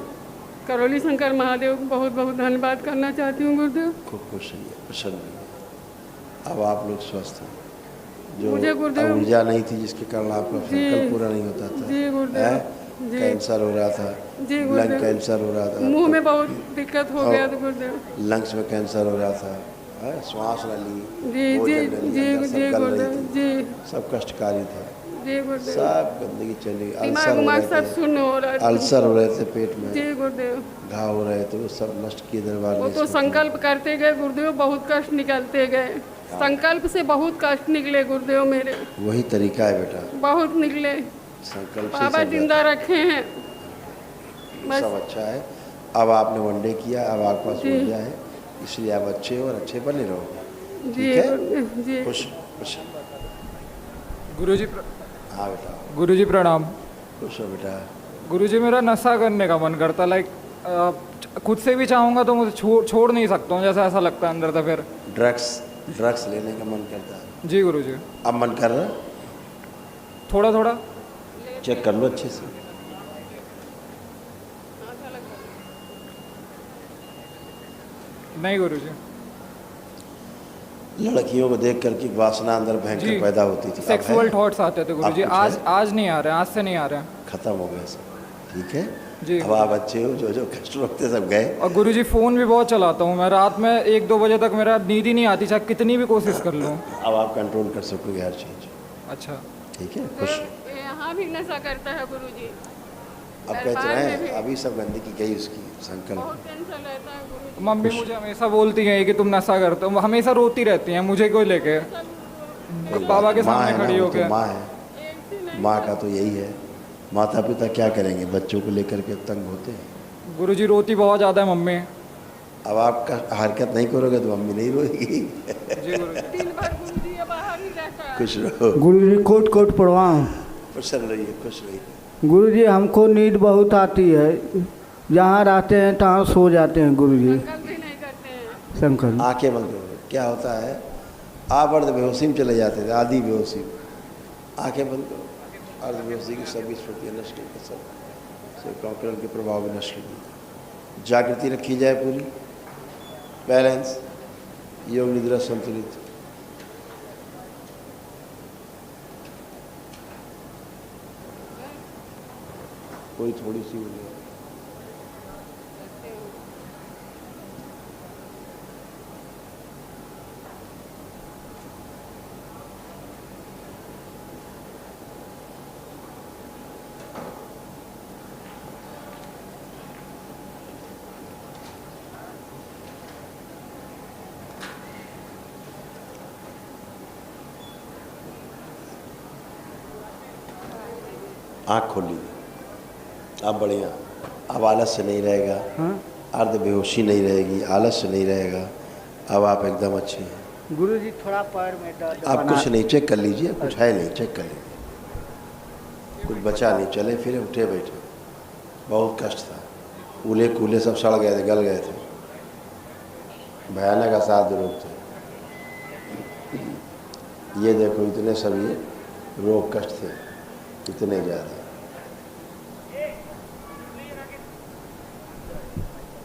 करौली शंकर महादेव को बहुत बहुत धन्यवाद करना चाहती हूँ गुरुदेव। खूब खुश रहिए, प्रसन्न रहिए। अब आप लोग स्वस्थ हैं। मुझे जो गुरुदेव ऊर्जा नहीं थी जिसके कारण आपका संकल्प पूरा नहीं होता था। जी गुरुदेव, जी कैंसर हो रहा था, जी लंग गुरुदेव, कैंसर हो रहा था, मुंह में बहुत दिक्कत हो गया था गुरुदेव, लंग्स में कैंसर हो रहा था, श्वास नली, जी जी जी जी गुरुदेव, जी सब कष्टकारी था। जी गुरुदेव, सब गंदगी चली, दिमाग सब शून्य हो रहा था, अल्सर हो रहे थे पेट में, जी गुरुदेव, घाव हो रहे थे, वो सब नष्ट किए दरबार वो में। तो संकल्प करते गए गुरुदेव, बहुत कष्ट निकलते गए। संकल्प से बहुत कष्ट निकले गुरुदेव मेरे। वही तरीका है बेटा, बहुत निकले। संकल्प से बाबा सब जिंदा रखे हैं। सब अच्छा है। अब आपने वनडे किया, अब आपके पास ऊर्जा है, इसलिए आप अच्छे हो और अच्छे बने रहोगे, ठीक है। जी खुश खुश। गुरुजी हाँ बेटा। गुरुजी प्रणाम। खुश हो बेटा। गुरुजी, मेरा नशा करने का मन करता, लाइक खुद से भी चाहूँगा तो मुझे छोड़ नहीं सकता हूँ, जैसा ऐसा लगता है अंदर से। फिर ड्रग्स लेने का मन करता है। जी गुरुजी। अब मन कर रहा है? थोड़ा थोड़ा चेक कर लो अच्छे से। नहीं गुरुजी। लड़कियों को देख करके वासना अंदर भयंकर पैदा होती थी। सेक्सुअल थॉट्स आते थे गुरुजी, आज नहीं आ रहे, आज से नहीं आ रहे, खत्म हो गए सब, ठीक है जी। अब आप अच्छे हो, जो कष्ट रोकते सब गए। और गुरुजी फ़ोन भी बहुत चलाता हूँ मैं, रात में 1-2 बजे तक मेरा नींद ही नहीं आती, चाहे कितनी भी कोशिश कर लूँ। अब आप कंट्रोल कर सकोगे हर चीज़। अच्छा ठीक है, खुश। यहाँ भी नशा करता है गुरुजी। अब कहते हैं अभी सब गंदगी गई उसकी, संकल्प। मम्मी मुझे हमेशा बोलती हैं कि तुम नशा करते हो, हमेशा रोती रहती हैं मुझे कोई लेके, बाबा के सामने खड़ी होकर। माँ है, माँ का तो यही है। माता पिता क्या करेंगे, बच्चों को लेकर के तंग होते हैं। गुरुजी रोती बहुत ज़्यादा है मम्मी। अब आप हरकत नहीं करोगे तो मम्मी नहीं रोएगी। खुश रहो गुरुजी, कोट कोट प्रणाम। प्रसन्न रहिए, खुश रहिए। गुरुजी, हमको नींद बहुत आती है, जहाँ रहते हैं तहाँ सो जाते हैं गुरुजी। शंकर आंखें बंद करो। क्या होता है, आप अर्ध बेहोशी में चले जाते थे, आधी बेहोशी। आंखें बंद करो, अर्ध बेहोशी की सभी स्मृतियाँ नष्ट होगी, सब कॉन्करल के प्रभाव में नष्ट होगी। जागृति रखी जाए पूरी, बैलेंस, योग निद्रा संतुलित। कोई थोड़ी सी हो जाए। आँख खोली, अब बढ़िया, अब आलस्य नहीं रहेगा, अर्ध बेहोशी नहीं रहेगी, आलस्य नहीं रहेगा, अब आप एकदम अच्छे हैं। गुरुजी, थोड़ा पैर में दर्द। आप कुछ नहीं, चेक कर लीजिए, कुछ है नहीं, चेक कर लीजिए, कुछ बचा नहीं, चले फिरे उठे बैठे, बहुत कष्ट था, कूले कूले सब सड़ गए थे, गल गए थे, भयानक असाध्य रोग थे। ये देखो इतने सब ये रोग कष्ट थे, इतने ज़्यादा,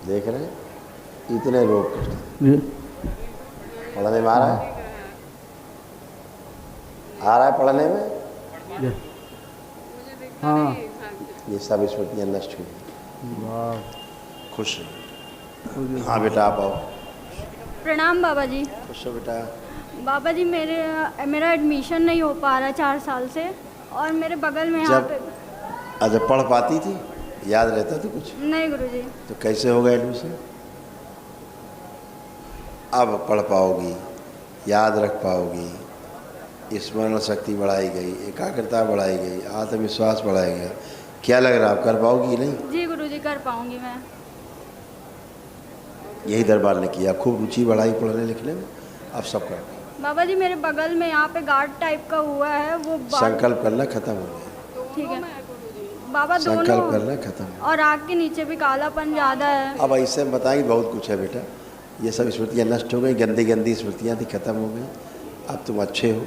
देख रहे हैं इतने रोग कष्ट थे। पढ़ने में आ रहा है, पढ़ने में। हाँ, ये सब स्मृतियाँ नष्ट हुई। खुश रहो। हाँ बेटा आप आओ। प्रणाम बाबा जी। खुश हो बेटा। बाबा जी मेरा एडमिशन नहीं हो पा रहा 4 साल से, और मेरे बगल में यहाँ पे। अच्छा पढ़ पाती थी, याद रहता था कुछ? नहीं गुरुजी। तो कैसे होगा एडमिशन? अब पढ़ पाओगी, याद रख पाओगी, स्मरण शक्ति बढ़ाई गई, एकाग्रता बढ़ाई गई, आत्मविश्वास बढ़ाया गया। क्या लग रहा है आप कर पाओगी नहीं? जी गुरुजी कर पाऊंगी मैं। यही दरबार ने किया, खूब रुचि बढ़ाई पढ़ने लिखने में, अब सब कर। बाबा जी मेरे बगल में यहाँ पे गार्ड टाइप का हुआ है, वो संकल्प करना खत्म हो गया। ठीक है बाबा, संकल्प दोनों करना खत्म। और आँख के नीचे भी कालापन ज़्यादा है। अब ऐसे बताएंगे बहुत कुछ है बेटा, ये सब स्मृतियाँ नष्ट हो गई, गंदी गंदी स्मृतियाँ थी खत्म हो गई। अब तुम अच्छे हो।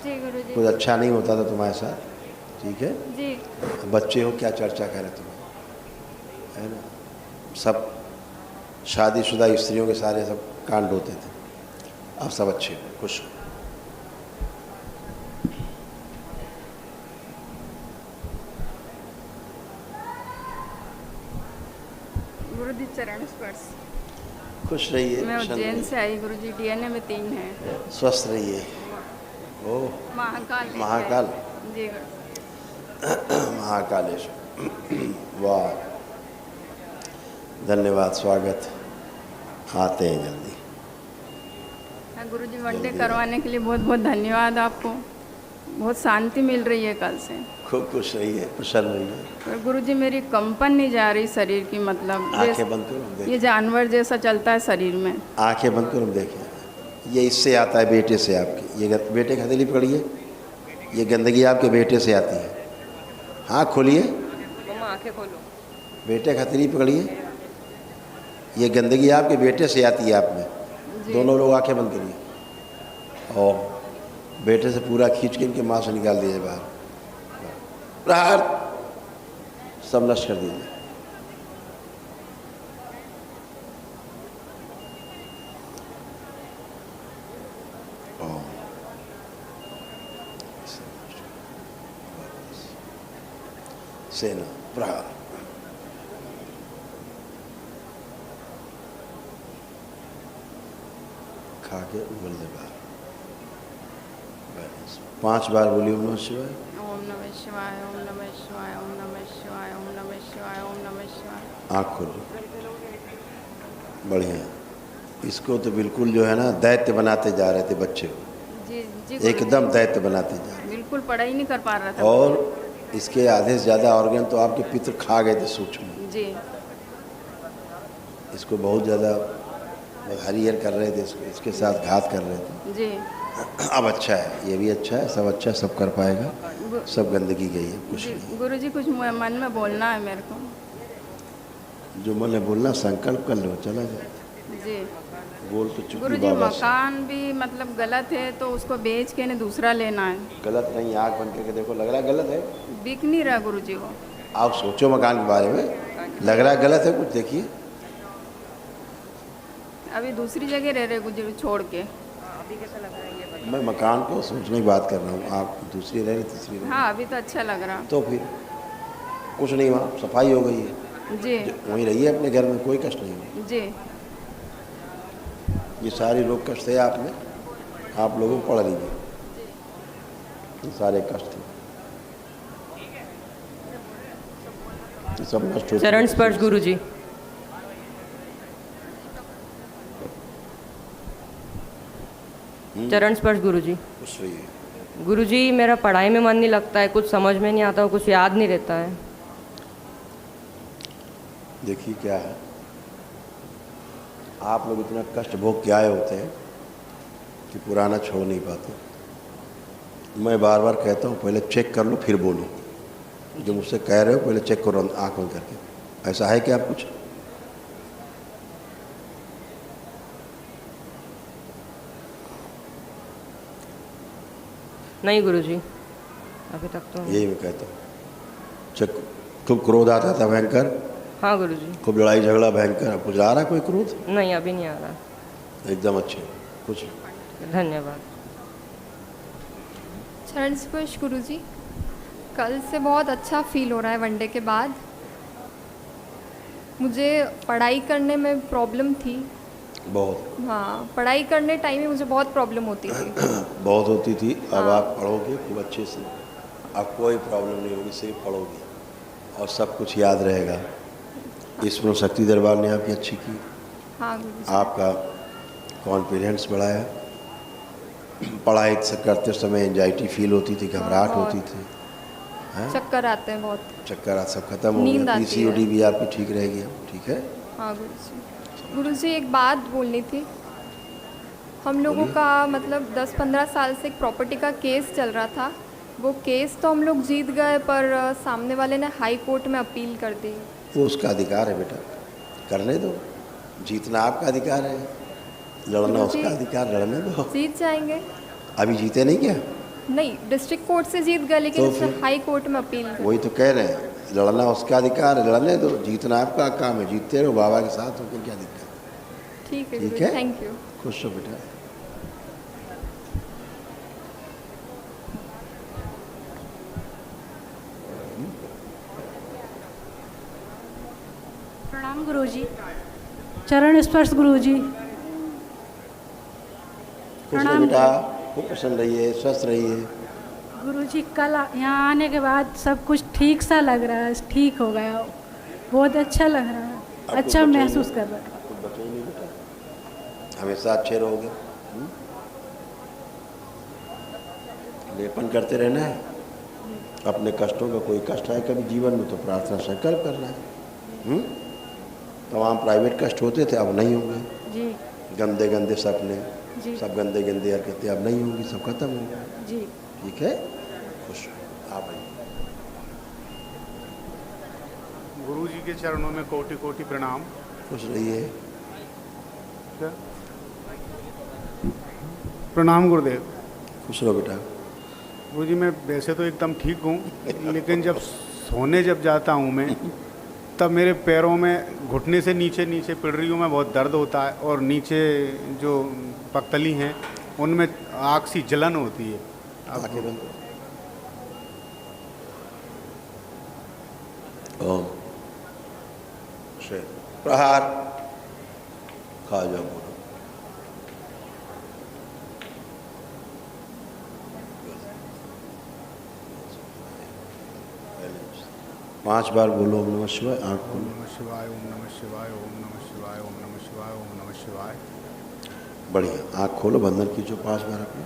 जी गुरुजी। कुछ अच्छा नहीं होता था तुम्हारे साथ, ठीक है जी। बच्चे हो, क्या चर्चा करें तुम्हें, है ना? सब शादीशुदा स्त्रियों के सारे सब कांड होते थे, अब सब अच्छे हो, खुश हो। गुरुजी चरण स्पर्श। खुश रहिए। मैं उज्जैन से आई गुरुजी, डीएनए में 3 है। स्वस्थ रहिए। ओह महाकाल। महाकाल। जी महाकालेश्वर। वाह, धन्यवाद, स्वागत। आते हैं जल्दी। हाँ गुरुजी, वनडे करवाने के लिए बहुत बहुत धन्यवाद आपको। बहुत शांति मिल रही है कल से। खूब खुश रहिए, प्रसन्न रहिए। गुरुजी मेरी कंपन नहीं जा रही शरीर की, मतलब आंखें बंद करो, ये जानवर जैसा चलता है शरीर में। आंखें बंद करो, देखें। ये इससे आता है, बेटे से आपके। ये बेटे की हथेली पकड़िए, ये गंदगी आपके बेटे से आती है। हाँ खोलिए, आंखें खोलो। बेटे की हथेली पकड़िए, ये गंदगी आपके बेटे से आती है आप में। दोनों लोग आंखें बंद करिए और बेटे से पूरा खींच के इनके माँ से निकाल दीजिए बाहर, प्रहार सब नष्ट कर दीजिए। सेना प्रहार। खा के उगल दे बाहर। 5 बार बोलिए ओम नमः शिवाय। ओम नमः शिवाय, ओम नमः शिवाय, ओम नमः शिवाय, ओम नमः शिवाय, ओम नमः शिवाय। आँख खोलो, बढ़िया। इसको तो बिल्कुल जो है ना दैत्य बनाते जा रहे थे बच्चे को। जी एकदम दैत्य बनाते जा रहे। बिल्कुल पढ़ाई नहीं कर पा रहा था। और इसके आधे से ज़्यादा ऑर्गन तो आपके पितृ खा गए थे सूक्ष्म। जी। इसको बहुत ज़्यादा हरियर कर रहे थे, इसके साथ घात कर रहे थे। जी। अब अच्छा है, ये भी अच्छा है, सब अच्छा, सब कर पाएगा। सब गंदगी गई है, कुछ नहीं। गुरुजी कुछ मन में बोलना है मेरे को। जो मन में बोलना, संकल्प कर लो, चला जाए। जी। बोल तो चुकी गुरुजी, बाबा से। मकान भी मतलब गलत है तो उसको बेच के नहीं दूसरा लेना है। गलत नहीं, आँख बंद करके देखो, लग रहा है गलत है। बिक नहीं रहा गुरुजी वो। आप सोचो मकान के बारे में, लग रहा है गलत है कुछ, देखिए। अभी दूसरी जगह रह रहे गुरुजी छोड़ के। अभी कैसा लग रहा है ये बताओ। मैं मकान को सोचने की बात कर रहा हूँ, आप दूसरी रह रहे, तीसरी रह। हाँ अभी तो अच्छा लग रहा। तो फिर कुछ नहीं, वहाँ सफाई हो गई है। जी। वहीं रहिए अपने घर में, कोई कष्ट नहीं है। जी। ये सारे रोग कष्ट थे आप में, आप लोगों को पढ़ लीजिए, ये सारे कष्ट थे, सब नष्ट हो। चरण स्पर्श गुरुजी। चरण स्पर्श गुरुजी। खुश रहिए। गुरुजी मेरा पढ़ाई में मन नहीं लगता है, कुछ समझ में नहीं आता, कुछ याद नहीं रहता है। देखिए क्या है, आप लोग इतना कष्ट भोग के आए होते हैं कि पुराना छोड़ नहीं पाते। मैं बार बार कहता हूँ पहले चेक कर लो फिर बोलो। जो मुझसे कह रहे हो पहले चेक करो आँख बंद करके। ऐसा है क्या कुछ? नहीं गुरुजी, अभी तक तो यही मैं कहता हूँ। चेक। खूब क्रोध आता था भयंकर? हाँ गुरुजी। खूब लड़ाई झगड़ा भयंकर? अब कुछ आ रहा कोई क्रोध? नहीं अभी नहीं आ रहा। एकदम अच्छे, कुछ। धन्यवाद। चरण स्पर्श गुरुजी, कल से बहुत अच्छा फील हो रहा है वनडे के बाद। मुझे पढ़ाई करने में प्रॉब्लम थी। बहुत हाँ, पढ़ाई करने टाइम में मुझे बहुत प्रॉब्लम होती थी। बहुत होती थी। अब आप पढ़ोगे खूब अच्छे से, अब कोई प्रॉब्लम नहीं होगी, सिर्फ पढ़ोगे और सब कुछ याद रहेगा। ईश्वर शक्ति दरबार ने आपकी अच्छी की। हाँ गुरुजी। आपका कॉन्फिडेंस बढ़ाया। पढ़ाई से करते समय एंजाइटी फील होती थी, घबराहट बहुत। होती थी, हैं? चक्कर आते हैं बहुत। चक्कर सब खत्म हो नींद गया। आती है। PCOD भी आपकी ठीक रहेगी अब, ठीक है? हाँ गुरुजी, एक बात बोलनी थी। हम लोगों का मतलब 10-15 साल से एक प्रॉपर्टी का केस चल रहा था। वो केस तो हम लोग जीत गए, पर सामने वाले ने हाई कोर्ट में अपील कर दी। वो उसका अधिकार है बेटा, करने दो। जीतना आपका अधिकार है, लड़ना उसका अधिकार, लड़ने दो। जीत जाएंगे। अभी जीते नहीं क्या? नहीं, डिस्ट्रिक्ट कोर्ट से जीत गए, लेकिन तो इसने फिर? हाई कोर्ट में अपील कर। वही तो कह रहे हैं, लड़ना उसका अधिकार है, लड़ने दो। जीतना आपका काम है, जीतते रहो बाबा के साथ होकर, क्या दिक्कत है? ठीक है ठीक गुरुजी, है, थैंक यू। खुश हो बेटा। प्रणाम गुरुजी। चरण स्पर्श गुरुजी। खुश रहो बेटा, खूब प्रसन्न रहिए, स्वस्थ रहिए। गुरुजी, कल यहाँ आने के बाद सब कुछ ठीक सा लग रहा है, ठीक हो गया, बहुत अच्छा लग रहा है, अच्छा महसूस कर रहा है। कुछ बचे ही नहीं बेटा, हमेशा अच्छे रहोगे। लेपन करते रहना है अपने कष्टों का। कोई कष्ट आए कभी जीवन में तो प्रार्थना संकल्प करना है। तमाम प्राइवेट कष्ट होते थे, अब नहीं होंगे जी। गंदे गंदे सपने, जी। सब गंदे गंदे हरकतें अब नहीं होंगी, सब खत्म होंगे। जी। ठीक है, खुश आप आइए। गुरु जी के चरणों में कोटि कोटि प्रणाम। खुश रहिए। प्रणाम गुरुदेव। खुश रहो बेटा। गुरु जी, मैं वैसे तो एकदम ठीक हूँ, लेकिन जब सोने जब जाता हूँ मैं, तब मेरे पैरों में घुटने से नीचे नीचे पिड़रियों में बहुत दर्द होता है, और नीचे जो पकतली हैं उनमें आग सी जलन होती है। आंखें बंद करो। ओम से प्रहार खा जाओ। 5 बार बोलो ओम नमः शिवाय। आँख खोलो। ओम नमः शिवाय, ओम नमः शिवाय, ओम नमः शिवाय, ओम नमः शिवाय, ओम नमः शिवाय। बढ़िया, आँख खोलो, बंधन कीजिए 5 बार अपने।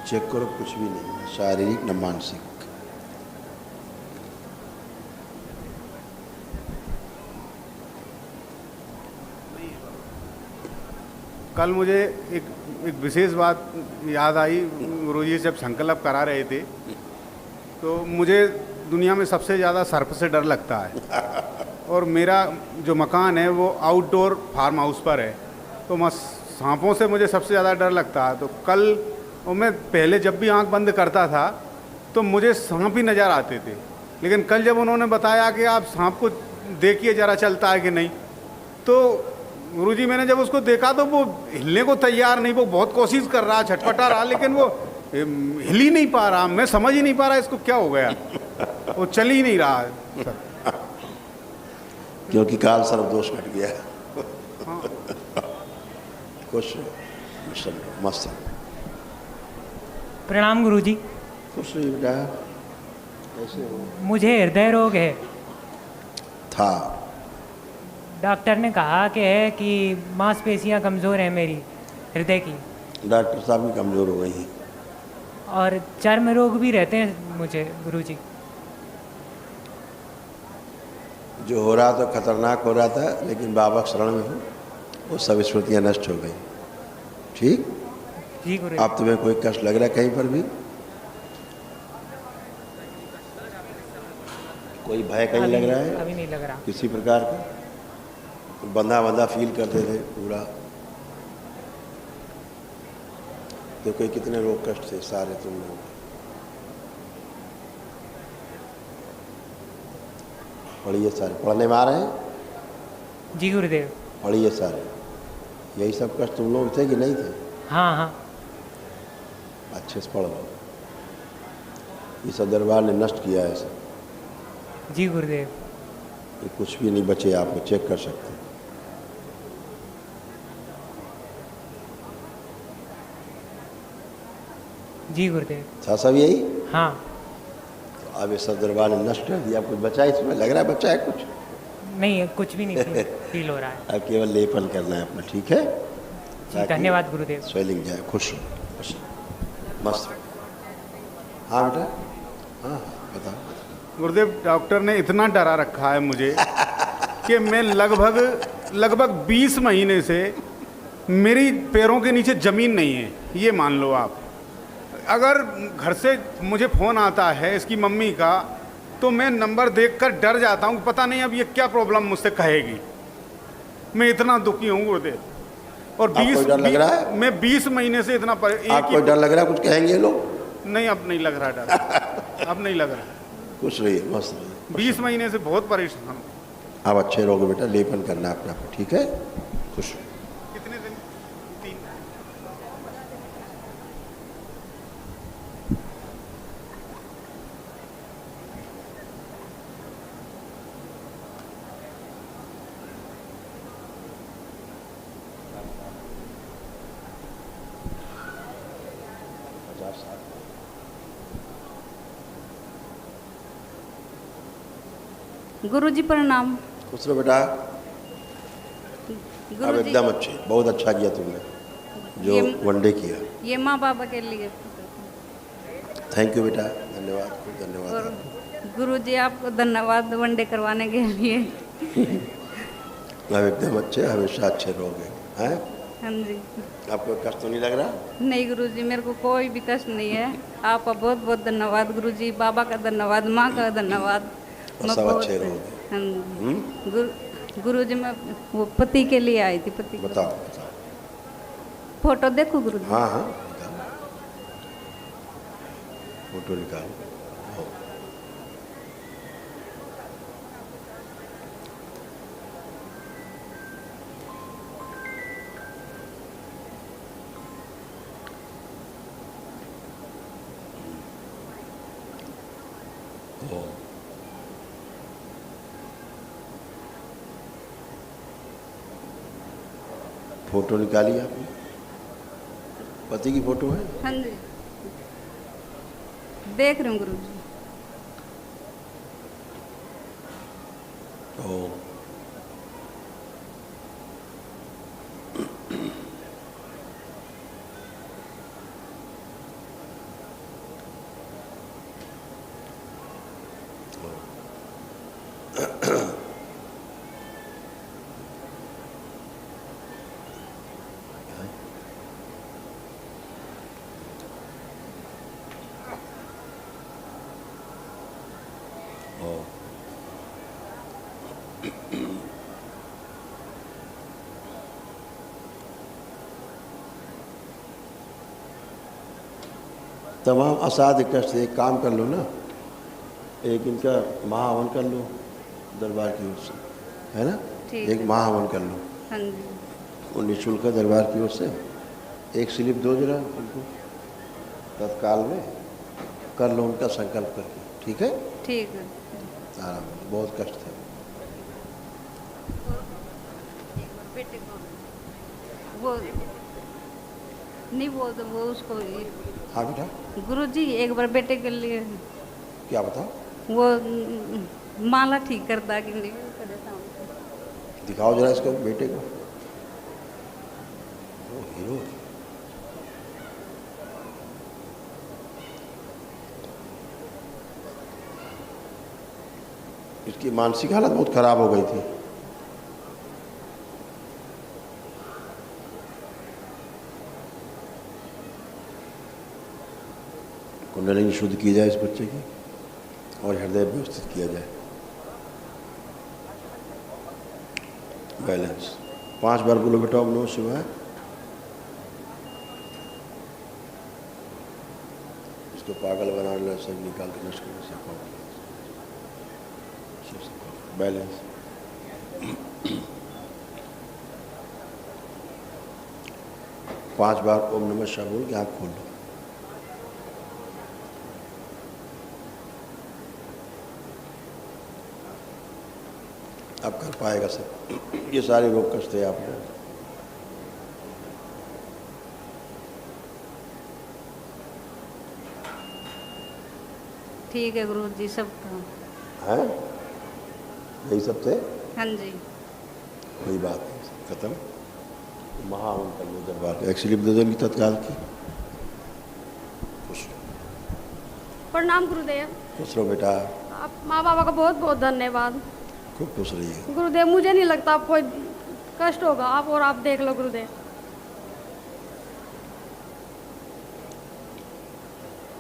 चेक करो, कुछ भी नहीं है, शारीरिक न मानसिक। कल मुझे एक विशेष बात याद आई। गुरुजी जब संकल्प करा रहे थे, तो मुझे दुनिया में सबसे ज़्यादा सर्प से डर लगता है, और मेरा जो मकान है वो आउटडोर फार्म हाउस पर है, तो सांपों से मुझे सबसे ज़्यादा डर लगता है। तो कल और मैं पहले जब भी आंख बंद करता था तो मुझे सांप ही नज़र आते थे, लेकिन कल जब उन्होंने बताया कि आप सांप को देखिए ज़रा चलता है कि नहीं, तो गुरुजी मैंने जब उसको देखा तो वो हिलने को तैयार नहीं, वो बहुत कोशिश कर रहा, छटपटा रहा, लेकिन वो हिल ही नहीं पा रहा। मैं समझ ही नहीं पा रहा इसको क्या हो गया, वो चल ही नहीं रहा सर। क्योंकि काल सर्प दोष कट गया। हाँ। खुश मस्त। प्रणाम गुरुजी। खुश रहिए बेटा। कैसे हो? मुझे हृदय रोग है। था। डॉक्टर ने कहा कि मांसपेशियां कमज़ोर हैं मेरी हृदय की। डॉक्टर साहब भी कमज़ोर हो गई हैं। और चर्म रोग भी रहते हैं मुझे गुरुजी। जो हो रहा तो खतरनाक हो रहा था, लेकिन बाबा शरण में हो, वो सब स्मृतियाँ नष्ट हो गई। ठीक जी गुरु। अब तुम्हें कोई कष्ट लग रहा है कहीं पर भी? कोई भय कहीं लग रहा है? अभी नहीं लग रहा किसी प्रकार का? बंधा बंधा फील करते थे पूरा? तो कोई कितने रोग कष्ट थे सारे तुम लोग? पढ़िए सारे। पढ़ने में आ रहे हैं? जी गुरुदेव। पढ़िए सारे। यही सब कष्ट तुम लोग थे कि नहीं थे? हाँ हाँ। अच्छे से पढ़ लो। इस दरबार ने नष्ट किया है सब। जी गुरुदेव। ये कुछ भी नहीं बचे, आपको चेक कर सकते हैं। जी गुरुदेव। था सब यही? हाँ। तो अब ये सब दरबार ने नष्ट कर दिया। कुछ बचा इसमें? लग रहा है बचा है कुछ? नहीं, कुछ भी नहीं फील हो रहा है। अब केवल लेपन करना है अपना, ठीक है? जी धन्यवाद गुरुदेव। स्वेलिंग जाए। खुश हो, खुश मस्त। हाँ बेटा, हाँ बताओ। गुरुदेव, डॉक्टर ने इतना डरा रखा है मुझे कि मैं लगभग 20 महीने से मेरी पैरों के नीचे ज़मीन नहीं है, ये मान लो आप। अगर घर से मुझे फ़ोन आता है इसकी मम्मी का, तो मैं नंबर देखकर डर जाता हूँ, पता नहीं अब ये क्या प्रॉब्लम मुझसे कहेगी। मैं इतना दुखी हूँ गुरुदेव। और 20 डर लग रहा है? मैं 20 महीने से इतना आपको डर लग रहा है? कुछ कहेंगे लोग? नहीं, अब नहीं लग रहा डर। अब नहीं लग रहा। खुश रहिए, मस्त रहिए। 20 महीने से बहुत परेशान हूँ। आप अच्छे रहोगे बेटा, लेपन करना है अपना, ठीक है? खुश। कितने दिन? 3। गुरुजी प्रणाम। खुश रहो बेटा। अब एकदम अच्छे, बहुत अच्छा किया तुमने जो वनडे किया। ये माँ बाबा के लिए। थैंक यू बेटा, धन्यवाद, धन्यवाद। और गुरुजी आपको धन्यवाद वनडे करवाने के लिए। अब एकदम अच्छे, हमेशा अच्छे रहोगे, हैं? हाँ जी। आपको कष्ट तो नहीं लग रहा? नहीं गुरुजी, मेरे को कोई भी कष्ट नहीं है। आपका बहुत बहुत धन्यवाद गुरुजी, बाबा का धन्यवाद, माँ का धन्यवाद। सब अच्छे रहोगे। गुरुजी मैं वो पति के लिए आई थी। पति बताओ। फोटो देखो गुरुजी? हाँ हाँ, फोटो निकालो। फोटो निकाली आपने? पति की फोटो है? हाँ जी, देख रही हूँ गुरुजी। ओ तमाम असाध्य कष्ट से एक काम कर लो ना, एक इनका महाहवन कर लो दरबार की ओर से, है ना? एक महाहवन कर लो। हाँ जी। वो निःशुल्क दरबार की ओर से एक स्लिप दो जरा उनको, तत्काल में कर लो उनका संकल्प करके, ठीक है? ठीक है। आराम, बहुत कष्ट है। बेटे को वो नहीं, वो उसको। हाँ बेटा। गुरुजी एक बार बेटे के लिए। क्या बताओ? वो माला ठीक करता कि नहीं? दिखाओ जरा इसको, बेटे को। ओ हीरो। इसकी मानसिक हालत बहुत खराब हो गई थी। कुंडलिनी शुद्ध की जाए इस बच्चे की और हृदय व्यवस्थित किया जाए। बैलेंस 5 बार बोलो बेटा, ओम नमः शिवाय। इसको पागल बनाने से निकाल के नष्ट करने से बैलेंस। पांच बार ओम नमः शिवाय बोल के आँख खोल लो। अब कर पाएगा सब। ये सारे रोग कष्ट थे आपको। ठीक है गुरु जी, सब हैं? यही सब थे? हाँ जी। कोई बात नहीं, सब खत्म। महावन कर लो दरबार, एक स्लिप दे दो इनकी तत्काल की। खुश प्रणाम गुरुदेव। खुश रहो बेटा। आप माँ बाबा का बहुत बहुत धन्यवाद। खूब खुश रहिए। गुरुदेव मुझे नहीं लगता आप कोई कष्ट होगा, आप और आप देख लो गुरुदेव।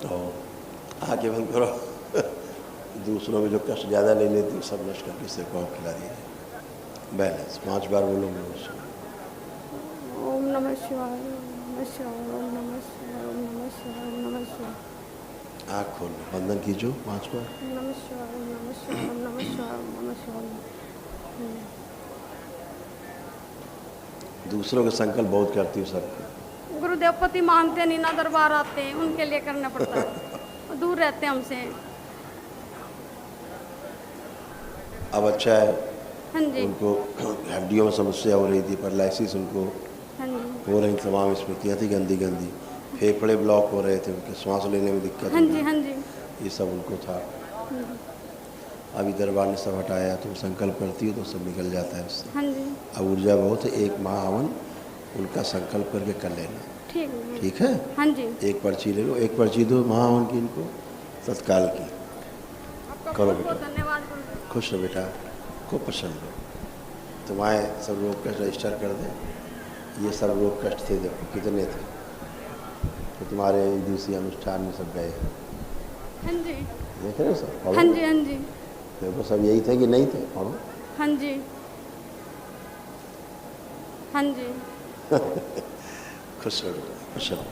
तो आके बंद करो। दूसरों में जो कष्ट ज़्यादा ले लेती सब नष्ट करके इससे को खिला दीजिए। बैलेंस 5 बार बोलो। ओम नमः शिवाय, ओम नमः शिवाय, ओम नमः शिवाय, ओम नमः शिवाय, ओम नमः शिवाय। आँख खोल लो, बंधन कीजिए 5 बार। ओम नमः शिवाय, ओम नमः शिवाय, ओम नमः शिवाय, ओम नमः शिवाय। दूसरों के संकल्प बहुत करती हूँ सबको। गुरुदेव पति मानते नहीं ना, दरबार आते हैं उनके लिए करना पड़ता है, दूर रहते हैं हमसे। अब अच्छा है। हाँ जी। उनको हड्डियों में समस्या हो रही थी, पैरालिसिस उनको हाँ जी। हो रही, तमाम स्मृतियाँ थी गंदी गंदी, फेफड़े ब्लॉक हो रहे थे, उनके सांस लेने में दिक्कत। हाँ जी, हाँ जी। ये सब उनको था। अभी दरबार ने सब हटाया, तुम संकल्प करती हो तो सब निकल जाता है उससे। हाँ जी। अब ऊर्जा बहुत है, एक महाहवन उनका संकल्प करके कर लेना। ठीक है। ठीक है। हाँ जी। एक पर्ची ले लो, एक पर्ची दो महाहवन की इनको तत्काल की। करो बेटा। धन्यवाद गुरुदेव। खुश रहो बेटा, खूब प्रसन्न रहो। तुम्हारे सब रोग कष्ट रजिस्टर कर दे। ये सब रोग कष्ट थे, देखो कितने थे, तो तुम्हारे दूसरी अनुष्ठान में सब गए। हाँ जी। देख रहे हो सब? हाँ जी, हाँ जी। देखो सब यही थे कि नहीं थे? पढ़ो। हाँ जी, हाँ जी। खुश रहो बेटा, खुश रहो।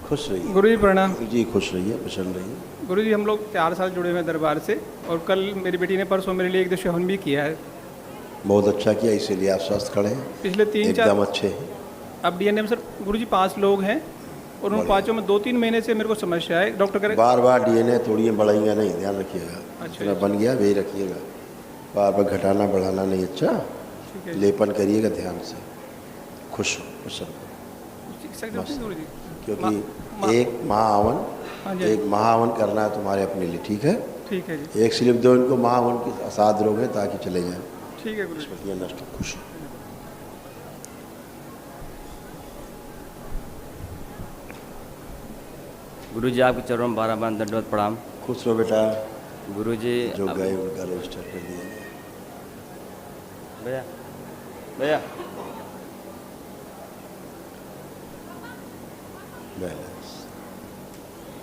खुश रहिए। गुरु जी प्रणाम। जी खुश रहिए, प्रसन्न रहिए। गुरु जी हम लोग 4 साल जुड़े हुए हैं दरबार से, और कल मेरी बेटी ने परसों मेरे लिए एक दो हवन भी किया है। बहुत अच्छा किया, इसीलिए आप स्वस्थ खड़े हैं। पिछले 3-4 एकदम अच्छे हैं। अब डीएनए में सर गुरु जी 5 लोग हैं, और उन 5 में 2-3 महीने से मेरे को समस्या है। डॉक्टर करे बार बार डीएनए तोड़िए बढ़ाइएगा नहीं, ध्यान रखिएगा। अच्छा। बन गया वही रखिएगा, बार बार घटाना बढ़ाना नहीं। अच्छा, लेपन करिएगा ध्यान से। खुश हो, खुश रहो। गुरु जी क्योंकि एक महाहवन, एक महाहवन करना है तुम्हारे अपने लिए। ठीक है। ठीक है जी। एक स्लिप दो इनको महाहवन की, असाध रोग है ताकि चले जाए। ठीक है गुरु जी। नष्ट। खुश हो। गुरु जी आपके चरणों में 12 बार दंडवत प्रणाम। खुश रहो बेटा। गुरु जी जो गए उनका रजिस्टर कर दिया। भैया भैया बैलेंस।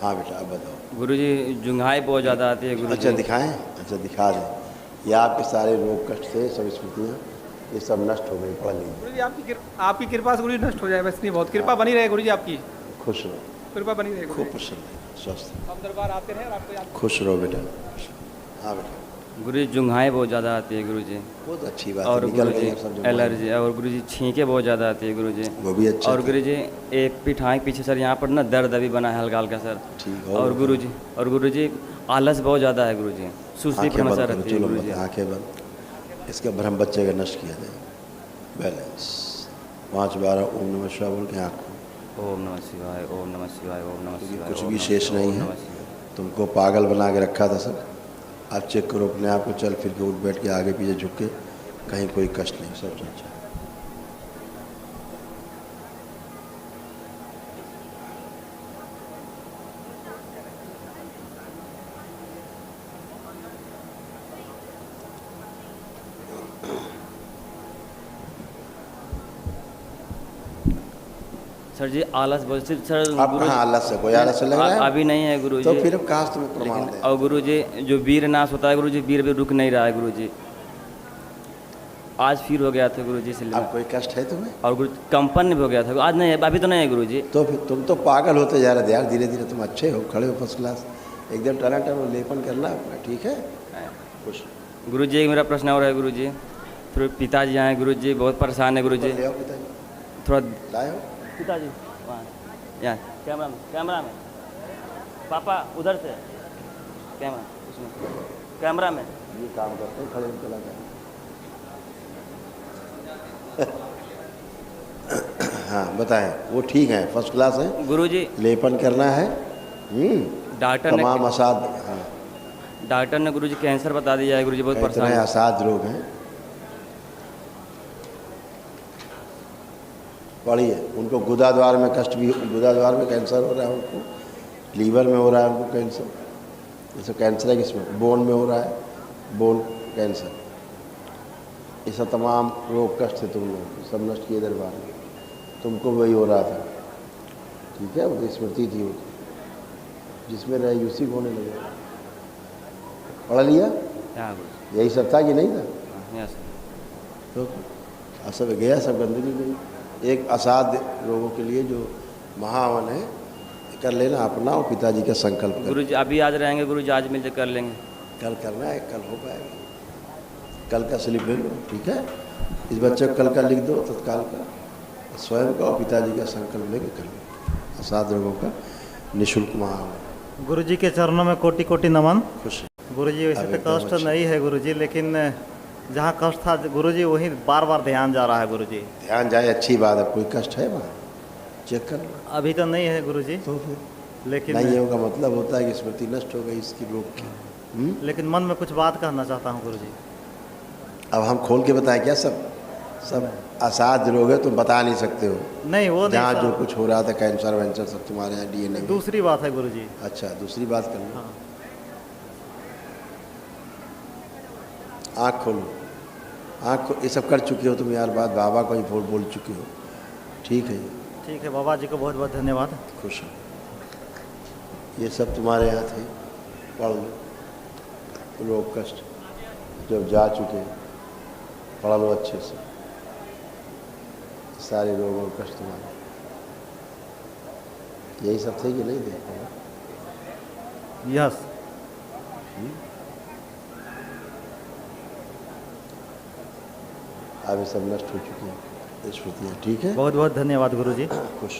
हाँ बेटा अब बताओ। गुरु जी जुंघाई बहुत ज़्यादा आती है गुरु। अच्छा दिखाएं? अच्छा दिखा दें। ये आपके सारे रोग कष्ट थे, सब स्मृतियाँ, ये सब नष्ट हो गई। पढ़ लीजिए। गुरु जी आपकी कृपा से गुरु जी नष्ट हो जाए, बस नहीं, बहुत कृपा बनी रहे गुरु जी आपकी। खुश रहो, कृपा बनी रहे। खूब प्रसन्न रहे, स्वस्थ। हम दरबार आते रहे और आपको याद। खुश रहो बेटा। हाँ बेटा। गुरु जी जुंघाई बहुत ज़्यादा आती है गुरु जी। बहुत अच्छी बात। और निकल गुरु गई जी सब एलर्जी, और गुरु जी छींके बहुत ज़्यादा आती है गुरु जी। वो भी अच्छा। और गुरु जी एक पिठाई पीछे सर यहाँ पर ना दर्द अभी बना है हल्का हल्का सर। ठीक। और गुरु जी आलस बहुत ज़्यादा है गुरु जी, सुस्ती समस्या रहती है गुरु जी। आँखें बंद। इसका भ्रम बच्चे का नष्ट किया जाए। बैलेंस 5 बार ओम नमः शिवाय बोल के आँख। ओम नमः शिवाय, ओम नमः शिवाय, ओम नमः शिवाय। कुछ भी शेष नहीं है। तुमको पागल बना के रखा था सब। आप चेक करो अपने आप को, चल फिर के उठ बैठ के आगे पीछे झुक के, कहीं कोई कष्ट नहीं, सब अच्छा। सर जी आलस बहुत सर। आप कहाँ आलस है? कोई आलस लग रहा है? अभी नहीं है गुरु जी। तो फिर काश तुम्हें प्रमाण दे। और गुरु जी जो वीर नाश होता है गुरु जी, वीर भी रुक नहीं रहा है गुरु जी। आज फिर हो गया था गुरु जी से। अब कोई कष्ट है तुम्हें? और गुरु कंपन में हो गया था, आज नहीं है, अभी तो नहीं है गुरु जी। तो फिर तुम तो पागल होते जा रहे थे यार। धीरे धीरे तुम अच्छे हो, खड़े हो फर्स्ट क्लास, एकदम टनाटन लेपन करना अपना। ठीक है। खुश। गुरु जी एक मेरा प्रश्न और है गुरु जी। फिर पिताजी आए गुरु जी, बहुत परेशान है गुरु जी। पिताजी थोड़ा लाए हो? पिताजी वहाँ यहाँ कैमरा में पापा उधर से कैमरा उसमें कैमरा में ये काम करते हैं, खड़े होकर चला जाए। हाँ बताएं, वो ठीक है, फर्स्ट क्लास है गुरुजी। लेपन करना है। डॉक्टर तमाम असाध, हाँ डॉक्टर ने गुरुजी कैंसर बता दिया है गुरुजी, बहुत इतने परेशान है। असाध रोग हैं। पढ़िए, उनको गुदाद्वार में कष्ट भी, गुदाद्वार में कैंसर हो रहा है उनको, लीवर में हो रहा है उनको कैंसर, जैसे कैंसर है किसमें, बोन में हो रहा है, बोन कैंसर। ये सब तमाम रोग कष्ट थे तुम लोग, सब नष्ट किए दरबार में। तुमको वही हो रहा था, ठीक है, वो स्मृति थी वो, जिसमें रहे उसी को होने लगे। पढ़ लिया, यही सब था कि नहीं था? तो सब गया, सब गंदगी गई। एक असाध्य रोगों के लिए जो महावन है कर लेना अपना, और पिताजी का संकल्प कर। गुरुजी अभी आज रहेंगे गुरुजी, आज मिलकर कर लेंगे। कल करना है, कल हो पाएगा। कल का स्लिप ले लो, ठीक है, इस बच्चे को कल का लिख दो, तत्काल का, स्वयं का और पिताजी का संकल्प लेके कर लो। असाध्य रोगों का निःशुल्क महावन। गुरुजी के चरणों में कोटि कोटि नमन। खुश गुरुजी वैसे तो कष्ट नहीं है गुरुजी, लेकिन जहाँ कष्ट था गुरुजी वहीं बार बार ध्यान जा रहा है गुरुजी। ध्यान जाए अच्छी बात है, कोई कष्ट है वहाँ चेक कर लो। अभी तो नहीं है गुरुजी, तो फिर लेकिन नहीं होगा मतलब होता है कि स्मृति नष्ट हो गई इसकी रोग की। लेकिन मन में कुछ बात कहना चाहता हूँ गुरुजी। अब हम खोल के बताएं क्या? सब असाध्य रोग है, तुम बता नहीं सकते हो। नहीं वो जहाँ जो कुछ हो रहा था, कैंसर वैंसर सब तुम्हारे यहाँ DNA में। दूसरी बात है गुरुजी। अच्छा, दूसरी बात कर लो। आँख खोलो, आँख ये सब कर चुके हो तुम यार, बात बाबा को ही बोल चुके हो, ठीक है ये। ठीक है, बाबा जी को बहुत बहुत धन्यवाद। खुश हो, ये सब तुम्हारे यहाँ थे, पढ़ लो। रोग कष्ट जब जा चुके, पढ़ लो अच्छे से, सारे रोग और कष्ट तुम्हारे। यही सब थे कि नहीं थे? यस। अब ये सब नष्ट हो चुके हैं स्मृतियाँ, ठीक है। बहुत बहुत धन्यवाद गुरुजी। खुश।